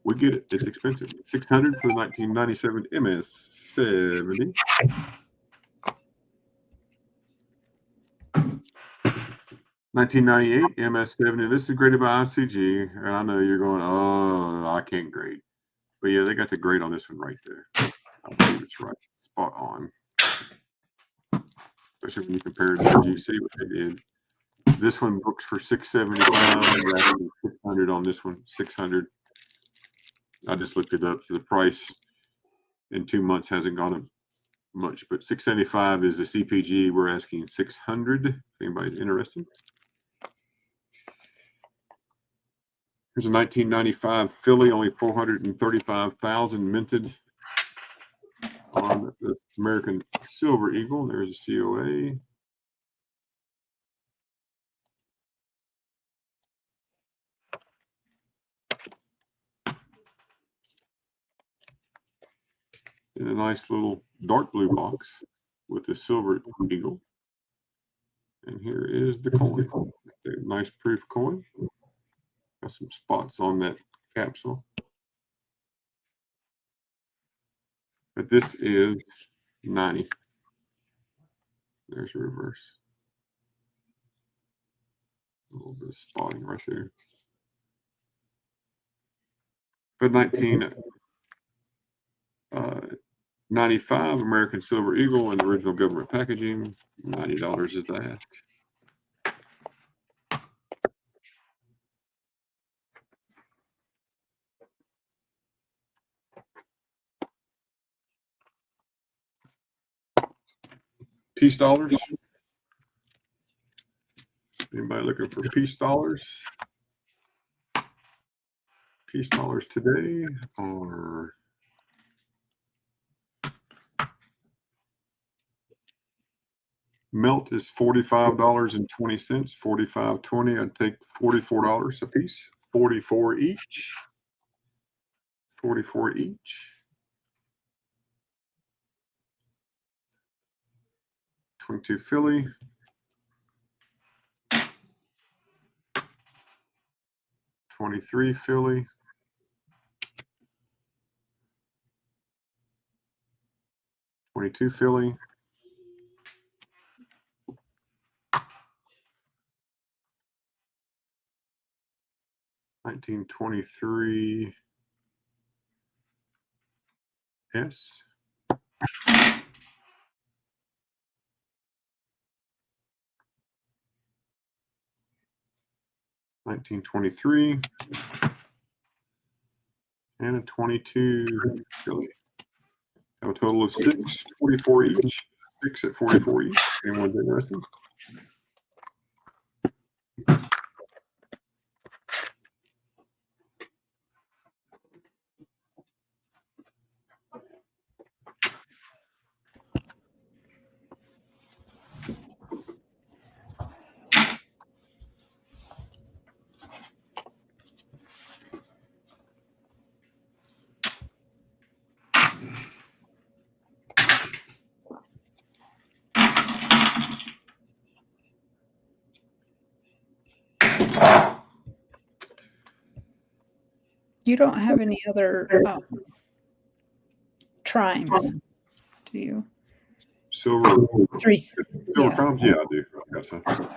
we get it. It's expensive. $600 for the 1997 MS-70. $1998 MS-70. This is graded by ICG. And I know you're going, oh, I can't grade. But yeah, they got the grade on this one right there. I believe it's right. Spot on. Especially when you compare it to GC, what they did. This one books for $675. $600 on this one. $600. I just looked it up. So the price in 2 months hasn't gone up much, but $675 is the CPG. We're asking $600 if anybody's interested. Here's a 1995 Philly, only 435,000 minted on the American Silver Eagle. There's a COA. In a nice little dark blue box with the Silver Eagle. And here is the coin. A nice proof coin. Got some spots on that capsule. But this is 90. There's a reverse. A little bit of spotting right there. But 1995 American Silver Eagle in the original government packaging. $90 is the ask. Peace dollars. Anybody looking for peace dollars? Peace dollars today are melt is $45.20, $45.20. I'd take $44 a piece, 44 each, 44 each. 22 Philly. 23 Philly. 22 Philly. 1923 S. 1923 and a 22 Philly. Have a total of 6, 44 each. 6 at 44 each. Anyone's interested? You don't have any other trimes, do you? Silver. Three. Silver Yeah. columns? Yeah, I do. I got some. I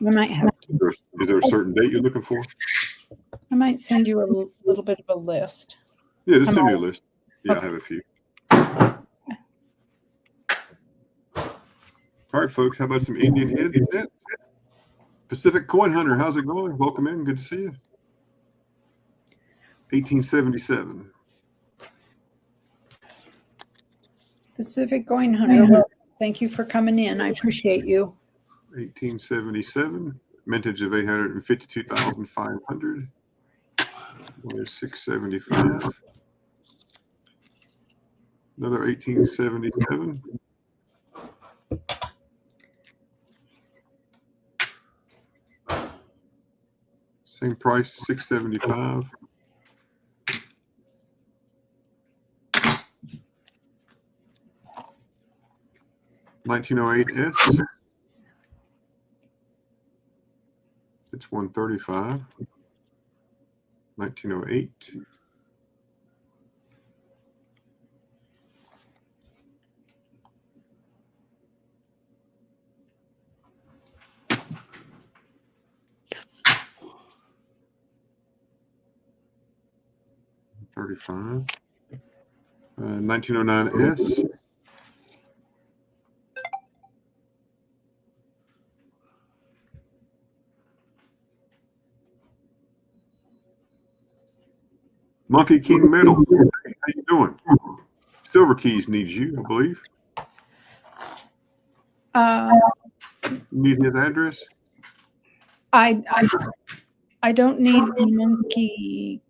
might have. Is there a certain date you're looking for? I might send you a little bit of a list. Yeah, just send me a list. Yeah, Okay. I have a few. All right, folks. How about some Indian head? Pacific Coin Hunter. How's it going? Welcome in. Good to see you. 1877. Pacific Coin Hunter. Well, thank you for coming in. I appreciate you. 1877. Mintage of 852,500. 675. Another 1877. Same price, 675. $1908S. It's 135. 1908. $35. 1909S. Monkey King Metal. How you doing? Silver Keys needs you, I believe. Need his address? I don't need Monkey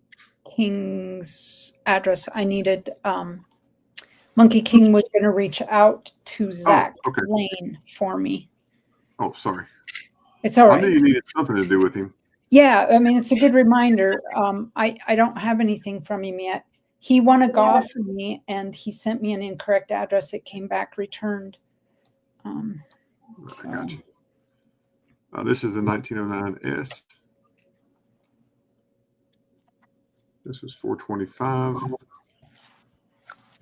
King's address. I needed Monkey King was going to reach out to Zach Lane for me. Oh, sorry. It's all right. I knew you needed something to do with him. Yeah, I mean, it's a good reminder. I don't have anything from him yet. He won a golf from me, and he sent me an incorrect address. It came back returned. I got you. This is the 1909S. This was 425.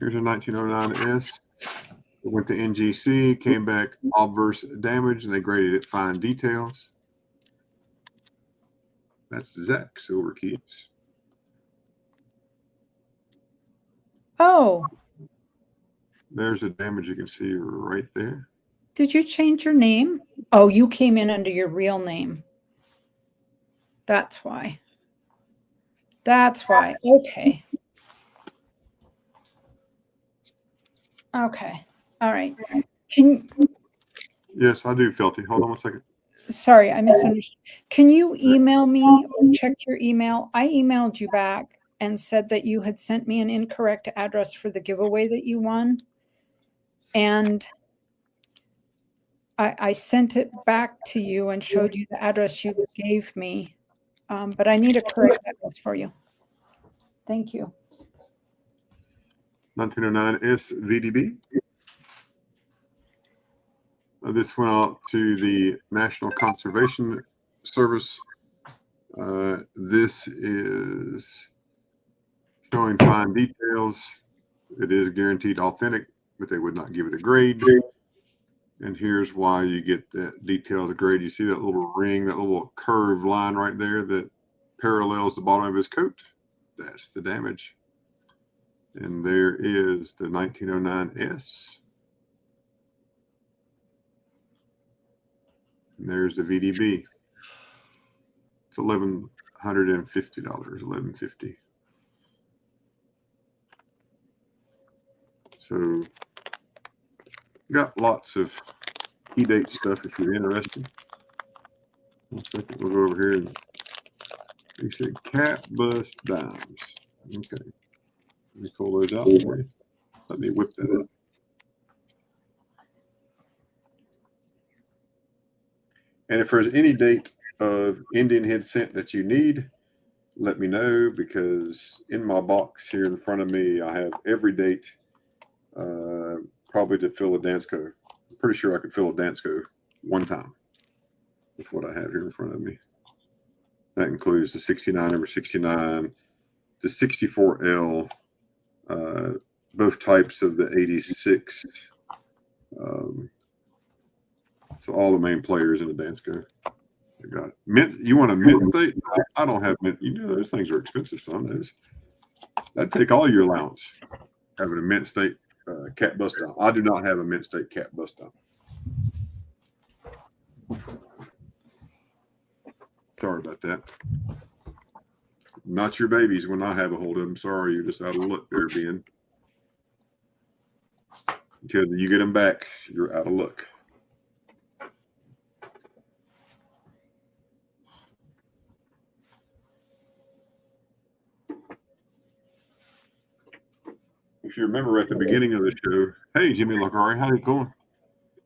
Here's a 1909S. It went to NGC, came back obverse damage, and they graded it fine details. That's Zach Silver Keys. Oh. There's the damage you can see right there. Did you change your name? Oh, you came in under your real name. That's why. That's why. Okay. Okay. All right. Yes, I do, Felty. Hold on one second. Sorry, I misunderstood. Can you email me or check your email? I emailed you back and said that you had sent me an incorrect address for the giveaway that you won. And I sent it back to you and showed you the address you gave me. But I need a correct address for you. Thank you. 1909S VDB. This went out to the National Conservation Service. This is showing fine details. It is guaranteed authentic, but they would not give it a grade. And here's why you get that detail of the grade. You see that little ring, that little curved line right there that parallels the bottom of his coat? That's the damage. And there is the 1909S. And there's the VDB. It's $1,150, $1,150. So got lots of key date stuff if you're interested. 1 second, we'll go over here and you said cat bust dimes. Okay. Let me pull those out for you. Let me whip that up. And if there's any date of Indian head scent that you need, let me know, because in my box here in front of me, I have every date probably to fill a Dansko. I'm pretty sure I could fill a Dansko one time with what I have here in front of me. That includes the 69 number 69, the 64L, both types of the 86. So all the main players in the Dansko. I got it. Mint. You want a mint state? I don't have mint. You know those things are expensive. Some days. That'd take all your allowance. Having a mint state cat bust down. I do not have a mint state cat bust down. Sorry about that. Not your babies when I have a hold of them. Sorry, you're just out of luck there, Ben. Until you get them back, you're out of luck. If you remember at the beginning of the show, hey, Jimmy Lagari, how you going?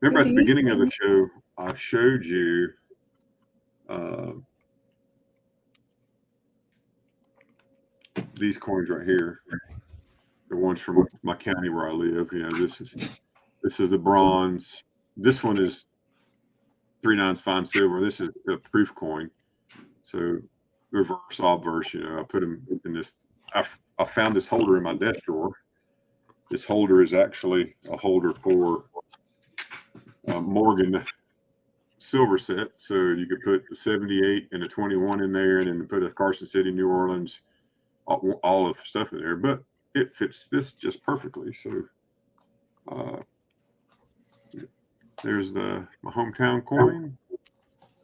Remember at the beginning of the show, I showed you these coins right here. The ones from my county where I live. You know, this is the bronze. This one is 3/9 fine silver. This is a proof coin. So reverse, obverse. You know, I put them in this. I found this holder in my desk drawer. This holder is actually a holder for Morgan silver set. So you could put the 78 and the 21 in there, and then put a Carson City, New Orleans, all of the stuff in there. But it fits this just perfectly. So there's my hometown coin,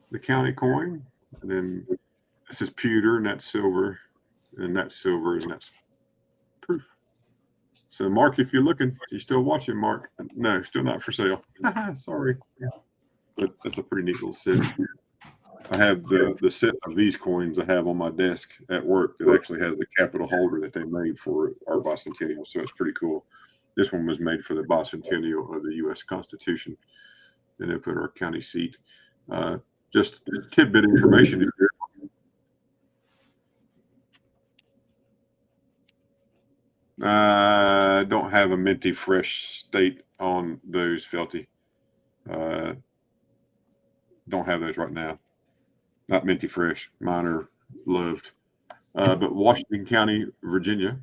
the county coin, and then this is pewter, and that's silver, and that's silver, and that's proof. So, Mark, if you're looking, you still watching, Mark? No, still not for sale. Sorry. But that's a pretty neat little set. I have the set of these coins I have on my desk at work that actually has the capital holder that they made for our bicentennial. So it's pretty cool. This one was made for the bicentennial of the U.S. Constitution. And they put our county seat. Just tidbit information here. Don't have a minty fresh state on those, Felty. Don't have those right now. Not minty fresh. Mine are loved. But Washington County, Virginia,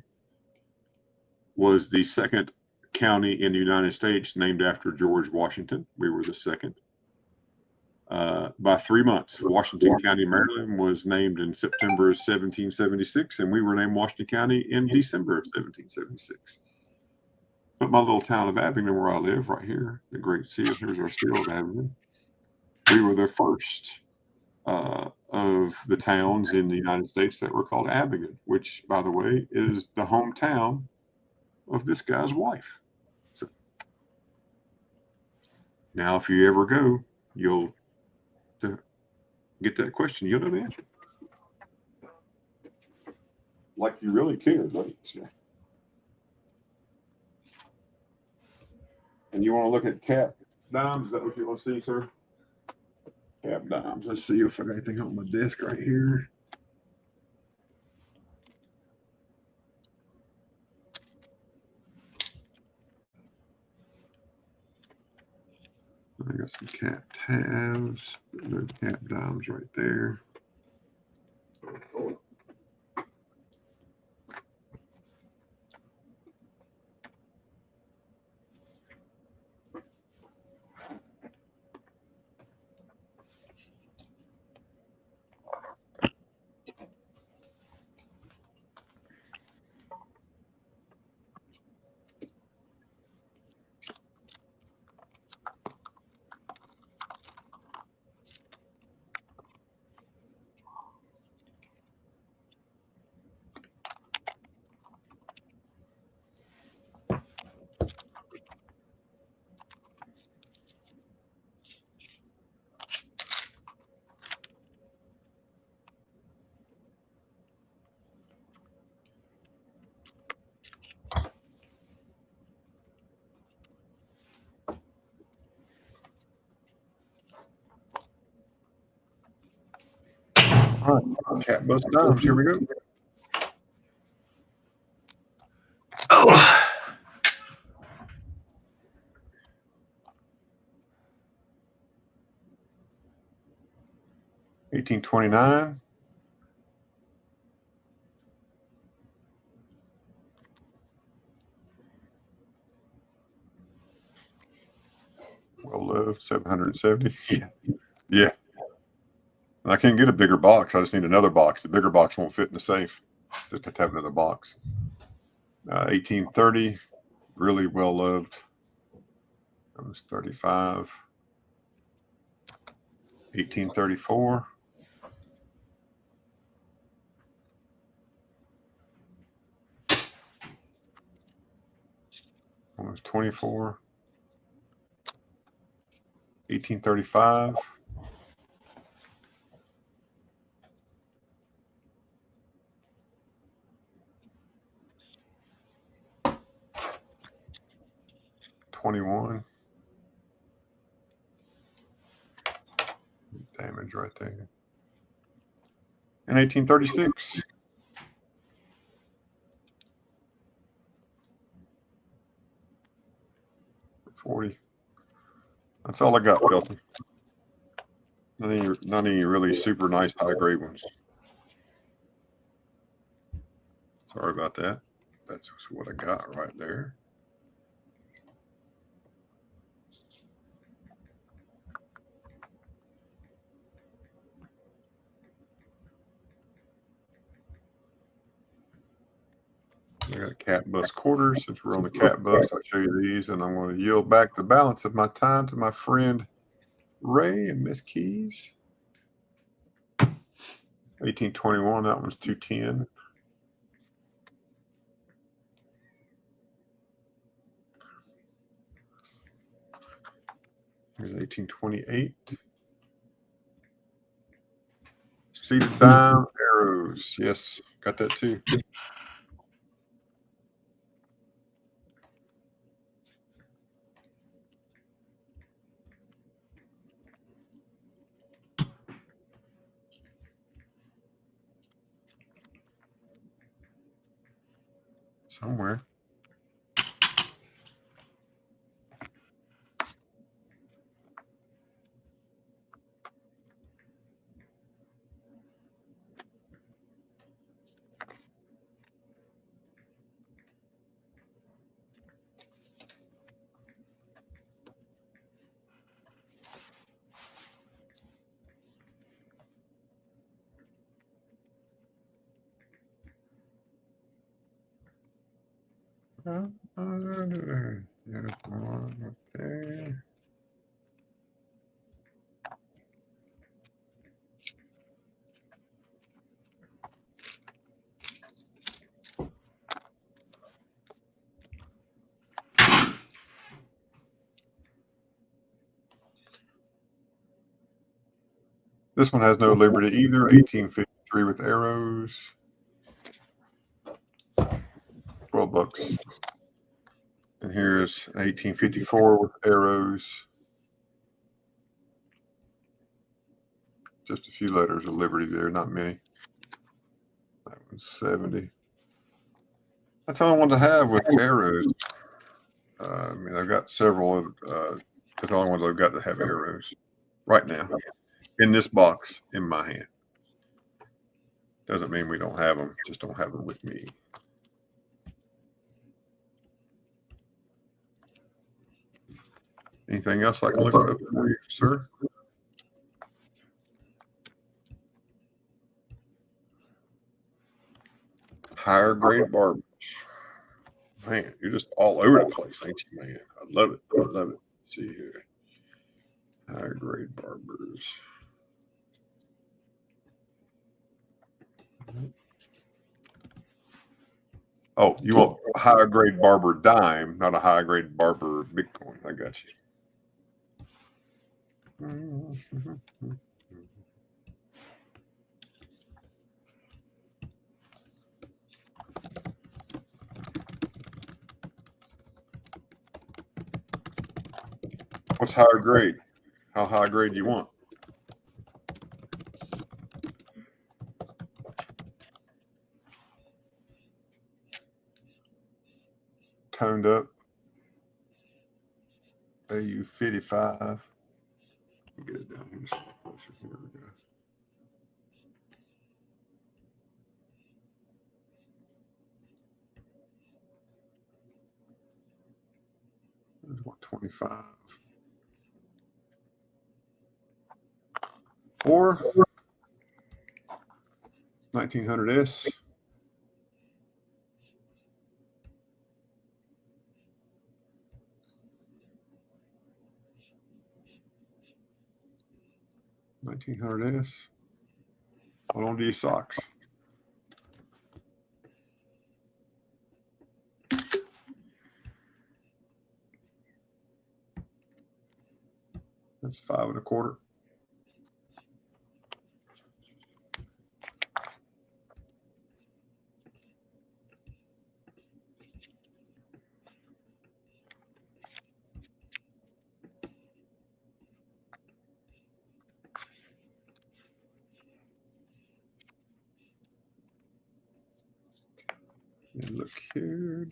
was the second county in the United States named after George Washington. We were the second. By 3 months, Washington County, Maryland was named in September of 1776, and we were named Washington County in December of 1776. But my little town of Abingdon, where I live, right here, the Great Seal, here's our seal of Abingdon. We were the first of the towns in the United States that were called Abingdon, which, by the way, is the hometown of this guy's wife. So now, if you ever go, you'll get that question. You'll know the answer. Like you really care, don't you? And you want to look at cap dimes? Is that what you want to see, sir? Cap dimes. Let's see if I got anything on my desk right here. I got some cap tabs, no cap dimes right there. All right, cap bust dimes. Here we go. Oh. 1829. Well loved, 770. Yeah. Yeah. I can't get a bigger box. I just need another box. The bigger box won't fit in the safe. Just have to have another box. 1830, really well loved. That was 35. 1834. Almost 24. 1835. 21. Damage right there. And 1836. 40. That's all I got, Felton. None of you really super nice high grade ones. Sorry about that. That's what I got right there. I got a cat bus quarter. Since we're on the cat bus, I'll show you these, and I'm going to yield back the balance of my time to my friend Ray and Miss Keys. 1821, that one's 210. Here's 1828. Seated dime arrows. Yes, got that too. Somewhere. There's one right there. This one has no Liberty either. 1853 with arrows. $12. And here's 1854 with arrows. Just a few letters of Liberty there, not many. That one's 70. That's all I wanted to have with arrows. I mean, I've got several. That's the only ones I've got that have arrows right now in this box in my hand. Doesn't mean we don't have them, just don't have them with me. Anything else I can look up for you, sir? Higher grade barbers. Man, you're just all over the place, ain't you, man? I love it. I love it. Let's see here. Higher grade barbers. Oh, you want a higher grade barber dime, not a higher grade barber Bitcoin. I got you. What's higher grade? How high grade do you want? Toned up. AU 55. Get it down here. Here we go. There's what, 25. Or 1900S. $1,900S. Hold on to your socks. That's 5 1/4. And look here.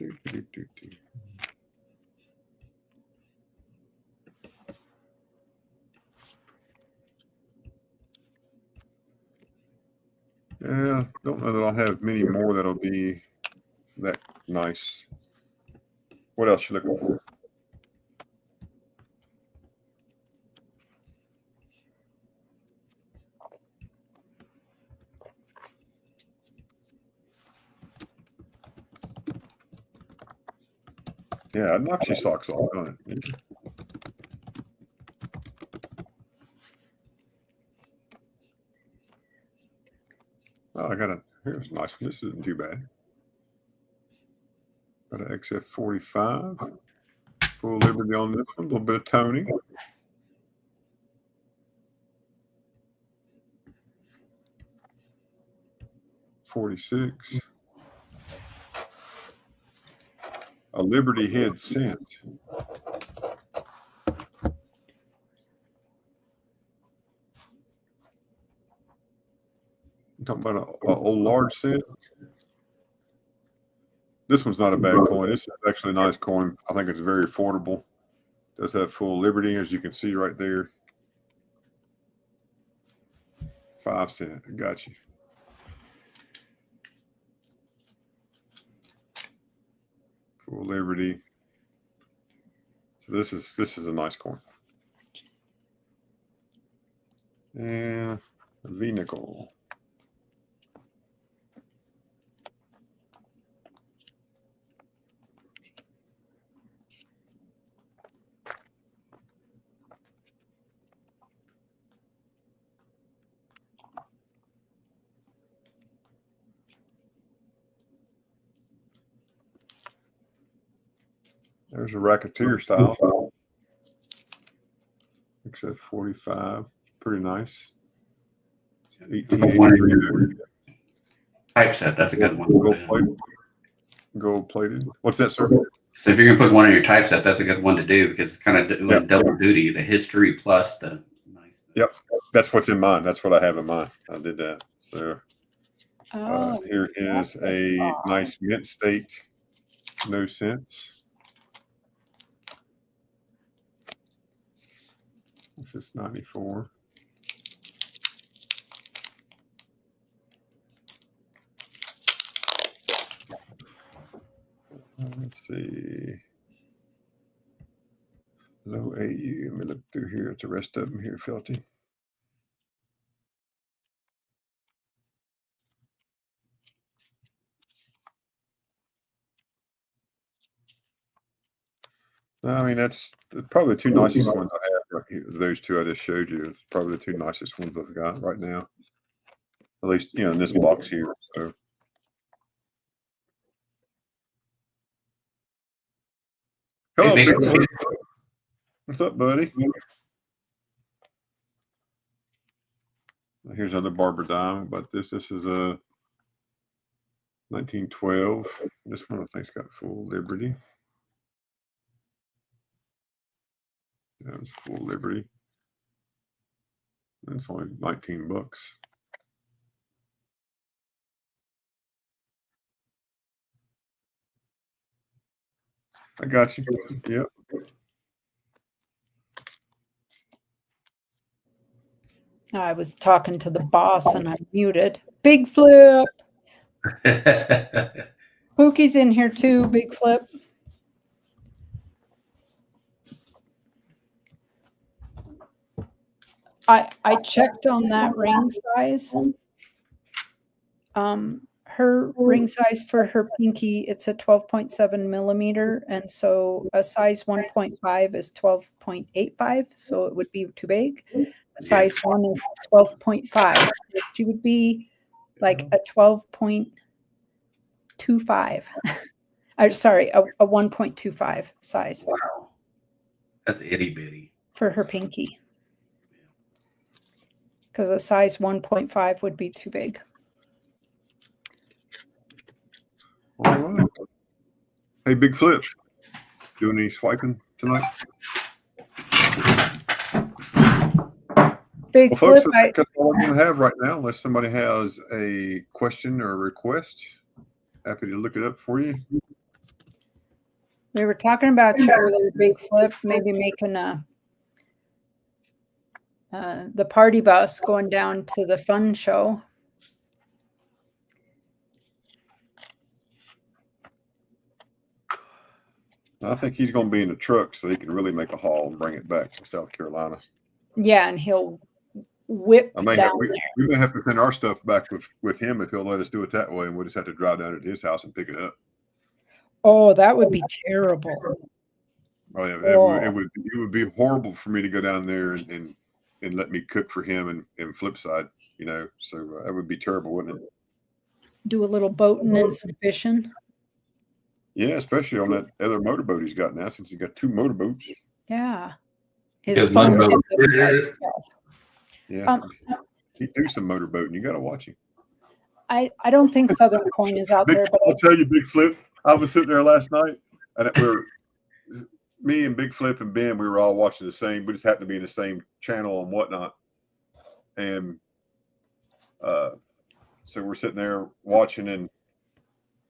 Yeah, don't know that I'll have many more that'll be that nice. What else you looking for? Yeah, I'd knock your socks off, don't it? Oh, I got a, here's a nice one. This isn't too bad. Got an XF45. Full Liberty on this one. A little bit of toning. $46. A Liberty head cent. You talking about a old large cent? This one's not a bad coin. This is actually a nice coin. I think it's very affordable. Does have full Liberty, as you can see right there. 5 cent. I got you. Full Liberty. So this is a nice coin. And a V nickel. There's a racketeer style. Except 45. Pretty nice. 1883. Typeset, that's a good one. to put in. Gold plated. What's that, sir? So if you're gonna put one in your typeset, that's a good one to do because it's kind of doing double duty, the history plus the nice. Yep, that's what's in mine. That's what I have in mine. I did that. So here is a nice mint state, no cents. This is 94. Let's see. Low AU. Let me look through here at the rest of them here, Felty. I mean, that's probably the two nicest ones I have right here. Those two I just showed you. It's probably the two nicest ones I've got right now. At least, in this box here. So. Hello, Hey, Bigfoot. What's up, buddy? Here's another Barber dime, but this is a 1912. This one I think's got full Liberty. That was full Liberty. It's only 19 bucks. I got you. Yep. I was talking to the boss and I muted. Big Flip. Pookie's in here too, Big Flip. I checked on that ring size. Her ring size for her pinky, it's a 12.7 millimeter, and so a size 1.5 is 12.85, so it would be too big. A size 1 is 12.5. She would be like a 12.25. Sorry, a 1.25 size. Wow, that's itty bitty for her pinky. Because a size 1.5 would be too big. All right. Hey, Big Flip, doing any swiping tonight? Big Flip, Flip, that's all we're going to have right now, unless somebody has a question or a request. Happy to look it up for you. We were talking about you earlier, Big Flip, maybe making the party bus going down to the fun show. I think he's going to be in the truck so he can really make a haul and bring it back to South Carolina. Yeah, and he'll whip we may have to send our stuff back with him if he'll let us do it that way, and we'll just have to drive down to his house and pick it up. Oh, that would be terrible. Oh yeah, it would be horrible for me to go down there and let me cook for him and Flipside, so that would be terrible, wouldn't it? Do a little boating and some fishing. Yeah, especially on that other motorboat he's got now, since he's got two motorboats. Yeah. His phone Yeah. He do some motorboating. You got to watch him. I don't think Southern Coin is out there, but I'll tell you, Big Flip, I was sitting there last night, and me and Big Flip and Ben, we were all watching the same. We just happened to be in the same channel and whatnot. And so we're sitting there watching, and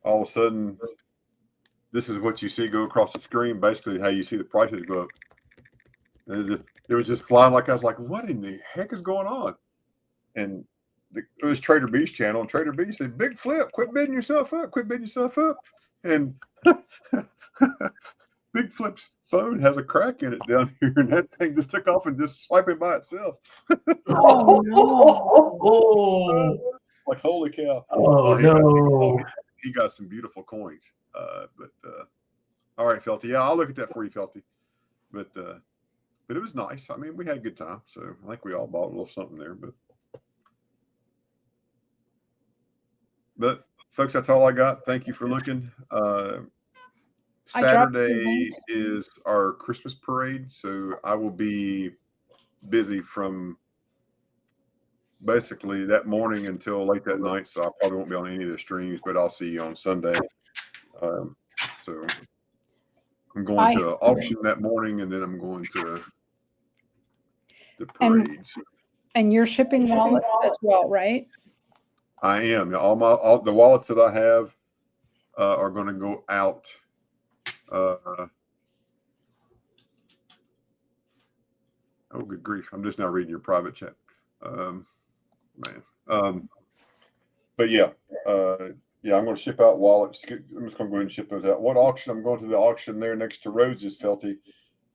all of a sudden, this is what you see go across the screen, basically how you see the prices go up. And it was just flying like I was like, what in the heck is going on? And it was Trader B's channel, and Trader B said, Big Flip, quit bidding yourself up. And Big Flip's phone has a crack in it down here, and that thing just took off and just swiping by itself. Oh, no. Like, holy cow. No. He got some beautiful coins. All right, Felty. Yeah, I'll look at that for you, Felty. But it was nice. I mean, we had a good time. So I think we all bought a little something there. But folks, that's all I got. Thank you for looking. Saturday is our Christmas parade, so I will be busy from basically that morning until late that night, so I probably won't be on any of the streams, but I'll see you on Sunday. So I'm going to auction that morning, and then I'm going to the parades. And you're shipping wallets as well, right? I am. All the wallets that I have are going to go out. Oh, good grief! I'm just now reading your private chat, man. But yeah, I'm going to ship out wallets. I'm just going to go ahead and ship those out. What auction? I'm going to the auction there next to Rhodes' Felty,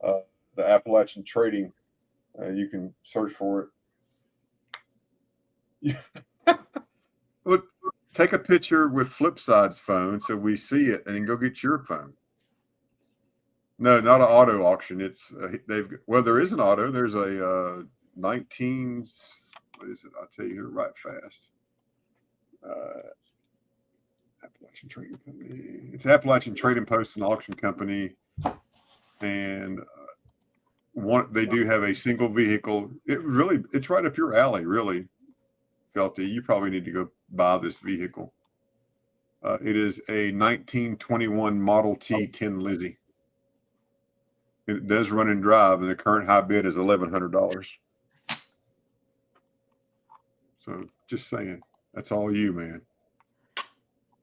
the Appalachian Trading. You can search for it. Well, take a picture with Flipside's phone so we see it, and then go get your phone. No, not an auto auction. It's there is an auto. There's a 19. What is it? I'll tell you here right fast. Appalachian Trading Company. It's Appalachian Trading Post and Auction Company, and they do have a single vehicle. It's right up your alley, really, Felty. You probably need to go buy this vehicle. It is a 1921 Model T 10 Lizzie. It does run and drive, and the current high bid is $1,100. So just saying, that's all you, man.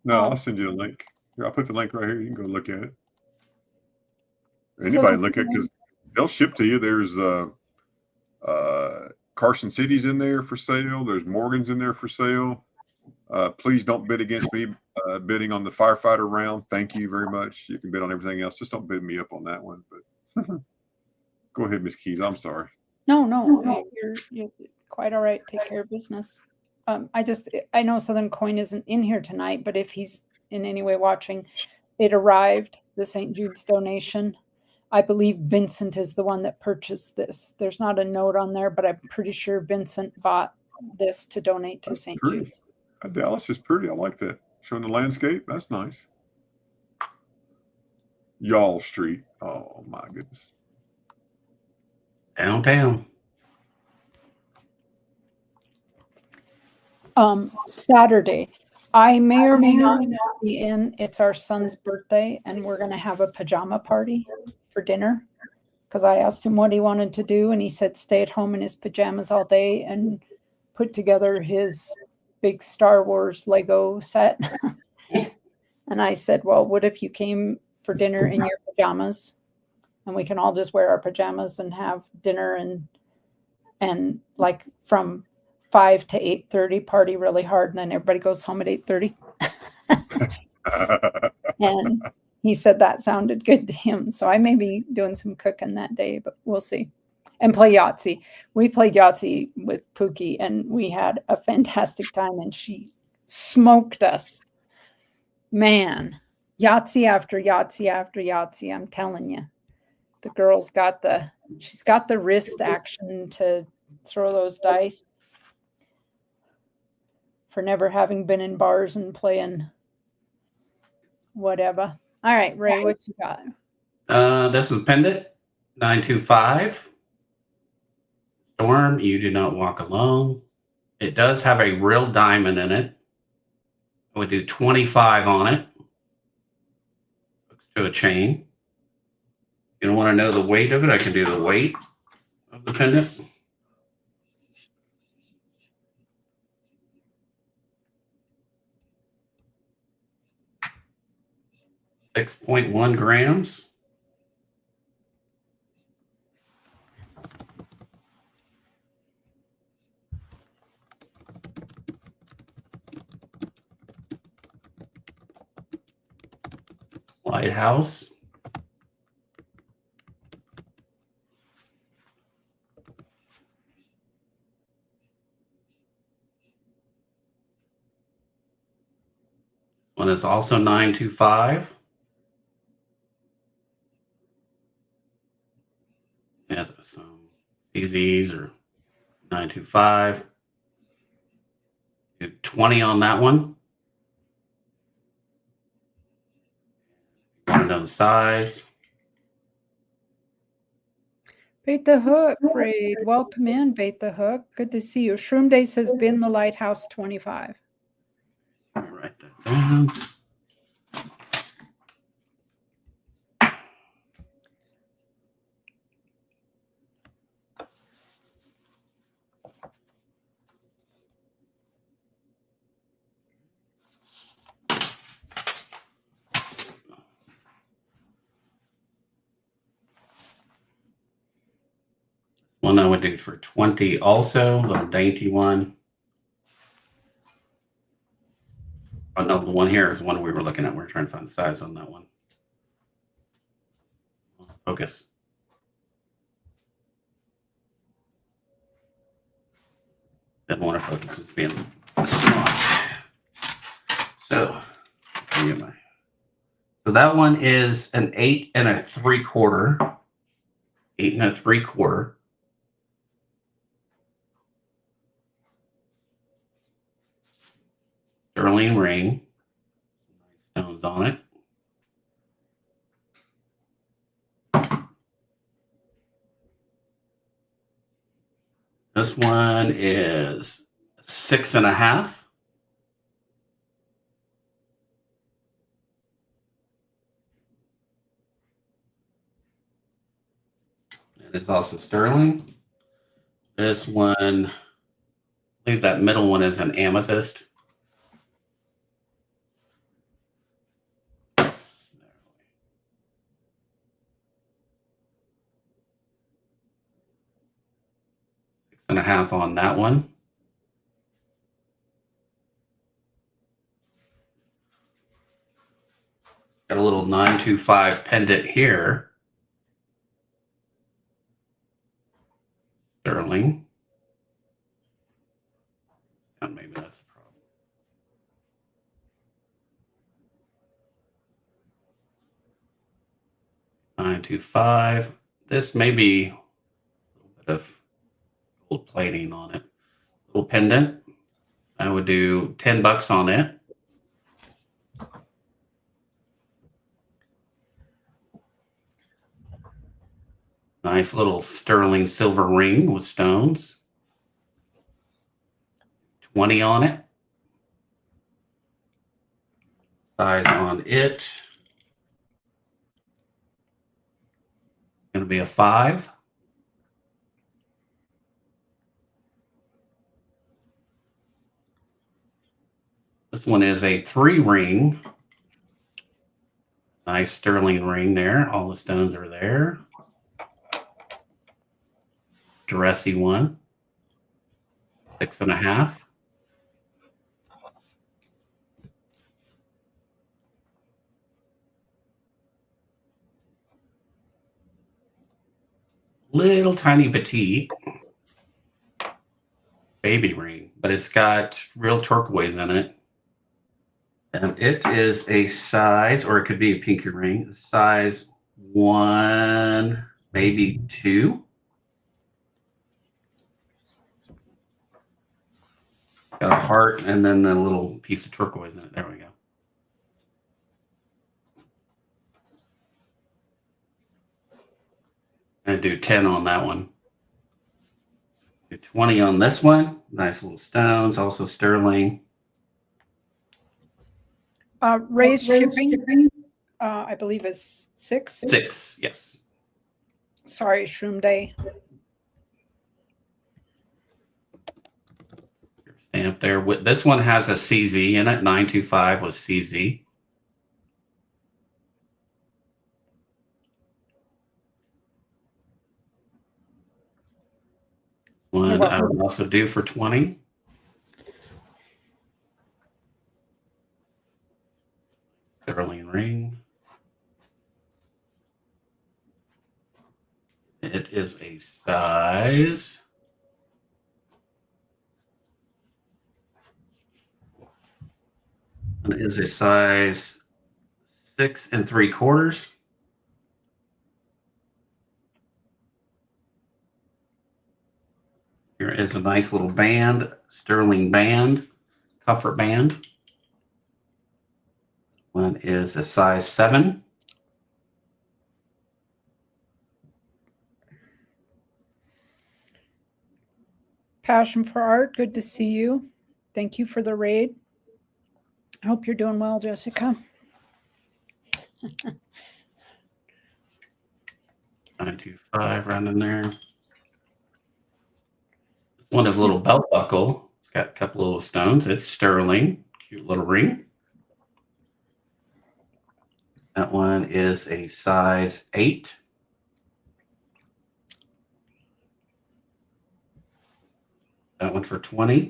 No, I'll send you the link. Here, I'll put the link right here. You can go look at it. Anybody look at it, because they'll ship to you. There's Carson City's in there for sale. There's Morgan's in there for sale. Please don't bid against me bidding on the firefighter round. Thank you very much. You can bid on everything else. Just don't bid me up on that one. But go ahead, Miss Keys. I'm sorry. No, you're quite all right. Take care of business. I know Southern Coin isn't in here tonight, but if he's in any way watching, it arrived, the St. Jude's donation. I believe Vincent is the one that purchased this. There's not a note on there, but I'm pretty sure Vincent bought this to donate to St. Jude's. Dallas is pretty. I like that. Showing the landscape. That's nice. Y'all Street. Oh, my goodness. Downtown. Saturday, I may or may not be in. It's our son's birthday, and we're going to have a pajama party for dinner, because I asked him what he wanted to do, and he said stay at home in his pajamas all day and put together his big Star Wars Lego set. And I said, well, what if you came for dinner in your pajamas, and we can all just wear our pajamas and have dinner and like from 5 to 8:30 party really hard, and then everybody goes home at 8:30. And he said that sounded good to him. So I may be doing some cooking that day, but we'll see. And play Yahtzee. We played Yahtzee with Pookie, and we had a fantastic time, and she smoked us. Man, Yahtzee after Yahtzee after Yahtzee, I'm telling you. The girl's she's got the wrist action to throw those dice. For never having been in bars and playing whatever. All right, Ray, what you got? This is Pendant 925. Storm, you do not walk alone. It does have a real diamond in it. I would do 25 on it. Hooks to a chain. You don't want to know the weight of it? I can do the weight of the pendant. 6.1 grams. Lighthouse. One is also 925. Yeah, some CZs or 925. Do 20 on that one. Want to know the size? Bait the Hook, Raid. Welcome in, Bait the Hook. Good to see you. Shroom Day says bin the Lighthouse 25. I'll write that down. One I would do for 20 also, a little dainty one. Oh no, the one here is the one we were looking at. We're trying to find the size on that one. Focus. Didn't want to focus, it's being small. So that one is an 8 3/4. 8 3/4. Sterling ring. Stones on it. This one is 6 1/2. And it's also sterling. This one, I believe that middle one is an amethyst. Six and a half on that one. Got a little 925 pendant here. Sterling. And maybe that's the problem. 925. This may be a little bit of gold plating on it. Little pendant. I would do $10 on it. Nice little sterling silver ring with stones. 20 on it. Size on it. Going to be a 5. This one is a 3 ring. Nice sterling ring there. All the stones are there. Dressy one. 6 1/2. Little tiny petite baby ring, but it's got real turquoise in it. And it is a size, or it could be a pinky ring, size 1, maybe 2. Got a heart and then the little piece of turquoise in it. There we go. And do 10 on that one. Do 20 on this one. Nice little stones, also sterling. Raised shipping, I believe is 6. 6, yes. Sorry, Shroom Day. Stamp there. This one has a CZ in it. 925 was CZ. One I would also do for 20. Sterling ring. It is a size. And it is a size 6 3/4. Here is a nice little band, sterling band, comfort band. One is a size 7. Passion for Art, good to see you. Thank you for the raid. I hope you're doing well, Jessica. 925 right in there. This one is a little belt buckle. It's got a couple little stones. It's sterling. Cute little ring. That one is a size 8. That one for 20.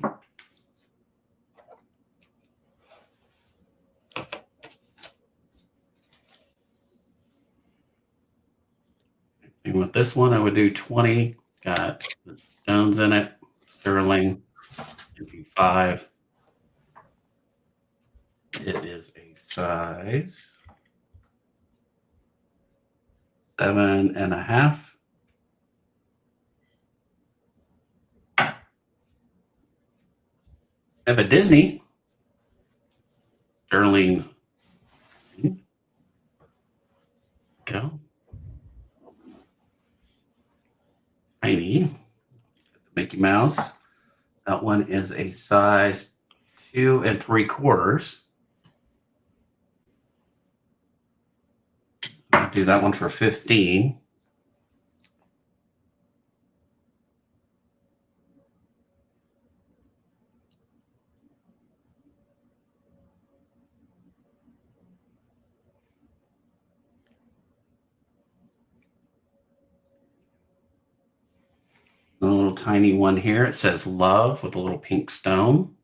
And with this one, I would do 20. It's got stones in it. Sterling. 5. It is a size 7.5. I have a Disney sterling. Go. Tiny. Mickey Mouse. That one is a size 2 3/4. I'll do that one for 15. A little tiny one here. It says love with a little pink stone.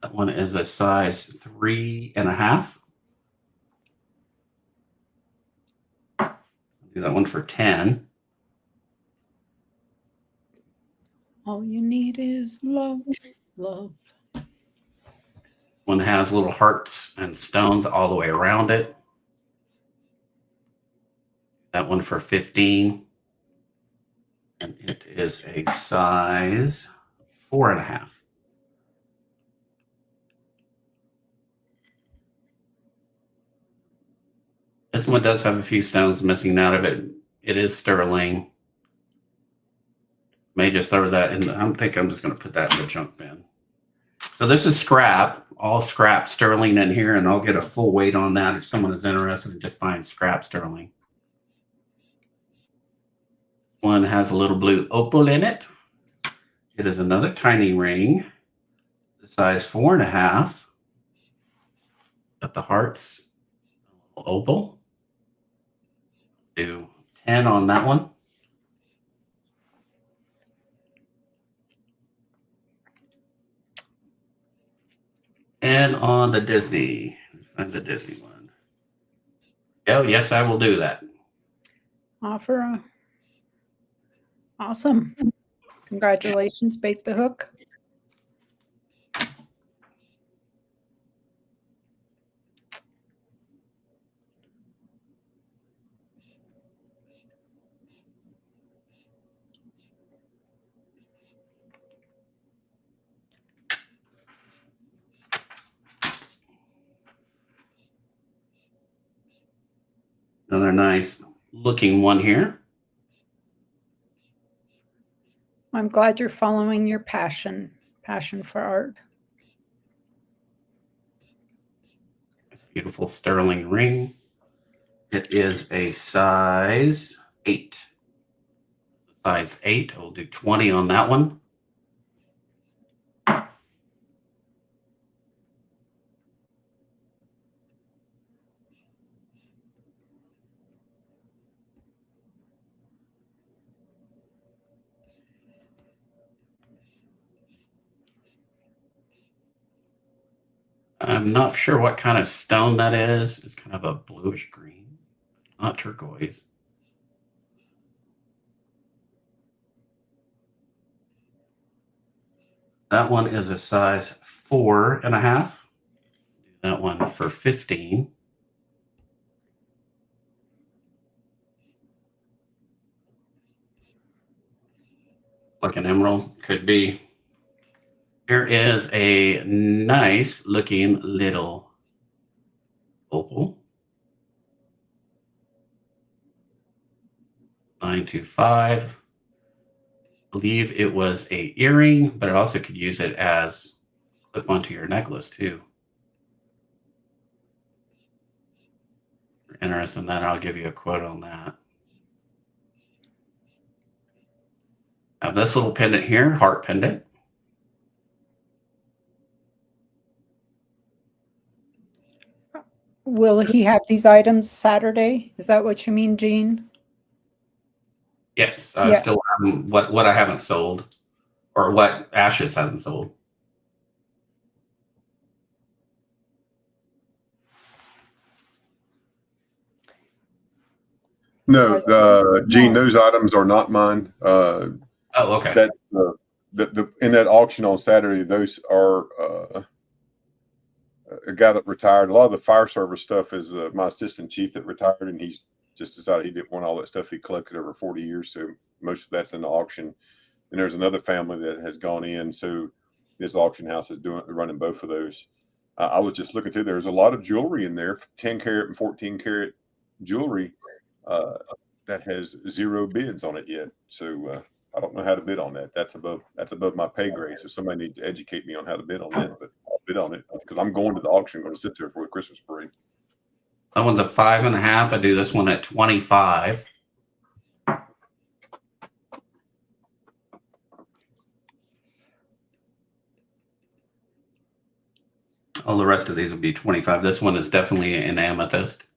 That one is a size 3.5. I'll do that one for 10. All you need is love, love. One has little hearts and stones all the way around it. That one for 15. And it is a size 4.5. This one does have a few stones missing out of it. It is sterling. May just throw that in. I think I'm just going to put that in the junk bin. So this is scrap, all scrap sterling in here, and I'll get a full weight on that if someone is interested in just buying scrap sterling. One has a little blue opal in it. It is another tiny ring, the size 4.5. Got the hearts, opal. Do 10 on that one. And on the Disney, find the Disney one. Oh, yes, I will do that. Offer. Awesome. Congratulations, Bake the Hook. Another nice looking one here. I'm glad you're following your passion for art. Beautiful sterling ring. It is a size 8. Size 8. I'll do 20 on that one. I'm not sure what kind of stone that is. It's kind of a bluish green, not turquoise. That one is a size 4.5. That one for 15. Like an emerald, could be. Here is a nice looking little opal. 925. believe it was a earring, but it also could use it as clip onto your necklace too. If you're interested in that, I'll give you a quote on that. Now this little pendant here, heart pendant. Will he have these items Saturday? Is that what you mean, Gene? Yes, I Yeah. still haven't, what I haven't sold, or what Ashes hasn't sold. No, Gene, those items are not mine. Oh, okay. That's in that auction on Saturday. Those are a guy that retired. A lot of the fire service stuff is my assistant chief that retired, and he's just decided he didn't want all that stuff he collected over 40 years. So most of that's in the auction. And there's another family that has gone in. So this auction house is running both of those. I was just looking through. There's a lot of jewelry in there, 10 karat and 14 karat jewelry that has 0 bids on it yet. So I don't know how to bid on that. That's above my pay grade. So somebody needs to educate me on how to bid on that. But I'll bid on it because I'm going to the auction. Going to sit there for the Christmas parade. That one's a 5.5. I do this one at 25. All the rest of these will be 25. This one is definitely an amethyst.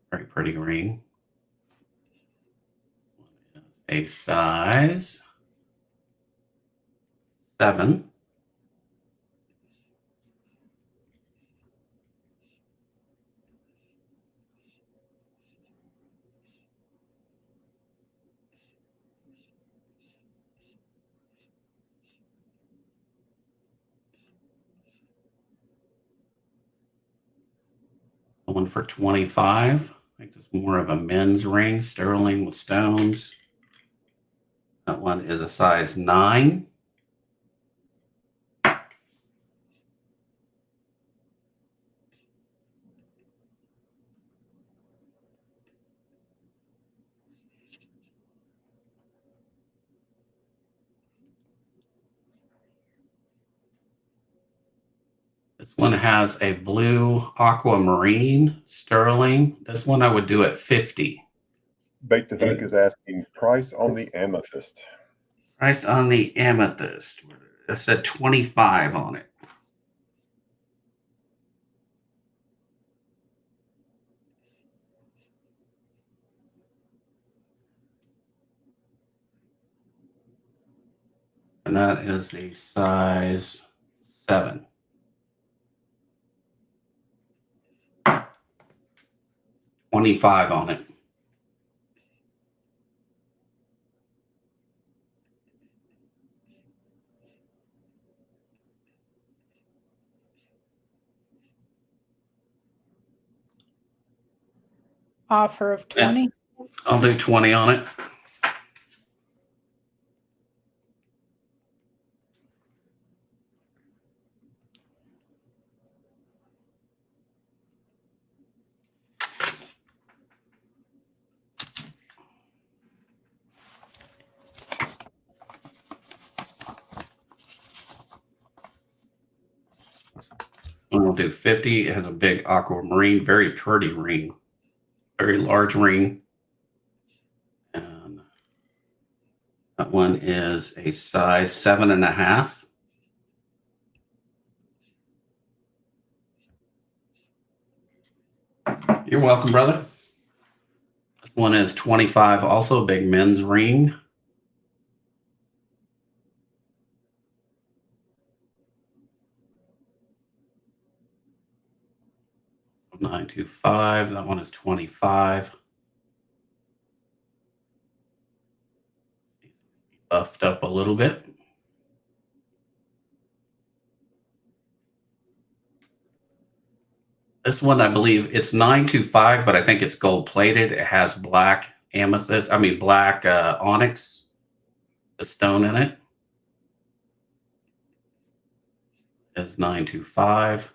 Very pretty ring. A size 7. One for 25. I think this is more of a men's ring, sterling with stones. That one is a size 9. This one has a blue aquamarine sterling. This one I would do at 50. Bait the Hook is asking price on the amethyst. Priced on the amethyst. It said 25 on it. And that is a size 7. $25 on it. Offer of 20. I'll do 20 on it. And we'll do 50. It has a big aquamarine, very pretty ring, very large ring. And that one is a size 7.5. You're welcome, brother. This one is 25, also a big men's ring. $925. That one is 25. Buffed up a little bit. This one, I believe it's 925, but I think it's gold plated. It has black amethyst, black onyx, the stone in it. It's 925.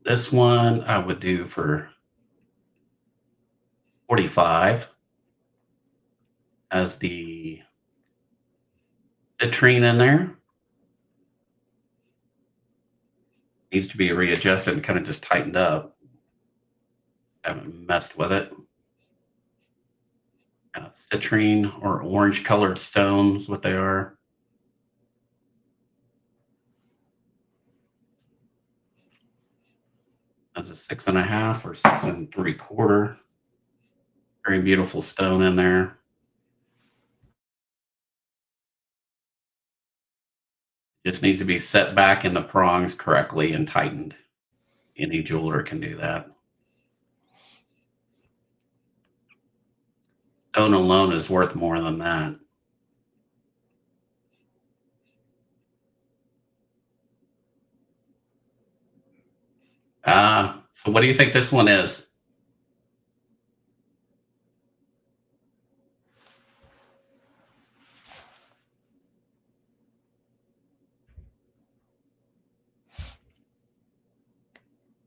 This one I would do for 45 as the citrine in there. Needs to be readjusted and kind of just tightened up. Haven't messed with it. Citrine or orange colored stones, what they are. That's a 6.5 or 6 3/4. Very beautiful stone in there. Just needs to be set back in the prongs correctly and tightened. Any jeweler can do that. Stone alone is worth more than that. So what do you think this one is?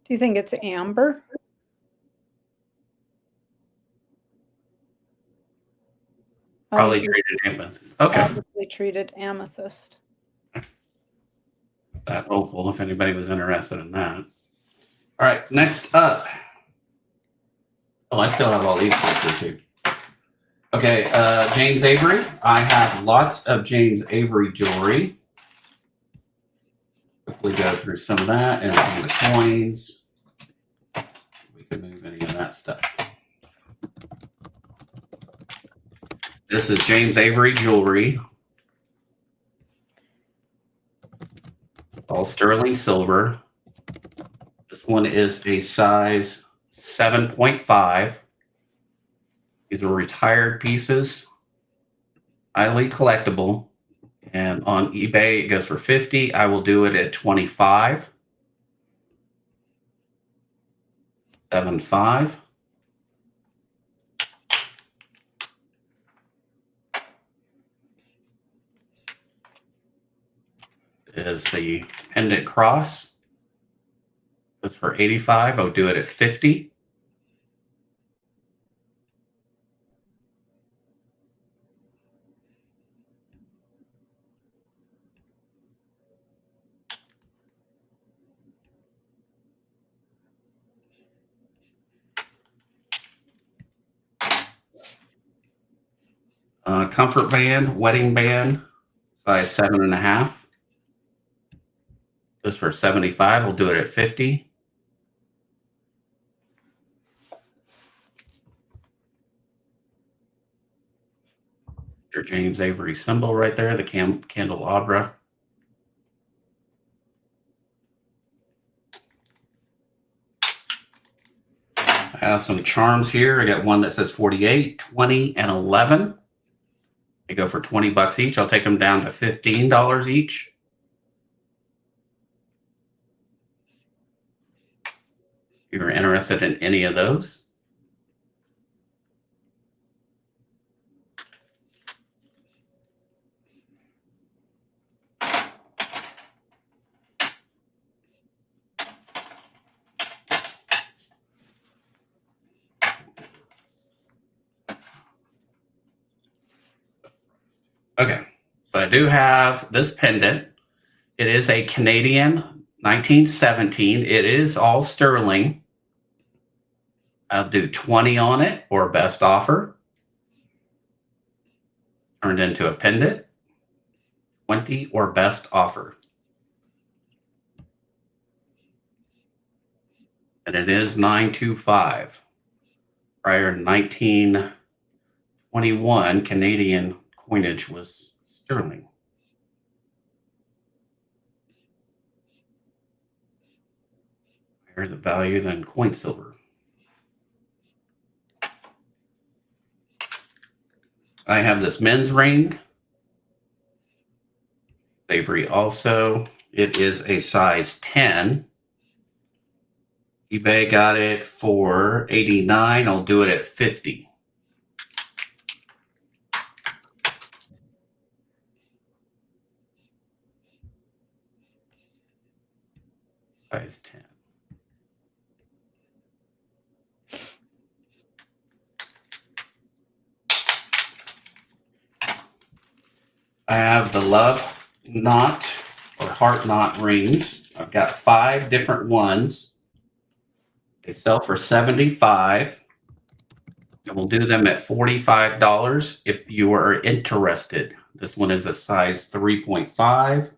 Do you think it's amber? Probably this is treated amethyst. Okay. probably treated amethyst. That hopeful if anybody was interested in that. All right, next up. Oh, I still have all these pictures too. Okay, James Avery. I have lots of James Avery jewelry. Quickly go through some of that and some of the coins. We can move any of that stuff. This is James Avery jewelry. All sterling silver. This one is a size 7.5. These are retired pieces, highly collectible. And on eBay, it goes for 50. I will do it at 25. 7.5. Is the pendant cross. Goes for 85. I'll do it at 50. Comfort band, wedding band, size 7.5. Goes for 75. We'll do it at 50. Your James Avery symbol right there, the candelabra. I have some charms here. I got one that says 48, 20, and 11. They go for 20 bucks each. I'll take them down to $15 each. If you're interested in any of those. Okay, so I do have this pendant. It is a Canadian 1917. It is all sterling. I'll do 20 on it or best offer. Turned into a pendant. 20 or best offer. And it is 925. Prior to 1921, Canadian coinage was sterling. Higher the value than coin silver. I have this men's ring. Avery also. It is a size 10. eBay got it for 89. I'll do it at 50. Size 10. I have the love knot or heart knot rings. I've got 5 different ones. They sell for $75. And we'll do them at $45 if you are interested. This one is a size 3.5.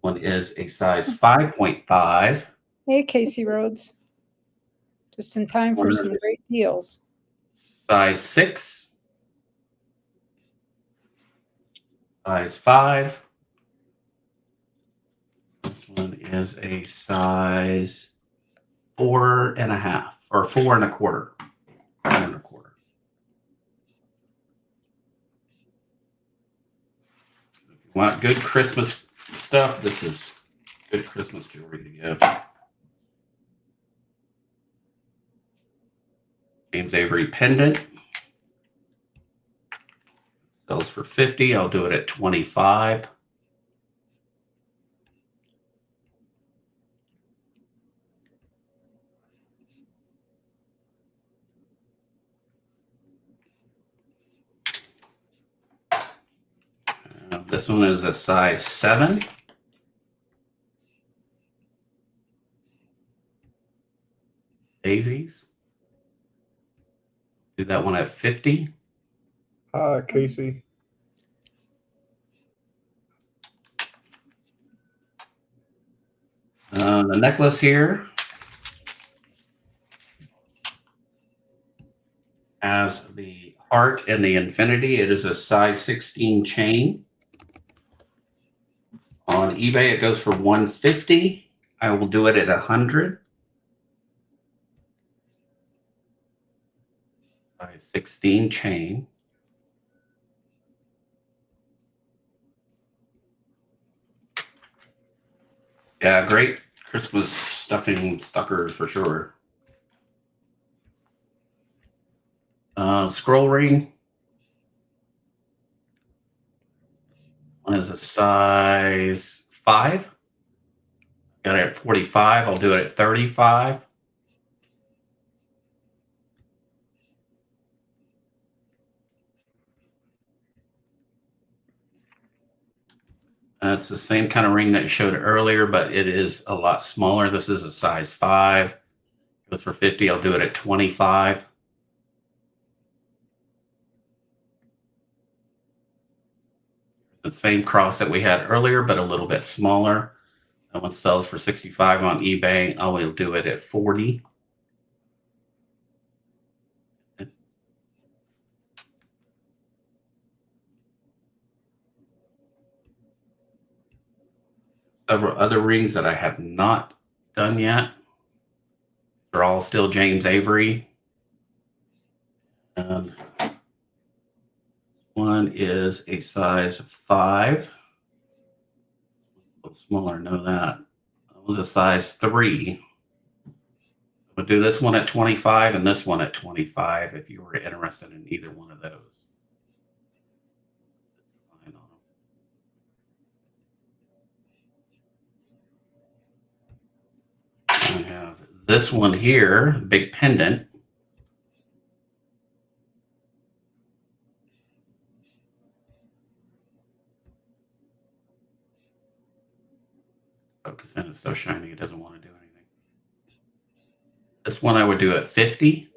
One is a size 5.5. Hey, Casey Rhodes. Just in time for some great deals. Size 6. Size 5. This one is a size 4.5 or 4.25. 4.25. If you want good Christmas stuff, this is good Christmas jewelry to give. James Avery pendant. Sells for $50. I'll do it at $25. This one is a size 7. Daisies. Do that one at $50. Hi, Casey. The necklace here has the heart and the infinity. It is a size 16 chain. On eBay, it goes for $150. I will do it at $100. Size 16 chain. Yeah, great Christmas stuffing stuckers for sure. Scroll ring. One is a size 5. Got it at 45. I'll do it at 35. It's the same kind of ring that you showed earlier, but it is a lot smaller. This is a size 5. Goes for $50. I'll do it at $25. The same cross that we had earlier, but a little bit smaller. That one sells for $65 on eBay. I will do it at $40. Several other rings that I have not done yet. They're all still James Avery. One is a size 5. A little smaller, know that. That was a size 3. We'll do this one at 25 and this one at 25 if you were interested in either one of those. I have this one here, big pendant. Focus in, it's so shiny it doesn't want to do anything. This one I would do at 50.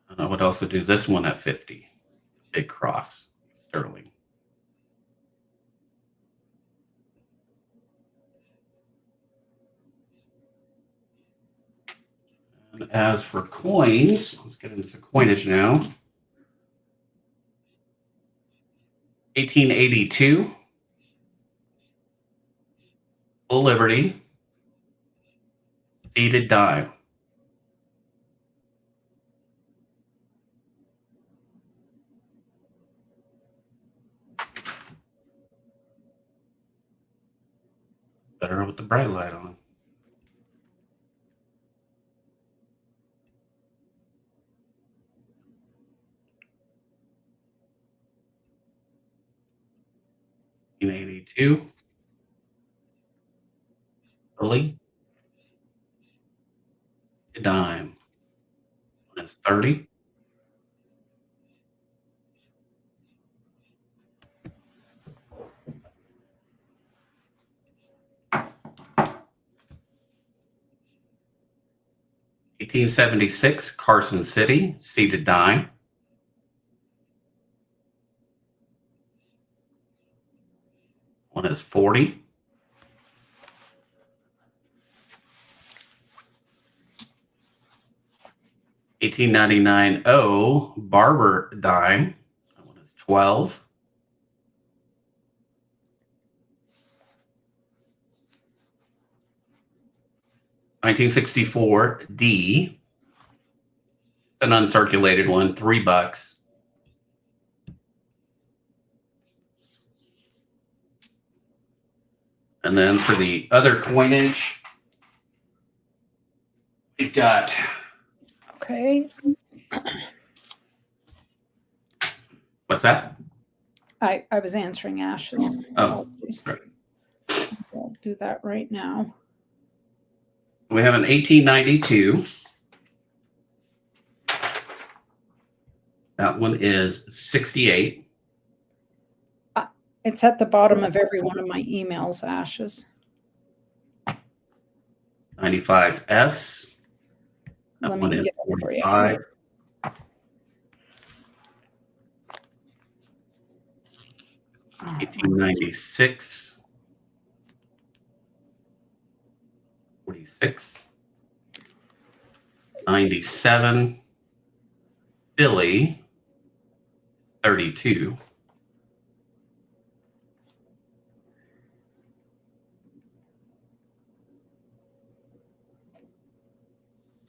And I would also do this one at 50. Big cross, sterling. And as for coins, let's get into some coinage now. 1882. Full Liberty. Seated dime. Better with the bright light on. $1882. Early. dime. That's 30. $18.76 Carson City, seated dime. One is 40. $18.99 O Barber dime. That one is 12. $19.64 D, an uncirculated one, $3. And then for the other coinage, we've got Okay. what's that? I was answering Ash's. Oh, Apologies. right. I'll do that right now. We have an 1892. That one is 68. It's at the bottom of every one of my emails, Ashes. 95S. That Let one me is get it for you. 45. Oh, 1896. 46. 97. Philly. 32.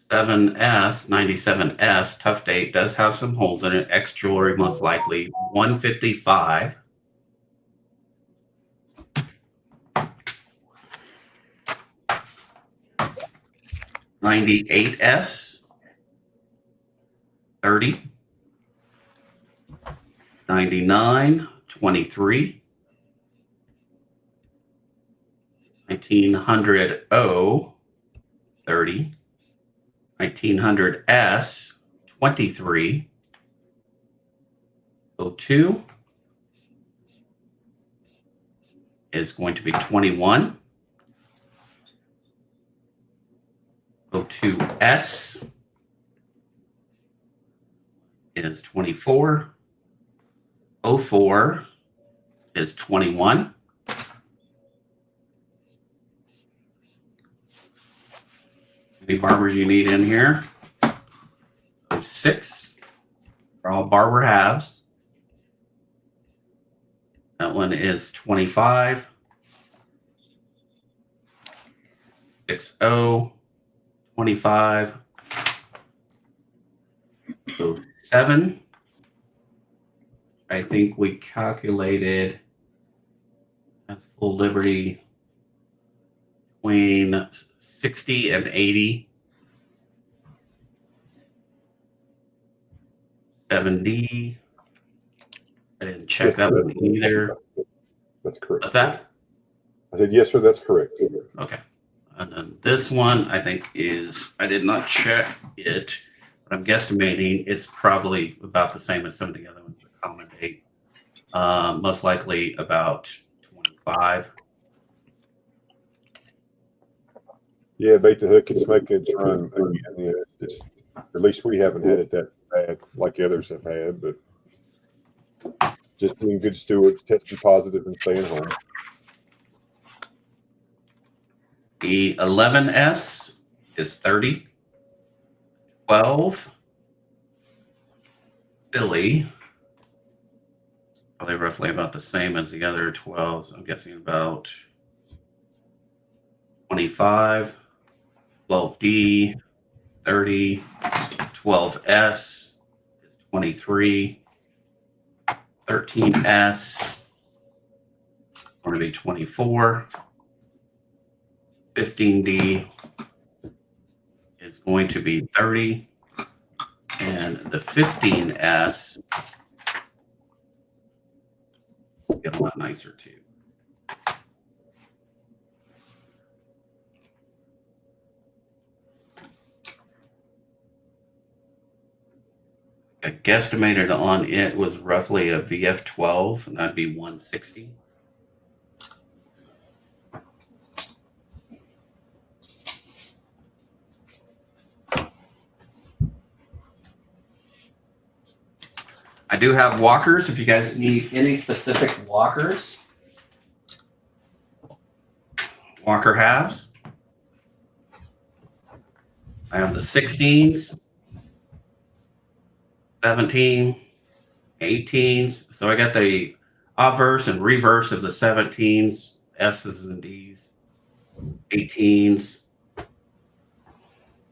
$7S, 97S, tough date, does have some holes in it. X jewelry, most likely. 155. $98S, 30. 99, 23. 1900 O, 30. 1900 S, 23. 02 is going to be 21. 02S is 24. 04 is 21. Any barbers you need in here? 06 are all barber halves. That one is 25. 60, 25. 07. I think we calculated at full liberty between 60 and 80. 7D. I didn't check that one either. That's correct. What's that? I said, yes, sir, that's correct. Okay. And then this one, I think is, I did not check it, but I'm guesstimating it's probably about the same as some of the other ones that accommodate. Most likely about 25. Yeah, bait the hook and smoke its run again. Yeah, it's, at least we haven't had it that bad like the others have had, but just being good stewards, testing positive and staying home. The 11S is 30. 12. Philly. Probably roughly about the same as the other 12s. I'm guessing about 25. 12D, 30. 12S is 23. 13S going to be 24. 15D is going to be 30. And the 15S will get a lot nicer too. I guesstimated on it was roughly a VF12, and that'd be 160. I do have walkers if you guys need any specific walkers. Walker halves. I have the 16s, 17, 18s. So I got the obverse and reverse of the 17s, S's and D's, 18s,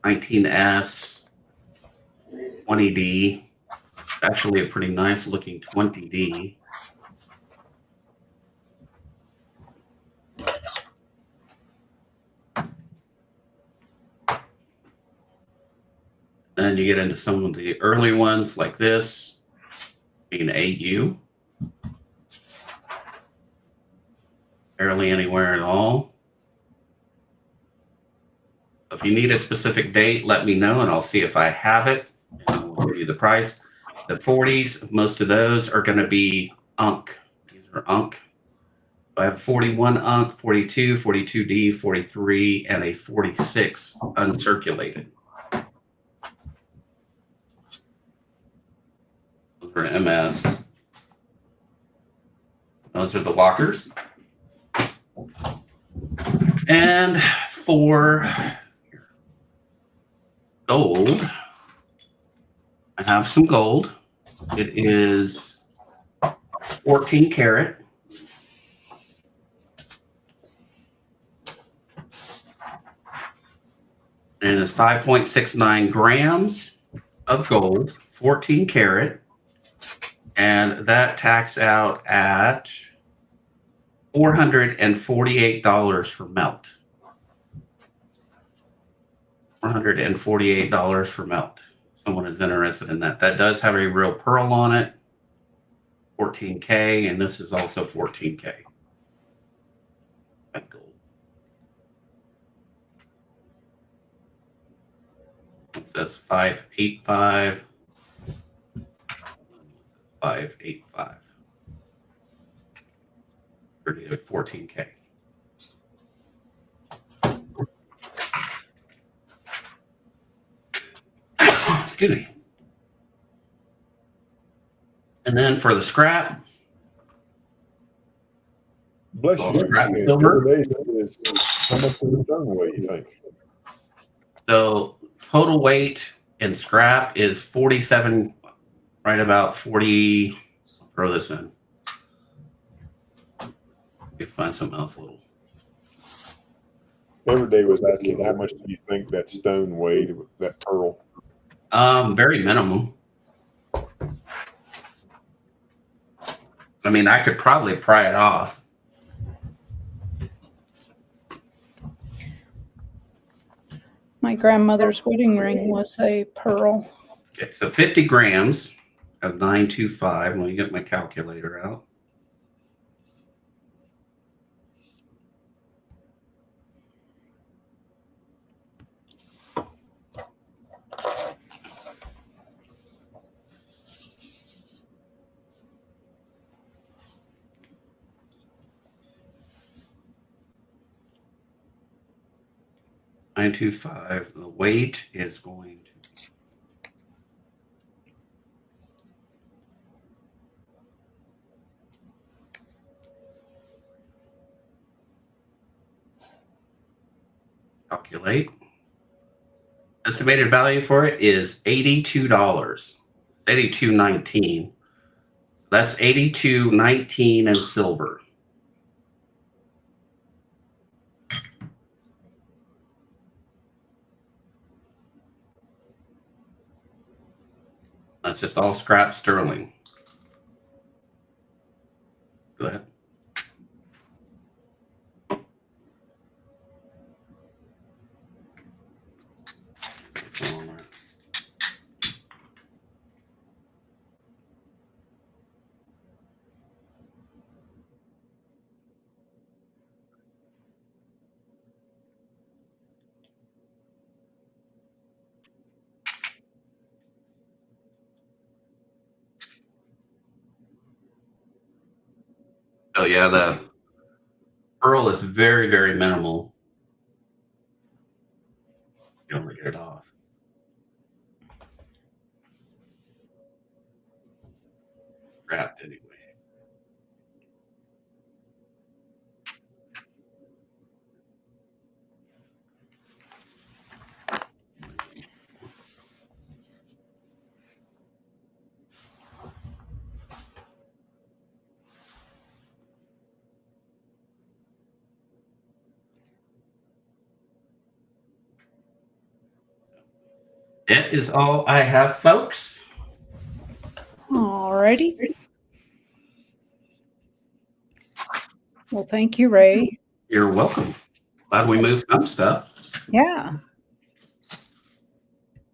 19S, 20D. Actually a pretty nice looking 20D. Then you get into some of the early ones like this, being AU. Barely anywhere at all. If you need a specific date, let me know and I'll see if I have it and I'll give you the price. The 40s, most of those are going to be UNC. These are UNC. I have 41 UNC, 42, 42D, 43, and a 46 uncirculated. Those are MS. Those are the lockers. And for gold, I have some gold. It is 14 karat. And it's 5.69 grams of gold, 14 karat. And that tax out at $448 for melt. $448 for melt. Someone is interested in that. That does have a real pearl on it. 14K, and this is also 14K. Gold. It says 585. 585. 14K. Excuse me. And then for the scrap. Bless you. Scrap How silver. much is the stone weigh, you think? So total weight in scrap is 47, right about 40. I'll throw this in. Find something else a little. Every day was asking how much do you think that stone weighed, that pearl? Very minimum. I mean, I could probably pry it off. My grandmother's wedding ring was a pearl. Okay, so 50 grams of 925. Let me get my calculator out. $925. The weight is going to calculate. Estimated value for it is $82. $82.19. That's $82.19 in silver. That's just all scrap sterling. Go ahead. Oh yeah, the pearl is very, very minimal. You don't get it off. Wrapped anyway. That is all I have, folks. Alrighty. Well, thank you, Ray. You're welcome. Glad we moved some stuff. Yeah.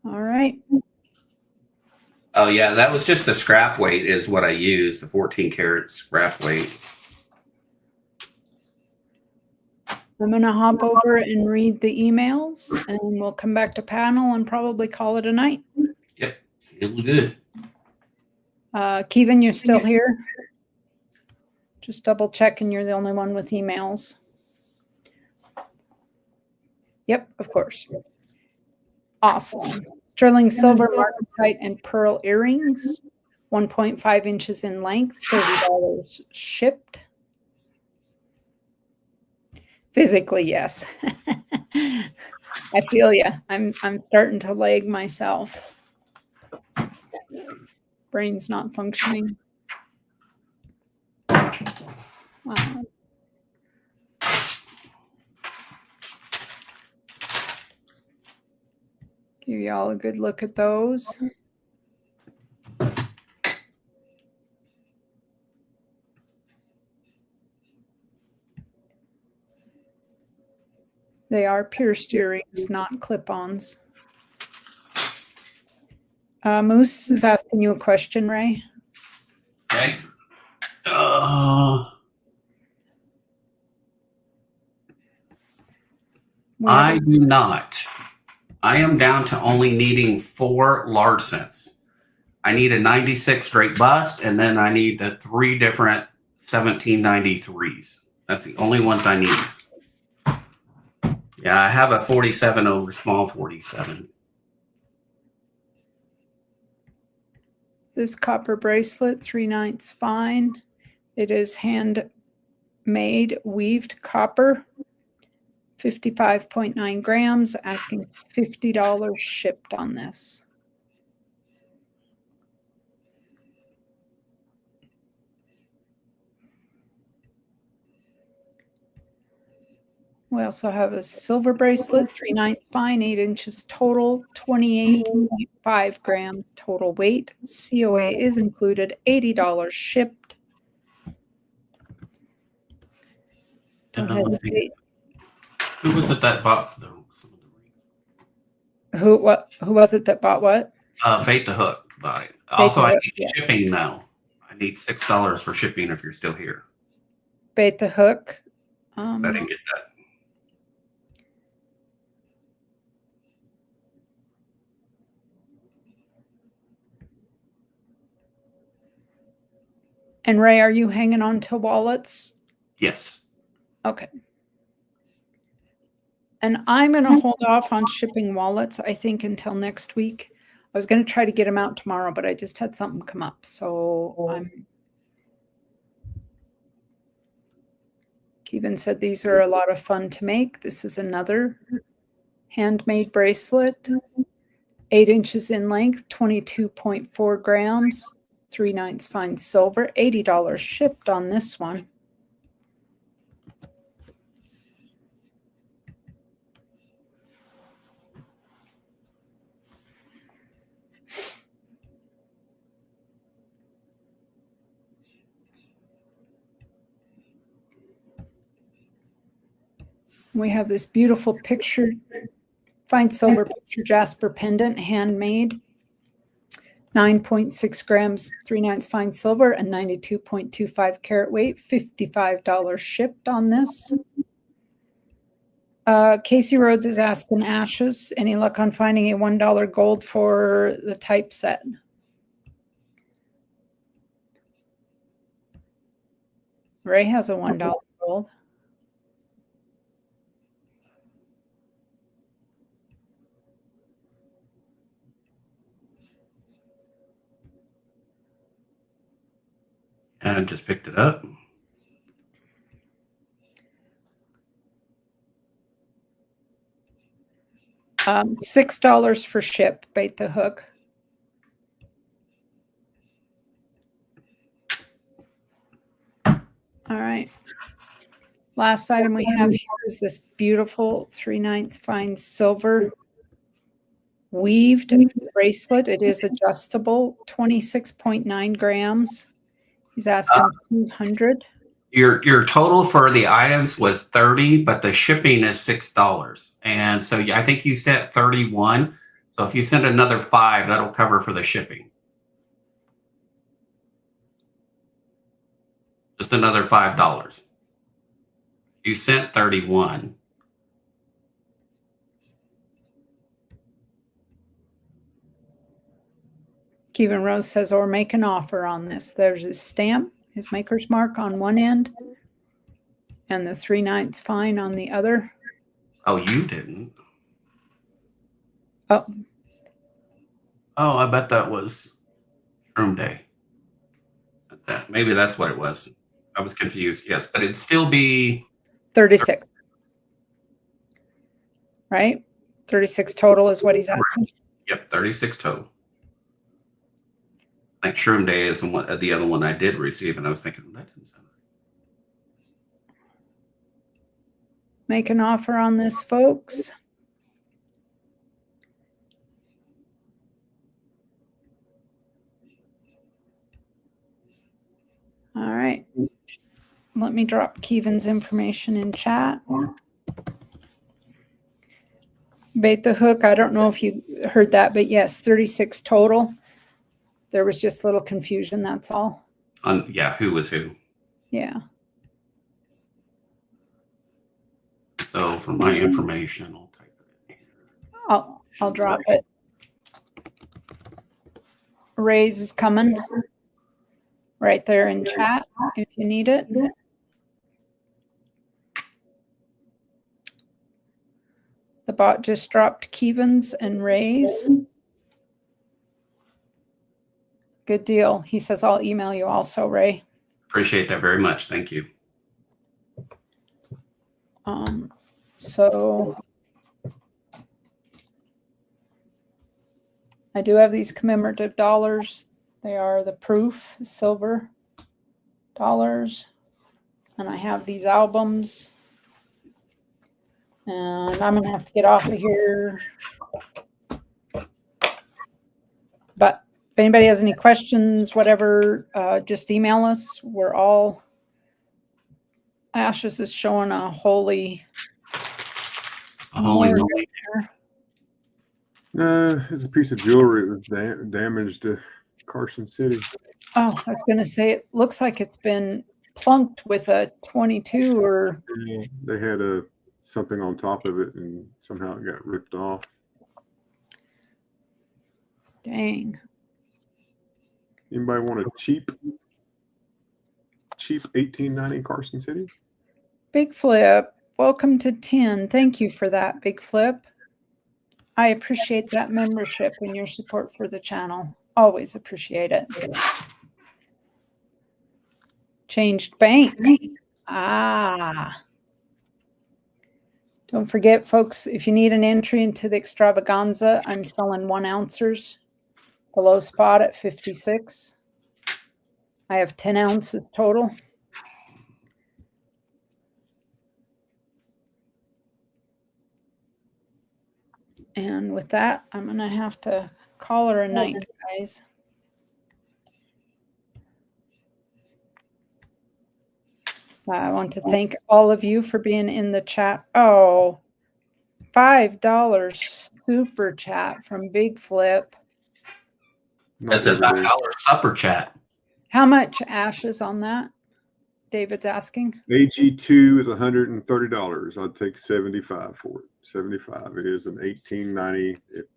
All right. Oh yeah, that was just the scrap weight is what I used, the 14 karat scrap weight. I'm going to hop over and read the emails, and we'll come back to panel and probably call it a night. Yep, feels good. Kevin, you're still here? Just double checking you're the only one with emails. Yep, of course. Awesome. Sterling silver marcasite and pearl earrings, 1.5 inches in length, $30 shipped. Physically, yes. I feel you. I'm starting to lag myself. Brain's not functioning. Wow. Give you all a good look at those. They are pierced earrings, not clip-ons. Moose is asking you a question, Ray. Okay. I do not. I am down to only needing 4 large cents. I need a 96 straight bust, and then I need the 3 different 1793s. That's the only ones I need. Yeah, I have a 47 over small 47. This copper bracelet, 3/9 fine. It is handmade weaved copper, 55.9 grams, asking $50 shipped on this. We also have a silver bracelet, 3/9 fine, 8 inches total, 28.5 grams total weight. COA is included, $80 shipped. Don't hesitate. Who was it that bought the? Who was it that bought what? Bait the Hook bought it. Also, I need yeah. shipping though. I need $6 for shipping if you're still here. Bait the Hook. I didn't get that. And Ray, are you hanging on to wallets? Yes. Okay. And I'm going to hold off on shipping wallets, I think, until next week. I was going to try to get them out tomorrow, but I just had something come up. So Kevin said these are a lot of fun to make. This is another handmade bracelet, 8 inches in length, 22.4 grams, 3/9 fine silver, $80 shipped on this one. We have this beautiful picture, fine silver picture jasper pendant, handmade, 9.6 grams, 3/9 fine silver, and 92.25 carat weight, $55 shipped on this. Casey Rhodes is asking Ashes, any luck on finding a $1 gold for the typeset? Ray has a $1 gold. And just picked it up. $6 for ship, bait the hook. All right. Last item we have here is this beautiful 3/9 fine silver weaved bracelet. It is adjustable, 26.9 grams. He's asking 200. Your total for the items was 30, but the shipping is $6. And so I think you sent 31. So if you send another 5, that'll cover for the shipping. Just another $5. You sent 31. Kevin Rose says, or make an offer on this. There's his stamp, his maker's mark on one end, and the 3/9 fine on the other. Oh, you didn't. Oh, Oh, I bet that was Shroom Day. Maybe that's what it was. I was confused. Yes, but it'd still be 36. Right? 36 total is what he's asking. Yep, 36 total. Like Shroom Day is the other one I did receive, and I was thinking that didn't sound right. Make an offer on this, folks. All right. Let me drop Kevin's information in chat. Bait the hook. I don't know if you heard that, but yes, 36 total. There was just a little confusion, that's all. Yeah, who was who? Yeah. So for my information, I'll type it in here. I'll drop it. Raise is coming right there in chat if you need it. The bot just dropped Kevin's and Ray's. Good deal. He says, I'll email you also, Ray. Appreciate that very much. Thank you. So I do have these commemorative dollars. They are the proof silver dollars. And I have these albums. And I'm going to have to get off of here. But if anybody has any questions, whatever, just email us. We're all, Ashes is showing a holy. It's a piece of jewelry. It was damaged to Carson City. Oh, I was going to say, it looks like it's been plunked with a 22 or. Yeah, they had something on top of it and somehow it got ripped off. Dang. Anybody want a cheap 1890 Carson City? Big Flip, welcome to 10. Thank you for that, Big Flip. I appreciate that membership and your support for the channel. Always appreciate it. Changed bank. Ah. Don't forget, folks, if you need an entry into the extravaganza, I'm selling 1 ounces below spot at 56. I have 10 ounces total. And with that, I'm going to have to call her a night, guys. I want to thank all of you for being in the chat. Oh, $5 super chat from Big Flip. That's a $5 supper chat. How much Ashes on that? David's asking. AG2 is $130. I'd take 75 for it. 75. It is an 1890. It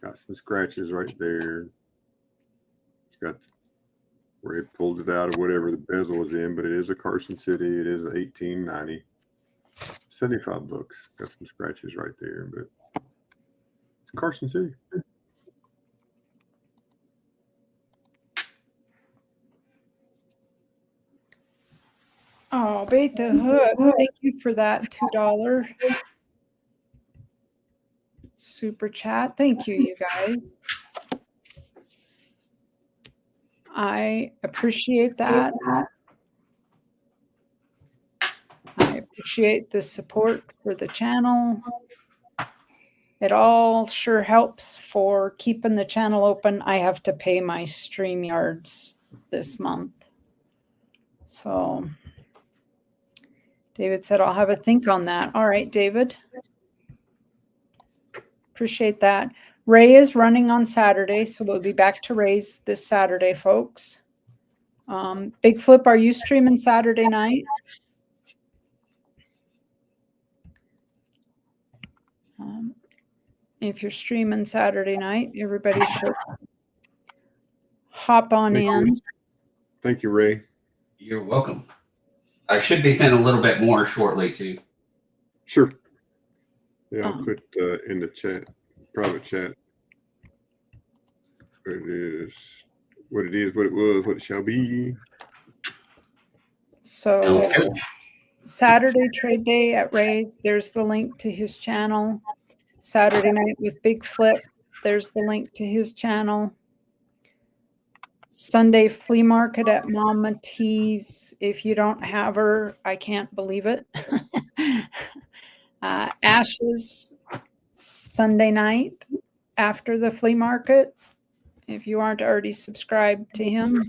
got some scratches right there. It's got where it pulled it out of whatever the bezel was in, but it is a Carson City. It is 1890. 75 bucks. Got some scratches right there, but it's Carson City. Oh, Bait the Hook. Thank you for that $2 super chat. Thank you, you guys. I appreciate that. I appreciate the support for the channel. It all sure helps for keeping the channel open. I have to pay my StreamYards this month. So David said, I'll have a think on that. All right, David. Appreciate that. Ray is running on Saturday, so we'll be back to Ray's this Saturday, folks. Big Flip, are you streaming Saturday night? If you're streaming Saturday night, everybody should hop on in. Thank you, Ray. You're welcome. I should be sending a little bit more shortly too. Sure. Yeah, I'll put in the chat, private chat. It is what it is, what it was, what it shall be. So Saturday trade day at Ray's, there's the link to his channel. Saturday night with Big Flip, there's the link to his channel. Sunday flea market at Mama T's. If you don't have her, I can't believe it. Ashes Sunday night after the flea market. If you aren't already subscribed to him.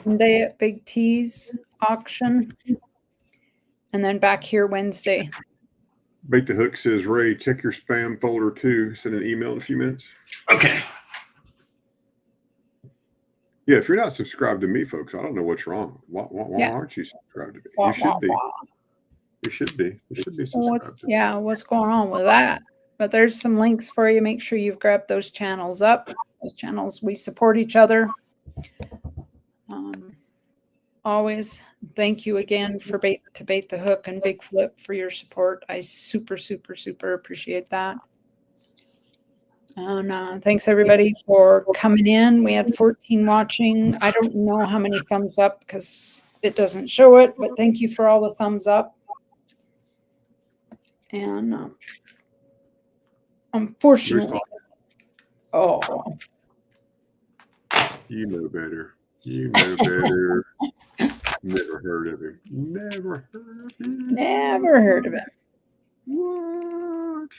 Sunday at Big T's auction. And then back here Wednesday. Bait the Hook says, Ray, check your spam folder too. Send an email in a few minutes. Okay. Yeah, if you're not subscribed to me, folks, I don't know what's wrong. Why aren't you subscribed to me? You should be. You should be. You should be subscribed to me. Yeah, what's going on with that? But there's some links for you. Make sure you've grabbed those channels up. Those channels, we support each other. Always thank you again for Bait the Hook and Big Flip for your support. I super appreciate that. And thanks everybody for coming in. We had 14 watching. I don't know how many thumbs up because it doesn't show it, but thank you for all the thumbs up. And unfortunately, You know better. You know better. Never heard of him. Never heard of him. Never heard of him. What?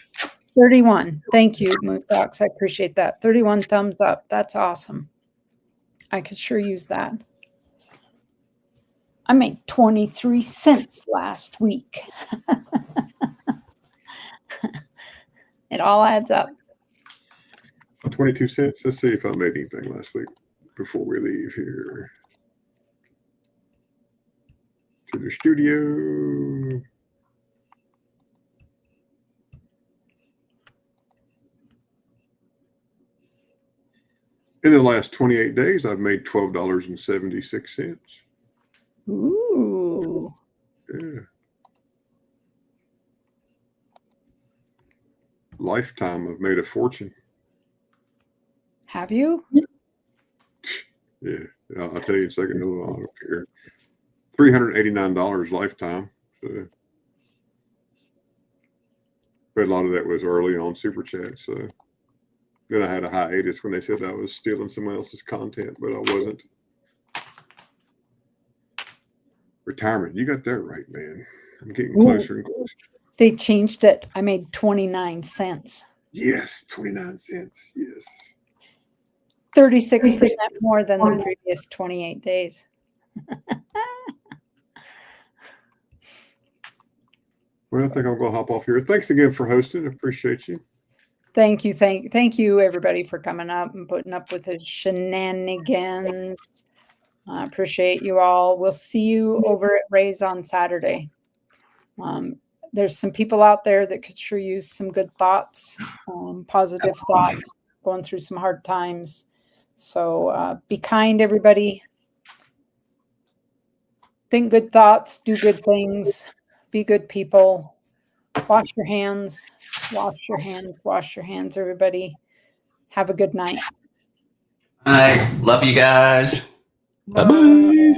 31. Thank you, Moonfox. I appreciate that. 31 thumbs up. That's awesome. I could sure use that. I made 23 cents last week. It all adds up. 22 cents. Let's see if I made anything last week before we leave here. To the studio. In the last 28 days, I've made $12.76. Ooh. Yeah. Lifetime, I've made a fortune. Have you? Yeah, I'll tell you in a second. No, I don't care. $389 lifetime. So, but a lot of that was early on Super Chat. So then I had a hiatus when they said I was stealing someone else's content, but I wasn't. Retirement, you got that right, man. I'm getting closer and closer. They changed it. I made 29 cents. Yes, 29 cents. Yes. 36% more than the previous 28 days. Well, I think I'll go hop off here. Thanks again for hosting. Appreciate you. Thank you. Thank you, everybody, for coming up and putting up with the shenanigans. I appreciate you all. We'll see you over at Ray's on Saturday. There's some people out there that could sure use some good thoughts, positive thoughts, going through some hard times. So be kind, everybody. Think good thoughts, do good things, be good people. Wash your hands, wash your hands, wash your hands, everybody. Have a good night. I love you guys. Bye bye.